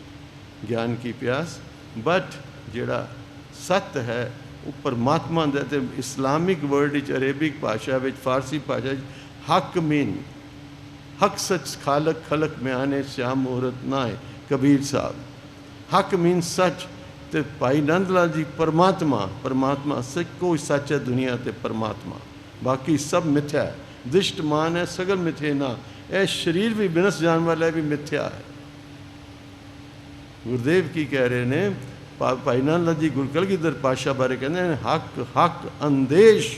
ज्ञान की प्यास। बट जिहड़ा सत्य है वो परमात्मा दा, ते इस्लामिक वर्ड अरेबिक भाषा, फारसी भाषा हक मीन हक सच खालक खलक में आने श्याम मुहूर्त ना है, कबीर साहब। हक मीन सच। तो भाई नंद लाल जी परमात्मा, परमात्मा सच कोई सच है दुनिया ते परमात्मा, बाकी सब मिथ्या है। दिष्ट मान है सगल मिथे ना, यह शरीर भी बिनस जान वाला है भी मिथ्या है। गुरुदेव की कह रहे ने, भाई नंद लाल जी गुरु कलगीधर पातशाह बारे कहते हैं, हक हक अंदेश,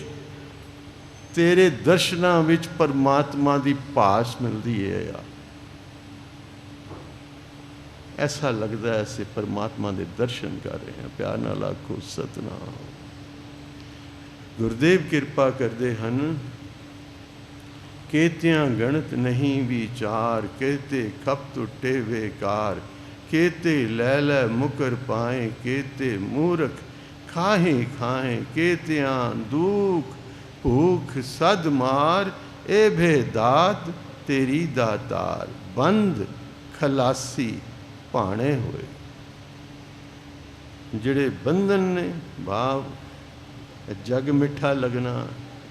तेरे दर्शनां विच परमात्मा की भास मिलती है यार। ऐसा लगता है ऐसे परमात्मा के दर्शन कर रहे हैं। प्यार नाल आखो सतनाम। गुरुदेव कृपा करते हैं, केतियां गणत नहीं विचार, कहते खप टुटे बेकार, केते लै लै मुकर पाए, केते मूर्ख खाहे खाए, केतियां दुख भूख सद मार, ए भेदात तेरी दातार, बंद खलासी भाणे होए। जिहड़े बंधन ने भाव, जग मिठा लगना,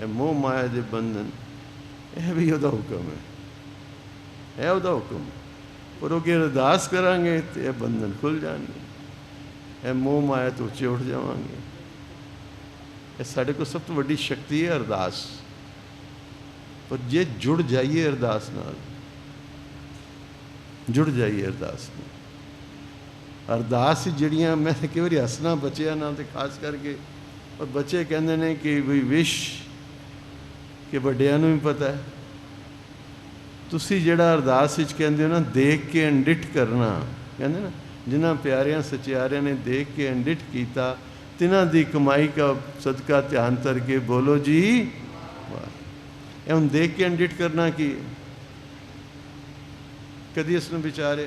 मोह माया के बंधन, यह भी उहदा हुक्म है, यह उहदा हुक्म। पर अगे अरदास करांगे तो यह बंधन खुल जाएंगे, यह मोह माया तो उच्चे उठ जावांगे। साढ़े को सब तो वड्डी शक्ति है अरदास। पर जे जुड़ जाइए अरदास नाल, जुड़ जाइए अरदास नाल। अरदास जिहड़ियां, मैं कई बार हसना बच्चों नाल, ते खास करके और बच्चे कहते हैं कि वी विश कि वड्डियां नूं भी पता है। तुसी जिहड़ा अरदास विच कहंदे हो ना, देख के अंडिठ करना, कहंदे ना, जिन्हां प्यारियां सचियारियां ने देख के अंडिठ कीता, तिन्हां दी कमाई का सदका ध्यान करके बोलो जी वाह। हम देख के अंडिट करना कि कदी इसने विचारे?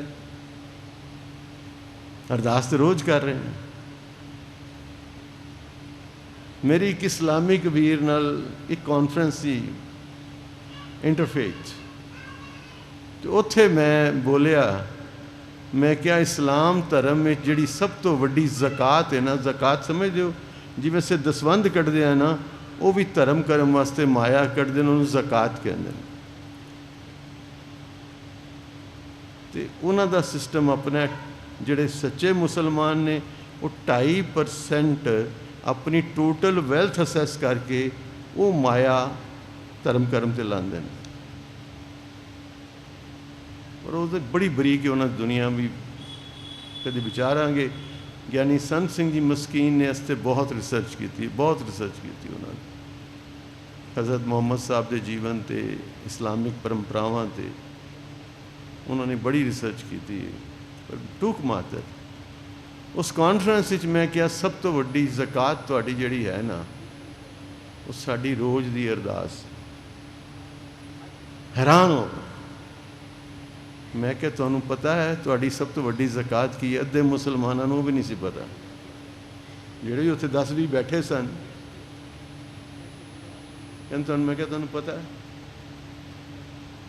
अरदास तो रोज कर रहे हैं। मेरी एक इस्लामी कबीर नाल एक कॉन्फ्रेंस थी, इंटरफेथ, तो उत्थे मैं बोलिया, मैं क्या इस्लाम धर्म में जिहड़ी सब तो वड्डी ज़कात है ना, ज़कात समझ दो जिवें से दसवंध कटदे हैं ना, वो भी धर्म करम वास्ते माया कटदे ने, उन्होंने ज़कात कहंदे ने। ते उन्हां दा सिस्टम अपना, जिहड़े सच्चे मुसलमान ने वो 2.5% अपनी टोटल वैल्थ असैस करके वो माया धर्म कर्म ते लांदे ने। और वो बड़ी बरीक उन्होंने दुनिया भी कभी विचारांगे। ज्ञानी संत सिंह जी मस्कीन ने इससे बहुत रिसर्च की थी, बहुत रिसर्च की थी उन्होंने। हज़रत मुहम्मद साहब के जीवन ते, इस्लामिक परंपरावां ते उन्होंने बड़ी रिसर्च की थी। पर टूक मात्र उस कॉन्फ्रेंस में मैं क्या, सब तो वड्डी ज़कात तुहाडी जिहड़ी है ना, वो साडी रोज़ दी अरदास। हैरान हो मैं क्या, तुहानू पता है तुहाडी सब तो वड्डी ज़कात की है? अद्धे मुसलमानों को भी नहीं सी पता, जिहड़े उत्थे 10-20 बैठे सन। ਕਹਿੰਦੇ ਤੁਹਾਨੂੰ, ਮੈਂ ਕਿਹਾ ਤੁਹਾਨੂੰ ਪਤਾ ਹੈ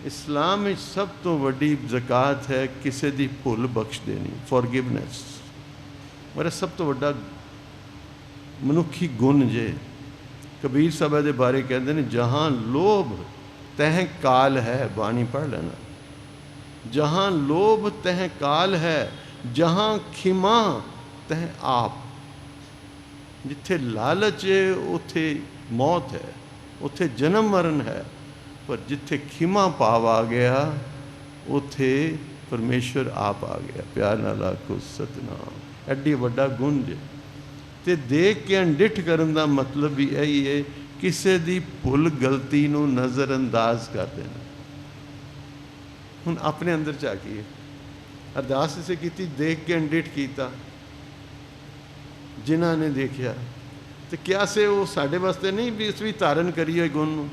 ਇਸਲਾਮ ਵਿੱਚ ਸਭ ਤੋਂ ਵੱਡੀ ਜ਼ਕਾਤ ਹੈ ਕਿਸੇ ਦੀ ਭੁੱਲ ਬਖਸ਼ ਦੇਣੀ, ਫੋਰਗਿਵਨੈਸ। ਮੇਰਾ ਸਭ ਤੋਂ ਵੱਡਾ ਮਨੁੱਖੀ ਗੁਣ ਜੇ। ਕਬੀਰ ਸਾਹਿਬ ਦੇ ਬਾਰੇ ਕਹਿੰਦੇ ਨੇ, ਜਹਾਂ ਲੋਭ ਤਹਿ ਕਾਲ ਹੈ, ਬਾਣੀ ਪੜ੍ਹ ਲੈਣਾ, ਜਹਾਂ ਲੋਭ ਤਹਿ ਕਾਲ ਹੈ, ਜਹਾਂ ਖਿਮਾ ਤਹਿ ਆਪ। ਜਿੱਥੇ ਲਾਲਚ ਹੈ ਉੱਥੇ ਮੌਤ ਹੈ, ਉੱਥੇ ਜਨਮ ਮਰਨ ਹੈ, ਪਰ ਜਿੱਥੇ ਖਿਮਾ ਭਾਵ ਆ ਗਿਆ ਉੱਥੇ ਪਰਮੇਸ਼ਵਰ ਆਪ ਆ ਗਿਆ। ਪਿਆਰ ਨਾਲ ਆਖੋ ਸਤਿਨਾਮ। ਐਡੀ ਵੱਡਾ ਗੁਣ ਜੇ। ਤੇ ਦੇਖ ਕੇ ਅਣਡਿੱਠ ਕਰਨ ਦਾ ਮਤਲਬ ਵੀ ਇਹੀ ਹੈ, ਕਿਸੇ ਦੀ ਭੁੱਲ ਗਲਤੀ ਨੂੰ ਨਜ਼ਰਅੰਦਾਜ਼ ਕਰ ਦੇਣਾ। ਹੁਣ ਆਪਣੇ ਅੰਦਰ ਝਾਕੀਏ, ਅਰਦਾਸ ਇਸੇ ਕੀਤੀ, ਦੇਖ ਕੇ ਅਣਡਿੱਠ ਕੀਤਾ। ਜਿਨ੍ਹਾਂ ਨੇ ਦੇਖਿਆ ਤੇ ਕਿਆ ਸੇ ਉਹ ਸਾਡੇ ਵਾਸਤੇ ਨਹੀਂ ਵੀ ਅਸੀਂ ਵੀ ਧਾਰਨ ਕਰੀਏ ਗੁਣ ਨੂੰ।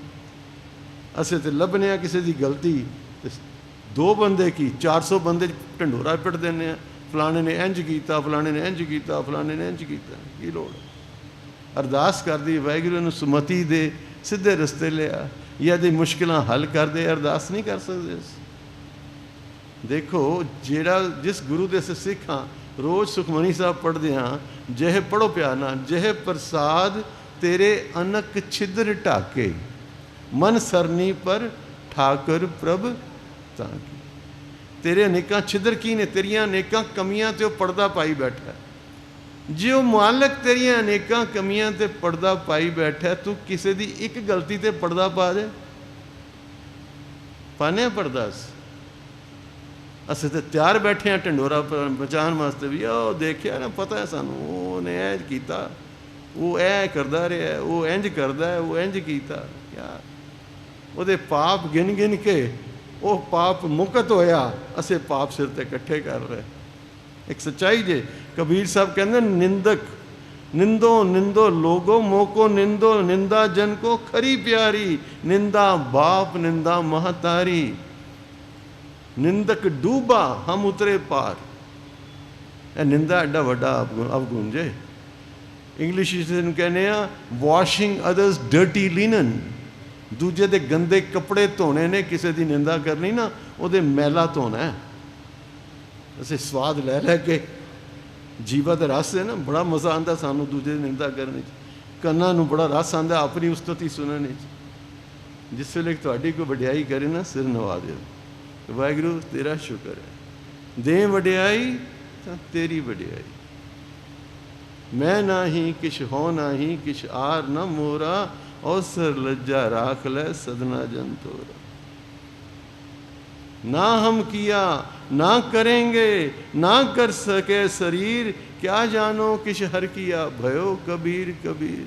ਅਸੀਂ ਤੇ ਲੱਭਨੇ ਆ ਕਿਸੇ ਦੀ ਗਲਤੀ, ਤੇ 2 ਬੰਦੇ ਕੀ 400 ਬੰਦੇ ਢੰਡੋਰਾ ਪਿੱਟ ਦਿੰਦੇ ਆ, ਫਲਾਣੇ ਨੇ ਇੰਝ ਕੀਤਾ, ਫਲਾਣੇ ਨੇ ਇੰਝ ਕੀਤਾ, ਫਲਾਣੇ ਨੇ ਇੰਝ ਕੀਤਾ। ਕੀ ਲੋੜ? ਅਰਦਾਸ ਕਰਦੀ ਵਾਹਿਗੁਰੂ ਨੂੰ ਸੁਮਤੀ ਦੇ, ਸਿੱਧੇ ਰਸਤੇ ਲਿਆ, ਜਾਂ ਇਹਦੀ ਮੁਸ਼ਕਿਲਾਂ ਹੱਲ ਕਰਦੇ। ਅਰਦਾਸ ਨਹੀਂ ਕਰ ਸਕਦੇ। ਦੇਖੋ, ਜਿਹੜਾ ਜਿਸ ਗੁਰੂ ਦੇ ਅਸੀਂ ਸਿੱਖ ਹਾਂ, ਰੋਜ਼ ਸੁਖਮਨੀ ਸਾਹਿਬ ਪੜ੍ਹਦੇ ਹਾਂ, ਜਿਹੇ ਪੜ੍ਹੋ ਪਿਆਰ ਨਾਲ, ਜਿਹੇ ਪ੍ਰਸਾਦ ਤੇਰੇ ਅਨਕ ਛਿਦਰ ਢਾਕੇ, ਮਨ ਸਰਨੀ ਪਰ ਠਾਕਰ ਪ੍ਰਭ ਤਾਂ ਕੀ। ਤੇਰੇ ਅਨੇਕਾਂ ਛਿਦਰ ਕੀ ਨੇ? ਤੇਰੀਆਂ ਅਨੇਕਾਂ ਕਮੀਆਂ ਤੇ ਉਹ ਪਰਦਾ ਪਾਈ ਬੈਠਾ। ਜੇ ਉਹ ਮਾਲਕ ਤੇਰੀਆਂ ਅਨੇਕਾਂ ਕਮੀਆਂ ਤੇ ਪਰਦਾ ਪਾਈ ਬੈਠਾ, ਤੂੰ ਕਿਸੇ ਦੀ ਇੱਕ ਗਲਤੀ ਤੇ ਪਰਦਾ ਪਾ ਦੇ। ਪਾਣੇ ਪਰਦਾ ਅਸੀਂ ਤੇ ਤਿਆਰ ਬੈਠੇ ਹਾਂ ਢੰਡੋਰਾ ਬਚਾਉਣ ਵਾਸਤੇ ਵੀ। ਉਹ ਦੇਖਿਆ ਨਾ, ਪਤਾ ਹੈ ਸਾਨੂੰ ਉਹਨੇ ਇੰਝ ਕੀਤਾ, ਉਹ ਇਹ ਕਰਦਾ ਰਿਹਾ, ਉਹ ਇੰਝ ਕਰਦਾ, ਉਹ ਇੰਝ ਕੀਤਾ। ਯਾਰ ਉਹਦੇ ਪਾਪ ਗਿਣ ਗਿਣ ਕੇ ਉਹ ਪਾਪ ਮੁਕਤ ਹੋਇਆ, ਅਸੀਂ ਪਾਪ ਸਿਰ ਤੇ ਇਕੱਠੇ ਕਰ ਰਹੇ। ਇੱਕ ਸੱਚਾਈ ਜੇ। ਕਬੀਰ ਸਾਹਿਬ ਕਹਿੰਦੇ, ਨਿੰਦਕ ਨਿੰਦੋ ਨਿੰਦੋ ਲੋਗੋ ਮੋਕੋ ਨਿੰਦੋ, ਨਿੰਦਾ ਜਨ ਕੋ ਖਰੀ ਪਿਆਰੀ, ਨਿੰਦਾ ਬਾਪ ਨਿੰਦਾ ਮਹਤਾਰੀ, ਨਿੰਦਕ ਡੂਬਾ ਹਮ ਉਤਰੇ ਪਾਰ। ਇਹ ਨਿੰਦਾ ਐਡਾ ਵੱਡਾ ਅਵਗੁਣ ਜੇ। ਇੰਗਲਿਸ਼ ਵਿੱਚ ਇਹਨੂੰ ਕਹਿੰਦੇ ਆ ਵਾਸ਼ਿੰਗ ਅਦਰਸ ਡਰਟੀ ਲਿਨਨ। ਦੂਜੇ ਦੇ ਗੰਦੇ ਕੱਪੜੇ ਧੋਣੇ ਨੇ, ਕਿਸੇ ਦੀ ਨਿੰਦਾ ਕਰਨੀ ਨਾ, ਉਹਦੇ ਮੈਲਾ ਧੋਣਾ। ਅਸੀਂ ਸਵਾਦ ਲੈ ਲੈ ਕੇ, ਜੀਵਾ ਦਾ ਰਸ ਹੈ ਨਾ, ਬੜਾ ਮਜ਼ਾ ਆਉਂਦਾ ਸਾਨੂੰ ਦੂਜੇ ਦੀ ਨਿੰਦਾ ਕਰਨ 'ਚ। ਕੰਨਾਂ ਨੂੰ ਬੜਾ ਰਸ ਆਉਂਦਾ ਆਪਣੀ ਉਸਤਤੀ ਸੁਣਨ 'ਚ। ਜਿਸ ਵੇਲੇ ਤੁਹਾਡੀ ਕੋਈ ਵਡਿਆਈ ਕਰੇ ਨਾ, ਸਿਰ ਨਵਾ ਦਿਓ, ਵਾਹਿਗੁਰੂ ਤੇਰਾ ਸ਼ੁਕਰ ਹੈ, ਦੇ ਵਡਿਆਈ ਤਾਂ ਤੇਰੀ ਵਡਿਆਈ। ਮੈਂ ਨਾਹੀਂ ਕਿਛ ਹੋ ਨਾਹੀਂ, ਕਿਛ ਆਰ ਨਾ ਮੋਰਾ, ਅਵਸਰ ਲੱਜਾ ਰਾਖ ਲੈ ਸਦਨਾ ਜਨ ਤੋਰਾ। ना हम किया ना करेंगे, ना कर सके शरीर, क्या जानो किश हर किया, भयो कबीर कबीर।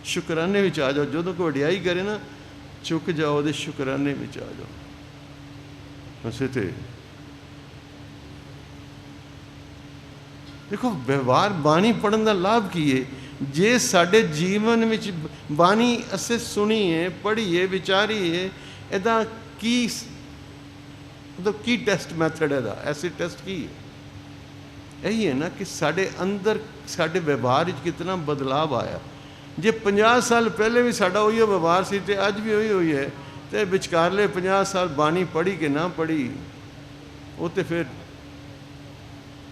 शुकराने विच आ जाओ। जो कोई वडियाई करे ना, चुक जाओ, दे शुकराने विच आ जाओ। उसे ते देखो, व्यवहार बाणी पढ़न का लाभ की है। जे साडे जीवन विच बाणी असें सुनीए, पढ़ीए, विचारीए, ਇਹਦਾ ਕੀ ਮਤਲਬ ਕੀ ਟੈਸਟ ਮੈਥਡ ਇਹਦਾ? ਐਸਿਡ ਟੈਸਟ ਕੀ ਹੈ? ਇਹੀ ਹੈ ਨਾ ਕਿ ਸਾਡੇ ਅੰਦਰ, ਸਾਡੇ ਵਿਵਹਾਰ ਵਿੱਚ ਕਿਤਨਾ ਬਦਲਾਵ ਆਇਆ। ਜੇ 50 ਸਾਲ ਪਹਿਲੇ ਵੀ ਸਾਡਾ ਉਹੀ ਵਿਵਹਾਰ ਸੀ ਤੇ ਅੱਜ ਵੀ ਉਹੀ ਹੋਈ ਹੈ, ਤੇ ਵਿਚਕਾਰਲੇ 50 ਸਾਲ ਬਾਣੀ ਪੜ੍ਹੀ ਕਿ ਨਾ ਪੜ੍ਹੀ, ਉਹ ਤੇ ਫਿਰ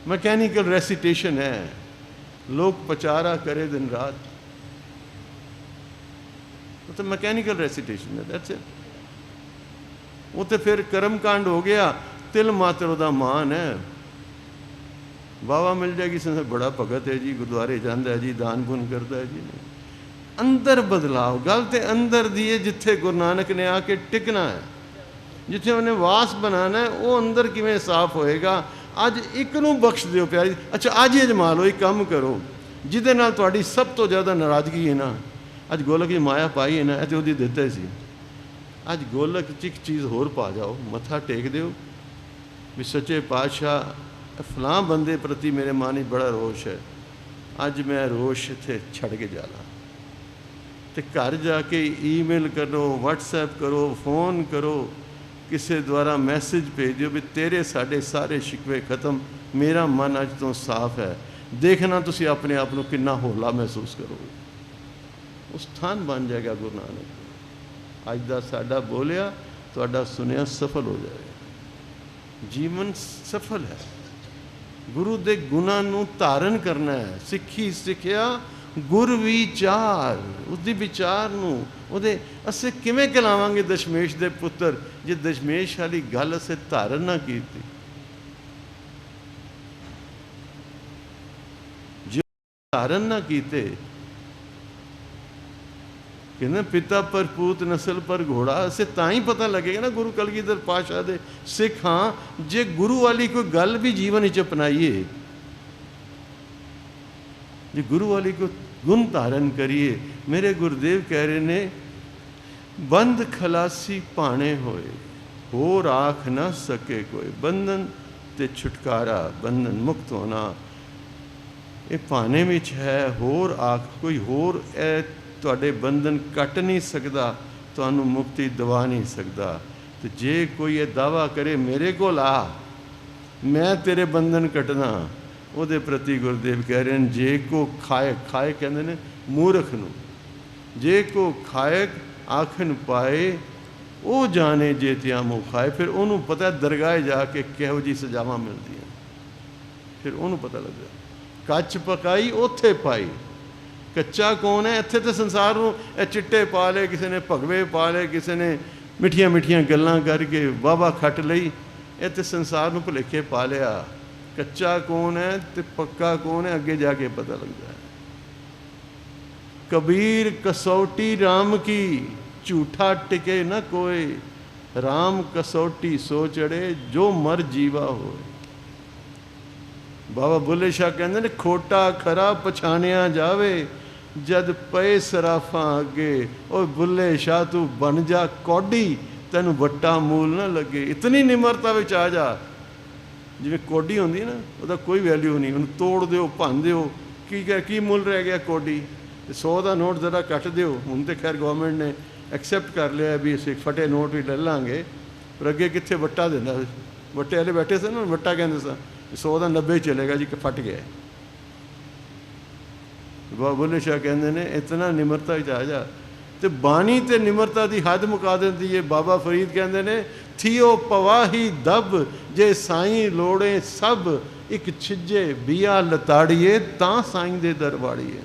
ਮਕੈਨੀਕਲ ਰੈਸੀਟੇਸ਼ਨ ਹੈ। ਲੋਕ ਪਚਾਰਾ ਕਰੇ ਦਿਨ ਰਾਤ, ਉਹ ਤਾਂ ਮਕੈਨੀਕਲ ਰੈਸੀਟੇਸ਼ਨ ਹੈ। That's it. ਉਹ ਤੇ ਫਿਰ ਕਰਮ ਕਾਂਡ ਹੋ ਗਿਆ। ਤਿਲ ਮਾਤਰ ਉਹਦਾ ਮਾਨ ਹੈ। ਵਾਵਾ ਮਿਲ ਜਾਏਗੀ, ਸੰਸਾਰ ਬੜਾ ਭਗਤ ਹੈ ਜੀ, ਗੁਰਦੁਆਰੇ ਜਾਂਦਾ ਹੈ ਜੀ, ਦਾਨ ਪੁੰਨ ਕਰਦਾ ਹੈ ਜੀ। ਅੰਦਰ ਬਦਲਾਵ, ਗੱਲ ਤੇ ਅੰਦਰ ਦੀ ਹੈ। ਜਿੱਥੇ ਗੁਰੂ ਨਾਨਕ ਨੇ ਆ ਕੇ ਟਿਕਣਾ ਹੈ, ਜਿੱਥੇ ਉਹਨੇ ਵਾਸ ਬਣਾਉਣਾ ਹੈ, ਉਹ ਅੰਦਰ ਕਿਵੇਂ ਸਾਫ਼ ਹੋਏਗਾ? ਅੱਜ ਇੱਕ ਨੂੰ ਬਖਸ਼ ਦਿਓ ਪਿਆਰੀ। ਅੱਛਾ, ਅੱਜ ਹੀ ਅਜਮਾ ਲਓ, ਇੱਕ ਕੰਮ ਕਰੋ ਜਿਹਦੇ ਨਾਲ ਤੁਹਾਡੀ ਸਭ ਤੋਂ ਜ਼ਿਆਦਾ ਨਾਰਾਜ਼ਗੀ ਹੈ ਨਾ। ਅੱਜ ਗੋਲਕ ਦੀ ਮਾਇਆ ਪਾਈ ਹੈ ਨਾ, ਇਹ ਤੇ ਉਹਦੀ ਦਿੱਤਾ ਸੀ। ਅੱਜ ਗੋਲਕ 'ਚ ਇੱਕ ਚੀਜ਼ ਹੋਰ ਪਾ ਜਾਓ, ਮੱਥਾ ਟੇਕ ਦਿਓ ਵੀ ਸੱਚੇ ਪਾਤਸ਼ਾਹ ਫਲਾਂ ਬੰਦੇ ਪ੍ਰਤੀ ਮੇਰੇ ਮਨ ਵਿੱਚ ਬੜਾ ਰੋਸ਼ ਹੈ, ਅੱਜ ਮੈਂ ਰੋਸ਼ ਇੱਥੇ ਛੱਡ ਕੇ ਜਾਣਾ। ਤੇ ਘਰ ਜਾ ਕੇ ਈਮੇਲ ਕਰੋ, ਵਟਸਐਪ ਕਰੋ, ਫੋਨ ਕਰੋ, ਕਿਸੇ ਦੁਆਰਾ ਮੈਸੇਜ ਭੇਜ ਦਿਓ ਵੀ ਤੇਰੇ ਸਾਡੇ ਸਾਰੇ ਸ਼ਿਕਵੇ ਖਤਮ, ਮੇਰਾ ਮਨ ਅੱਜ ਤੋਂ ਸਾਫ਼ ਹੈ। ਦੇਖਣਾ ਤੁਸੀਂ ਆਪਣੇ ਆਪ ਨੂੰ ਕਿੰਨਾ ਹੌਲਾ ਮਹਿਸੂਸ ਕਰੋਗੇ। ਉਹ ਸਥਾਨ ਬਣ ਜਾਏਗਾ ਗੁਰੂ ਨਾਨਕ। ਅੱਜ ਦਾ ਸਾਡਾ ਬੋਲਿਆ ਤੁਹਾਡਾ ਸੁਨਿਆ ਸਫਲ ਹੋ ਜਾਏਗਾ। ਜੀਵਨ ਸਫਲ ਹੈ। ਗੁਰੂ ਦੇ ਗੁਣਾਂ ਨੂੰ ਧਾਰਨ ਕਰਨਾ ਹੈ। ਸਿੱਖੀ ਸਿੱਖਿਆ ਗੁਰ ਵਿਚਾਰ, ਉਹਦੀ ਵਿਚਾਰ ਨੂੰ ਉਹਦੇ ਅਸੀਂ ਕਿਵੇਂ ਕਲਾਵਾਂਗੇ ਦਸ਼ਮੇਸ਼ ਦੇ ਪੁੱਤਰ, ਜੇ ਦਸ਼ਮੇਸ਼ ਵਾਲੀ ਗੱਲ ਅਸੀਂ ਧਾਰਨ ਨਾ ਕੀਤੀ। ਜੇ ਧਾਰਨ ਨਾ ਕੀਤੇ, ਕਹਿੰਦੇ ਪਿਤਾ ਪਰ ਪੂਤ ਨਸਲ ਪਰ ਘੋੜਾ, ਅਸੀਂ ਤਾਂ ਹੀ ਪਤਾ ਲੱਗੇਗਾ ਨਾ ਗੁਰੂ ਕਲਗੀਧਰ ਪਾਤਸ਼ਾਹ ਦੇ ਸਿੱਖ ਹਾਂ ਜੇ ਗੁਰੂ ਵਾਲੀ ਕੋਈ ਗੱਲ ਵੀ ਜੀਵਨ ਵਿੱਚ ਅਪਣਾਈਏ, ਜੇ ਗੁਰੂ ਵਾਲੀ ਕੋਈ ਗੁਣ ਧਾਰਨ ਕਰੀਏ। ਮੇਰੇ ਗੁਰਦੇਵ ਕਹਿ ਰਹੇ ਨੇ ਬੰਦ ਖਲਾਸੀ ਭਾਣੇ ਹੋਏ, ਹੋਰ ਆਖ ਨਾ ਸਕੇ ਕੋਈ। ਬੰਧਨ ਤੇ ਛੁਟਕਾਰਾ, ਬੰਧਨ ਮੁਕਤ ਹੋਣਾ ਇਹ ਭਾਣੇ ਵਿੱਚ ਹੈ। ਹੋਰ ਆਖ ਕੋਈ ਹੋਰ ਇਹ ਤੁਹਾਡੇ ਬੰਧਨ ਕੱਟ ਨਹੀਂ ਸਕਦਾ, ਤੁਹਾਨੂੰ ਮੁਕਤੀ ਦਿਵਾ ਨਹੀਂ ਸਕਦਾ। ਤੇ ਜੇ ਕੋਈ ਇਹ ਦਾਵਾ ਕਰੇ ਮੇਰੇ ਕੋਲ ਆ, ਮੈਂ ਤੇਰੇ ਬੰਧਨ ਕੱਟਣਾ, ਉਹਦੇ ਪ੍ਰਤੀ ਗੁਰਦੇਵ ਕਹਿ ਰਹੇ ਨੇ ਜੇ ਕੋ ਖਾਇਕ, ਖਾਇਕ ਕਹਿੰਦੇ ਨੇ ਮੂਰਖ ਨੂੰ, ਜੇ ਕੋ ਖਾਇਕ ਆਖਣ ਪਾਏ ਉਹ ਜਾਣੇ ਜੇ ਤਿਆ ਮੂੰਹ ਖਾਏ। ਫਿਰ ਉਹਨੂੰ ਪਤਾ ਦਰਗਾਹ ਜਾ ਕੇ ਕਿਹੋ ਜਿਹੀ ਸਜ਼ਾਵਾਂ ਮਿਲਦੀਆਂ, ਫਿਰ ਉਹਨੂੰ ਪਤਾ ਲੱਗਦਾ। ਕੱਚ ਪਕਾਈ ਉੱਥੇ ਪਾਈ। ਕੱਚਾ ਕੌਣ ਹੈ? ਇੱਥੇ ਤਾਂ ਸੰਸਾਰ ਨੂੰ ਇਹ ਚਿੱਟੇ ਪਾ ਲਏ, ਕਿਸੇ ਨੇ ਭਗਵੇ ਪਾ ਲਏ, ਕਿਸੇ ਨੇ ਮਿੱਠੀਆਂ ਮਿੱਠੀਆਂ ਗੱਲਾਂ ਕਰਕੇ ਵਾਹਵਾ ਖੱਟ ਲਈ, ਇਹ ਤਾਂ ਸੰਸਾਰ ਨੂੰ ਭੁਲੇਖੇ ਪਾ ਲਿਆ। ਕੱਚਾ ਕੌਣ ਹੈ ਤੇ ਪੱਕਾ ਕੌਣ ਹੈ ਅੱਗੇ ਜਾ ਕੇ ਪਤਾ ਲੱਗਦਾ ਹੈ। ਕਬੀਰ ਕਸੌਟੀ ਰਾਮ ਕੀ, ਝੂਠਾ ਟਿਕੇ ਨਾ ਕੋਏ। ਰਾਮ ਕਸੌਟੀ ਸੋ ਚੜੇ, ਜੋ ਮਰ ਜੀਵਾ ਹੋਏ। ਬਾਬਾ ਬੁੱਲੇ ਸ਼ਾਹ ਕਹਿੰਦੇ ਨੇ ਖੋਟਾ ਖਰਾ ਪਛਾਣਿਆ ਜਾਵੇ, ਜਦ ਪਏ ਸਰਾਫਾਂ ਅੱਗੇ। ਉਹ ਬੁੱਲੇ ਸ਼ਾਹ ਤੂੰ ਬਣ ਜਾ ਕੌਡੀ, ਤੈਨੂੰ ਵੱਟਾ ਮੂਲ ਨਾ ਲੱਗੇ। ਇਤਨੀ ਨਿਮਰਤਾ ਵਿੱਚ ਆ ਜਾ। ਜਿਵੇਂ ਕੌਡੀ ਹੁੰਦੀ ਨਾ, ਉਹਦਾ ਕੋਈ ਵੈਲਿਊ ਨਹੀਂ, ਉਹਨੂੰ ਤੋੜ ਦਿਓ, ਭੰਨ ਦਿਓ, ਕੀ ਮੁੱਲ ਰਹਿ ਗਿਆ ਕੌਡੀ। 100 ਦਾ ਨੋਟ ਜ਼ਰਾ ਕੱਟ ਦਿਓ। ਹੁਣ ਤਾਂ ਖੈਰ ਗੌਰਮੈਂਟ ਨੇ ਐਕਸੈਪਟ ਕਰ ਲਿਆ ਵੀ ਅਸੀਂ ਫਟੇ ਨੋਟ ਵੀ ਲੈ ਲਾਂਗੇ, ਪਰ ਅੱਗੇ ਕਿੱਥੇ ਵੱਟਾ ਦਿੰਦਾ। ਵੱਟੇ ਵਾਲੇ ਬੈਠੇ ਸਨ ਨਾ, ਵੱਟਾ ਕਹਿੰਦੇ ਸਨ। 100 ਦਾ 90 ਚਲੇਗਾ ਜੀ, ਫਟ ਗਿਆ। ਬਾਬਾ ਬੁੱਲੇ ਸ਼ਾਹ ਕਹਿੰਦੇ ਨੇ ਇਤਨਾ ਨਿਮਰਤਾ ਵਿੱਚ ਆ ਜਾ। ਤੇ ਬਾਣੀ ਤੇ ਨਿਮਰਤਾ ਦੀ ਹੱਦ ਮੁਕਾ ਦਿੰਦੀ ਹੈ। ਬਾਬਾ ਫਰੀਦ ਕਹਿੰਦੇ ਨੇ ਥੀਓ ਪਵਾਹੀ ਦਬ, ਜੇ ਸਾਈਂ ਲੋੜੇ ਸਭ। ਇੱਕ ਛਿੱਜੇ ਬੀਆ ਲਤਾੜੀਏ, ਤਾਂ ਸਾਈਂ ਦੇ ਦਰਬਾੜੀਏ।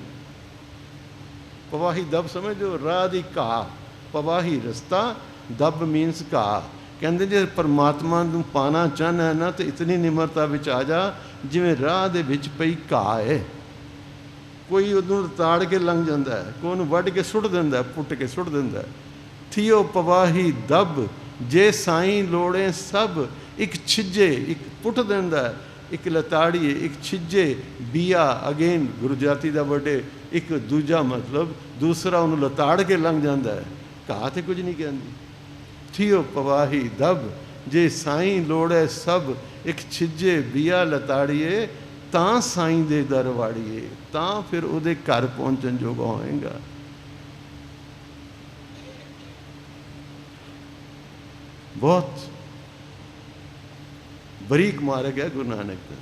ਪਵਾਹੀ ਦਬ ਸਮਝੋ, ਰਾਹ ਦੀ ਘਾਹ। ਪਵਾਹੀ ਰਸਤਾ, ਦਬ ਮੀਨਸ ਘਾਹ। ਕਹਿੰਦੇ ਜੇ ਪਰਮਾਤਮਾ ਨੂੰ ਪਾਣਾ ਚਾਹੁੰਦਾ ਨਾ ਤੇ ਇਤਨੀ ਨਿਮਰਤਾ ਵਿੱਚ ਆ ਜਾ ਜਿਵੇਂ ਰਾਹ ਦੇ ਵਿੱਚ ਪਈ ਘਾਹ ਹੈ। ਕੋਈ ਉਹਨੂੰ ਤਾੜ ਕੇ ਲੰਘ ਜਾਂਦਾ ਹੈ, ਕੋਈ ਉਹਨੂੰ ਵੱਢ ਕੇ ਸੁੱਟ ਦਿੰਦਾ, ਪੁੱਟ ਕੇ ਸੁੱਟ ਦਿੰਦਾ। ਥੀਓ ਪਵਾਹੀ ਦਬ, ਜੇ ਸਾਈਂ ਲੋੜੇ ਸਭ। ਇੱਕ ਛਿੱਜੇ, ਇੱਕ ਪੁੱਟ ਦਿੰਦਾ, ਇੱਕ ਲਤਾੜੀਏ, ਇੱਕ ਛਿੱਜੇ ਬੀਆ। ਅਗੇਨ ਗੁਰੂ ਜਾਤੀ ਦਾ ਵੱਡੇ ਇੱਕ ਦੂਜਾ ਮਤਲਬ, ਦੂਸਰਾ ਉਹਨੂੰ ਲਤਾੜ ਕੇ ਲੰਘ ਜਾਂਦਾ ਹੈ। ਘਾਹ ਤੇ ਕੁਝ ਨਹੀਂ ਕਹਿੰਦੀ। ਥੀਓ ਪਵਾਹੀ ਦਬ, ਜੇ ਸਾਈਂ ਲੋੜੇ ਸਭ। ਇੱਕ ਛਿੱਜੇ ਬੀਆ ਲਤਾੜੀਏ, ਤਾਂ ਸਾਈਂ ਦੇ ਦਰ ਵਾੜੀਏ। ਤਾਂ ਫਿਰ ਉਹਦੇ ਘਰ ਪਹੁੰਚਣ ਜੋਗਾ ਹੋਏਗਾ। ਬਹੁਤ ਬਰੀਕ ਮਾਰਗ ਹੈ ਗੁਰੂ ਨਾਨਕ ਦਾ।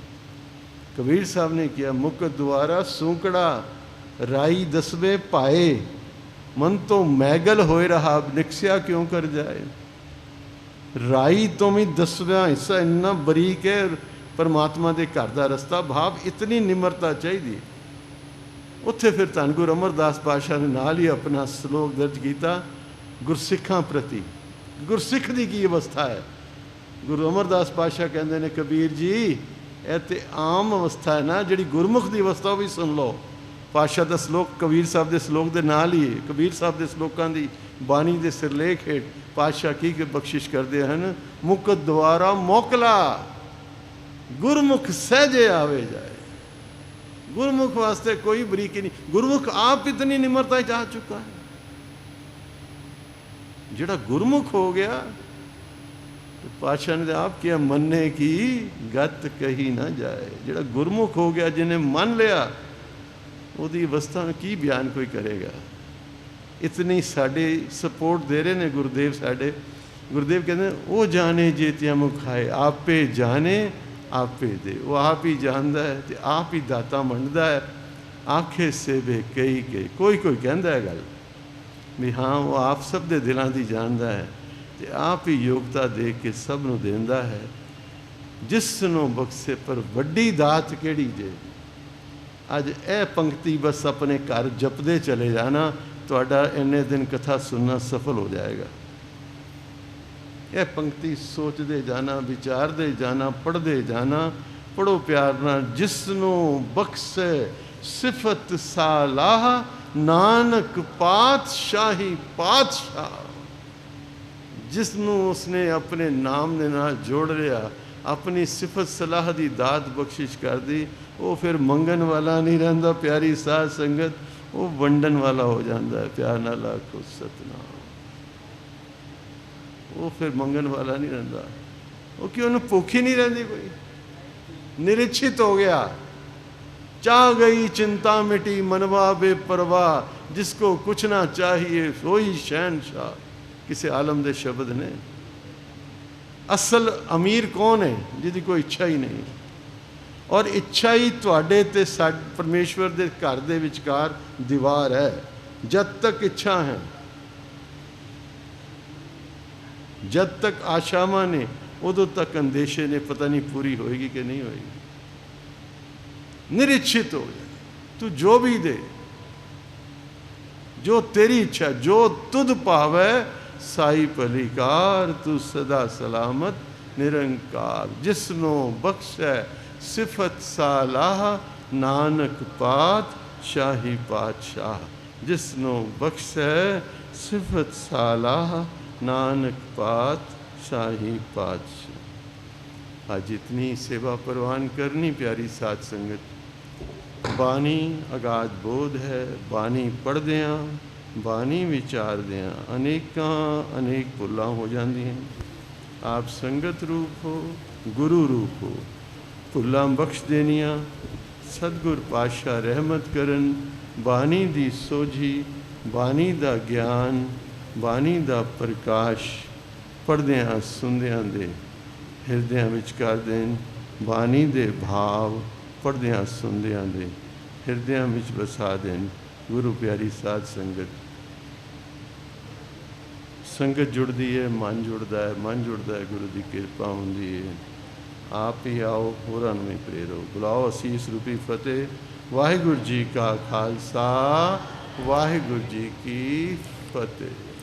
ਕਬੀਰ ਸਾਹਿਬ ਨੇ ਕਿਹਾ ਮੁਕਤ ਦੁਆਰਾ ਸੂਕੜਾ, ਰਾਈ ਦਸਵੇਂ ਪਾਏ। ਮਨ ਤੋਂ ਮੈਗਲ ਹੋਏ ਰਹਾ, ਨਿਕਸਿਆ ਕਿਉਂ ਕਰ ਜਾਏ। ਰਾਈ ਤੋਂ ਵੀ 10ਵਾਂ ਹਿੱਸਾ ਇੰਨਾ ਬਰੀਕ ਹੈ ਪਰਮਾਤਮਾ ਦੇ ਘਰ ਦਾ ਰਸਤਾ। ਭਾਵ ਇਤਨੀ ਨਿਮਰਤਾ ਚਾਹੀਦੀ। ਉੱਥੇ ਫਿਰ ਧੰਨ ਗੁਰੂ ਅਮਰਦਾਸ ਪਾਤਸ਼ਾਹ ਨੇ ਨਾਲ ਹੀ ਆਪਣਾ ਸਲੋਕ ਦਰਜ ਕੀਤਾ ਗੁਰਸਿੱਖਾਂ ਪ੍ਰਤੀ। ਗੁਰਸਿੱਖ ਦੀ ਕੀ ਅਵਸਥਾ ਹੈ। ਗੁਰੂ ਅਮਰਦਾਸ ਪਾਤਸ਼ਾਹ ਕਹਿੰਦੇ ਨੇ ਕਬੀਰ ਜੀ ਇਹ ਤੇ ਆਮ ਅਵਸਥਾ ਹੈ ਨਾ, ਜਿਹੜੀ ਗੁਰਮੁਖ ਦੀ ਅਵਸਥਾ ਉਹ ਵੀ ਸੁਣ ਲਓ। ਪਾਤਸ਼ਾਹ ਦਾ ਸਲੋਕ ਕਬੀਰ ਸਾਹਿਬ ਦੇ ਸਲੋਕ ਦੇ ਨਾਲ ਹੀ ਹੈ। ਕਬੀਰ ਸਾਹਿਬ ਦੇ ਸਲੋਕਾਂ ਦੀ ਬਾਣੀ ਦੇ ਸਿਰਲੇਖ ਹੇਠ ਪਾਤਸ਼ਾਹ ਕੀ ਬਖਸ਼ਿਸ਼ ਕਰਦੇ ਹਨ। ਮੁਕਤ ਦੁਆਰਾ ਮੋਕਲਾ, ਗੁਰਮੁਖ ਸਹਿਜੇ ਆਵੇ ਜਾਏ। ਗੁਰਮੁਖ ਵਾਸਤੇ ਕੋਈ ਬਰੀਕੀ ਨਹੀਂ। ਗੁਰਮੁਖ ਆਪ ਇਤਨੀ ਨਿਮਰਤਾ ਚ ਆ ਚੁੱਕਾ ਹੈ। ਜਿਹੜਾ ਗੁਰਮੁਖ ਹੋ ਗਿਆ, ਪਾਤਸ਼ਾਹ ਨੇ ਆਪ ਕਿਹਾ ਮੰਨੇ ਕੀ ਗਤ ਕਹੀ ਨਾ ਜਾਏ। ਜਿਹੜਾ ਗੁਰਮੁਖ ਹੋ ਗਿਆ, ਜਿਹਨੇ ਮੰਨ ਲਿਆ, ਉਹਦੀ ਅਵਸਥਾ ਨੂੰ ਕੀ ਬਿਆਨ ਕੋਈ ਕਰੇਗਾ। ਇਤਨੀ ਸਾਡੇ ਸਪੋਰਟ ਦੇ ਰਹੇ ਨੇ ਗੁਰਦੇਵ ਸਾਡੇ। ਗੁਰਦੇਵ ਕਹਿੰਦੇ ਉਹ ਜਾਣੇ ਜੇ ਤਿਆ ਮੁਖਾਏ, ਆਪੇ ਜਾਣੇ ਆਪੇ ਦੇ। ਉਹ ਆਪ ਹੀ ਜਾਣਦਾ ਹੈ ਤੇ ਆਪ ਹੀ ਦਾਤਾ ਮੰਨਦਾ ਹੈ। ਆਖੇ ਸੇਵੇ ਕਈ ਕਈ। ਕੋਈ ਕਹਿੰਦਾ ਹੈ ਗੱਲ, ਵੀ ਹਾਂ ਉਹ ਆਪ ਸਭ ਦੇ ਦਿਲਾਂ ਦੀ ਜਾਣਦਾ ਹੈ ਤੇ ਆਪ ਹੀ ਯੋਗਤਾ ਦੇ ਕੇ ਸਭ ਨੂੰ ਦਿੰਦਾ ਹੈ। ਜਿਸ ਨੂੰ ਬਖਸ਼ੇ ਪਰ ਵੱਡੀ ਦਾਤ ਕਿਹੜੀ ਜੇ। ਅੱਜ ਇਹ ਪੰਕਤੀ ਬਸ ਆਪਣੇ ਘਰ ਜਪਦੇ ਚਲੇ ਜਾਣਾ, ਤੁਹਾਡਾ ਇੰਨੇ ਦਿਨ ਕਥਾ ਸੁਣਨਾ ਸਫਲ ਹੋ ਜਾਏਗਾ। ਇਹ ਪੰਕਤੀ ਸੋਚਦੇ ਜਾਣਾ, ਵਿਚਾਰਦੇ ਜਾਣਾ, ਪੜ੍ਹਦੇ ਜਾਣਾ। ਪੜ੍ਹੋ ਪਿਆਰ ਨਾਲ। ਜਿਸ ਨੂੰ ਬਖਸ਼ੇ ਸਿਫਤ ਸਾਲਾਹ, ਨਾਨਕ ਪਾਤਸ਼ਾਹੀ ਪਾਤਸ਼ਾਹ। ਜਿਸ ਨੂੰ ਉਸਨੇ ਆਪਣੇ ਨਾਮ ਦੇ ਨਾਲ ਜੋੜ ਲਿਆ, ਆਪਣੀ ਸਿਫਤ ਸਲਾਹ ਦੀ ਦਾਤ ਬਖਸ਼ਿਸ਼ ਕਰਦੀ, ਉਹ ਫਿਰ ਮੰਗਣ ਵਾਲਾ ਨਹੀਂ ਰਹਿੰਦਾ ਪਿਆਰੀ ਸਾਧ ਸੰਗਤ, ਉਹ ਵੰਡਣ ਵਾਲਾ ਹੋ ਜਾਂਦਾ ਹੈ। ਪਿਆਰ ਨਾਲ ਆਖੋ ਸਤਨਾਮ। ਉਹ ਫਿਰ ਮੰਗਣ ਵਾਲਾ ਨਹੀਂ ਰਹਿੰਦਾ। ਉਹ ਕਿ ਉਹਨੂੰ ਭੁੱਖ ਹੀ ਨਹੀਂ ਰਹਿੰਦੀ ਕੋਈ, ਨਿਰਿਛਿਤ ਹੋ ਗਿਆ। ਚਾਹ ਗਈ चिंता मिटी मनवा बेपरवाह, जिसको कुछ ना चाहिए सोई शहनशाह। ਕਿਸੇ ਆਲਮ ਦੇ ਸ਼ਬਦ ਨੇ। ਅਸਲ ਅਮੀਰ ਕੌਣ ਹੈ? ਜਿਹਦੀ ਕੋਈ ਇੱਛਾ ਹੀ ਨਹੀਂ। ਔਰ ਇੱਛਾ ਹੀ ਤੁਹਾਡੇ ਤੇ ਪਰਮੇਸ਼ਵਰ ਦੇ ਘਰ ਦੇ ਵਿਚਕਾਰ ਦੀਵਾਰ ਹੈ। ਜਦ ਤੱਕ ਇੱਛਾ ਹੈ, ਜਦ ਤੱਕ ਆਸ਼ਾਵਾਂ ਨੇ, ਉਦੋਂ ਤੱਕ ਅੰਦੇਸ਼ੇ ਨੇ, ਪਤਾ ਨਹੀਂ ਪੂਰੀ ਹੋਏਗੀ ਕਿ ਨਹੀਂ ਹੋਏਗੀ। ਨਿਰਿਛਿਤ ਹੋ ਜਾਏ। ਤੂੰ ਜੋ ਵੀ ਦੇ, ਜੋ ਤੇਰੀ ਇੱਛਾ, ਜੋ ਤੁਧ ਭਾਵੈ ਸਾਈ ਭਲੀਕਾਰ, ਤੂੰ ਸਦਾ ਸਲਾਮਤ ਨਿਰੰਕਾਰ। ਜਿਸ ਨੂੰ ਬਖਸ਼ੈ ਸਿਫਤ ਸਾਲਾਹ, ਨਾਨਕ ਪਾਤਸ਼ਾਹੀ ਪਾਤਸ਼ਾਹ। ਜਿਸ ਨੂੰ ਬਖਸ਼ੈ ਸਿਫਤ ਸਾਲਾਹ, ਨਾਨਕ पातशाही पातशाह। आज इतनी सेवा परवान करनी प्यारी साध संगत। बानी अगाध बोध है, बानी पढ़दियाँ, बानी विचारदियाँ अनेकां अनेक भुल्लां हो जाती हैं। आप संगत रूप हो, गुरु रूप हो, भुल्लां बख्श देनियाँ। सतगुर पातशाह रहमत करन। बानी दी सोझी, बानी दा ज्ञान, बानी दा प्रकाश पढ़दियाँ सुनदियाँ दे हिरदियाँ विच कर देन। बानी दे भाव पढ़दियाँ सुनदियाँ दे हिरदियाँ विच वसा देन। गुरु प्यारी साध संगत। संगत जुड़दी है, मन जुड़दा है, मन जुड़दा है, गुरु की कृपा होंदी है। आप ही आओ, होरां नूं भी प्रेरो। बुलाओ असीस रूपी फतेह। वाहिगुरू जी का खालसा, वाहिगुरू जी की फतेह।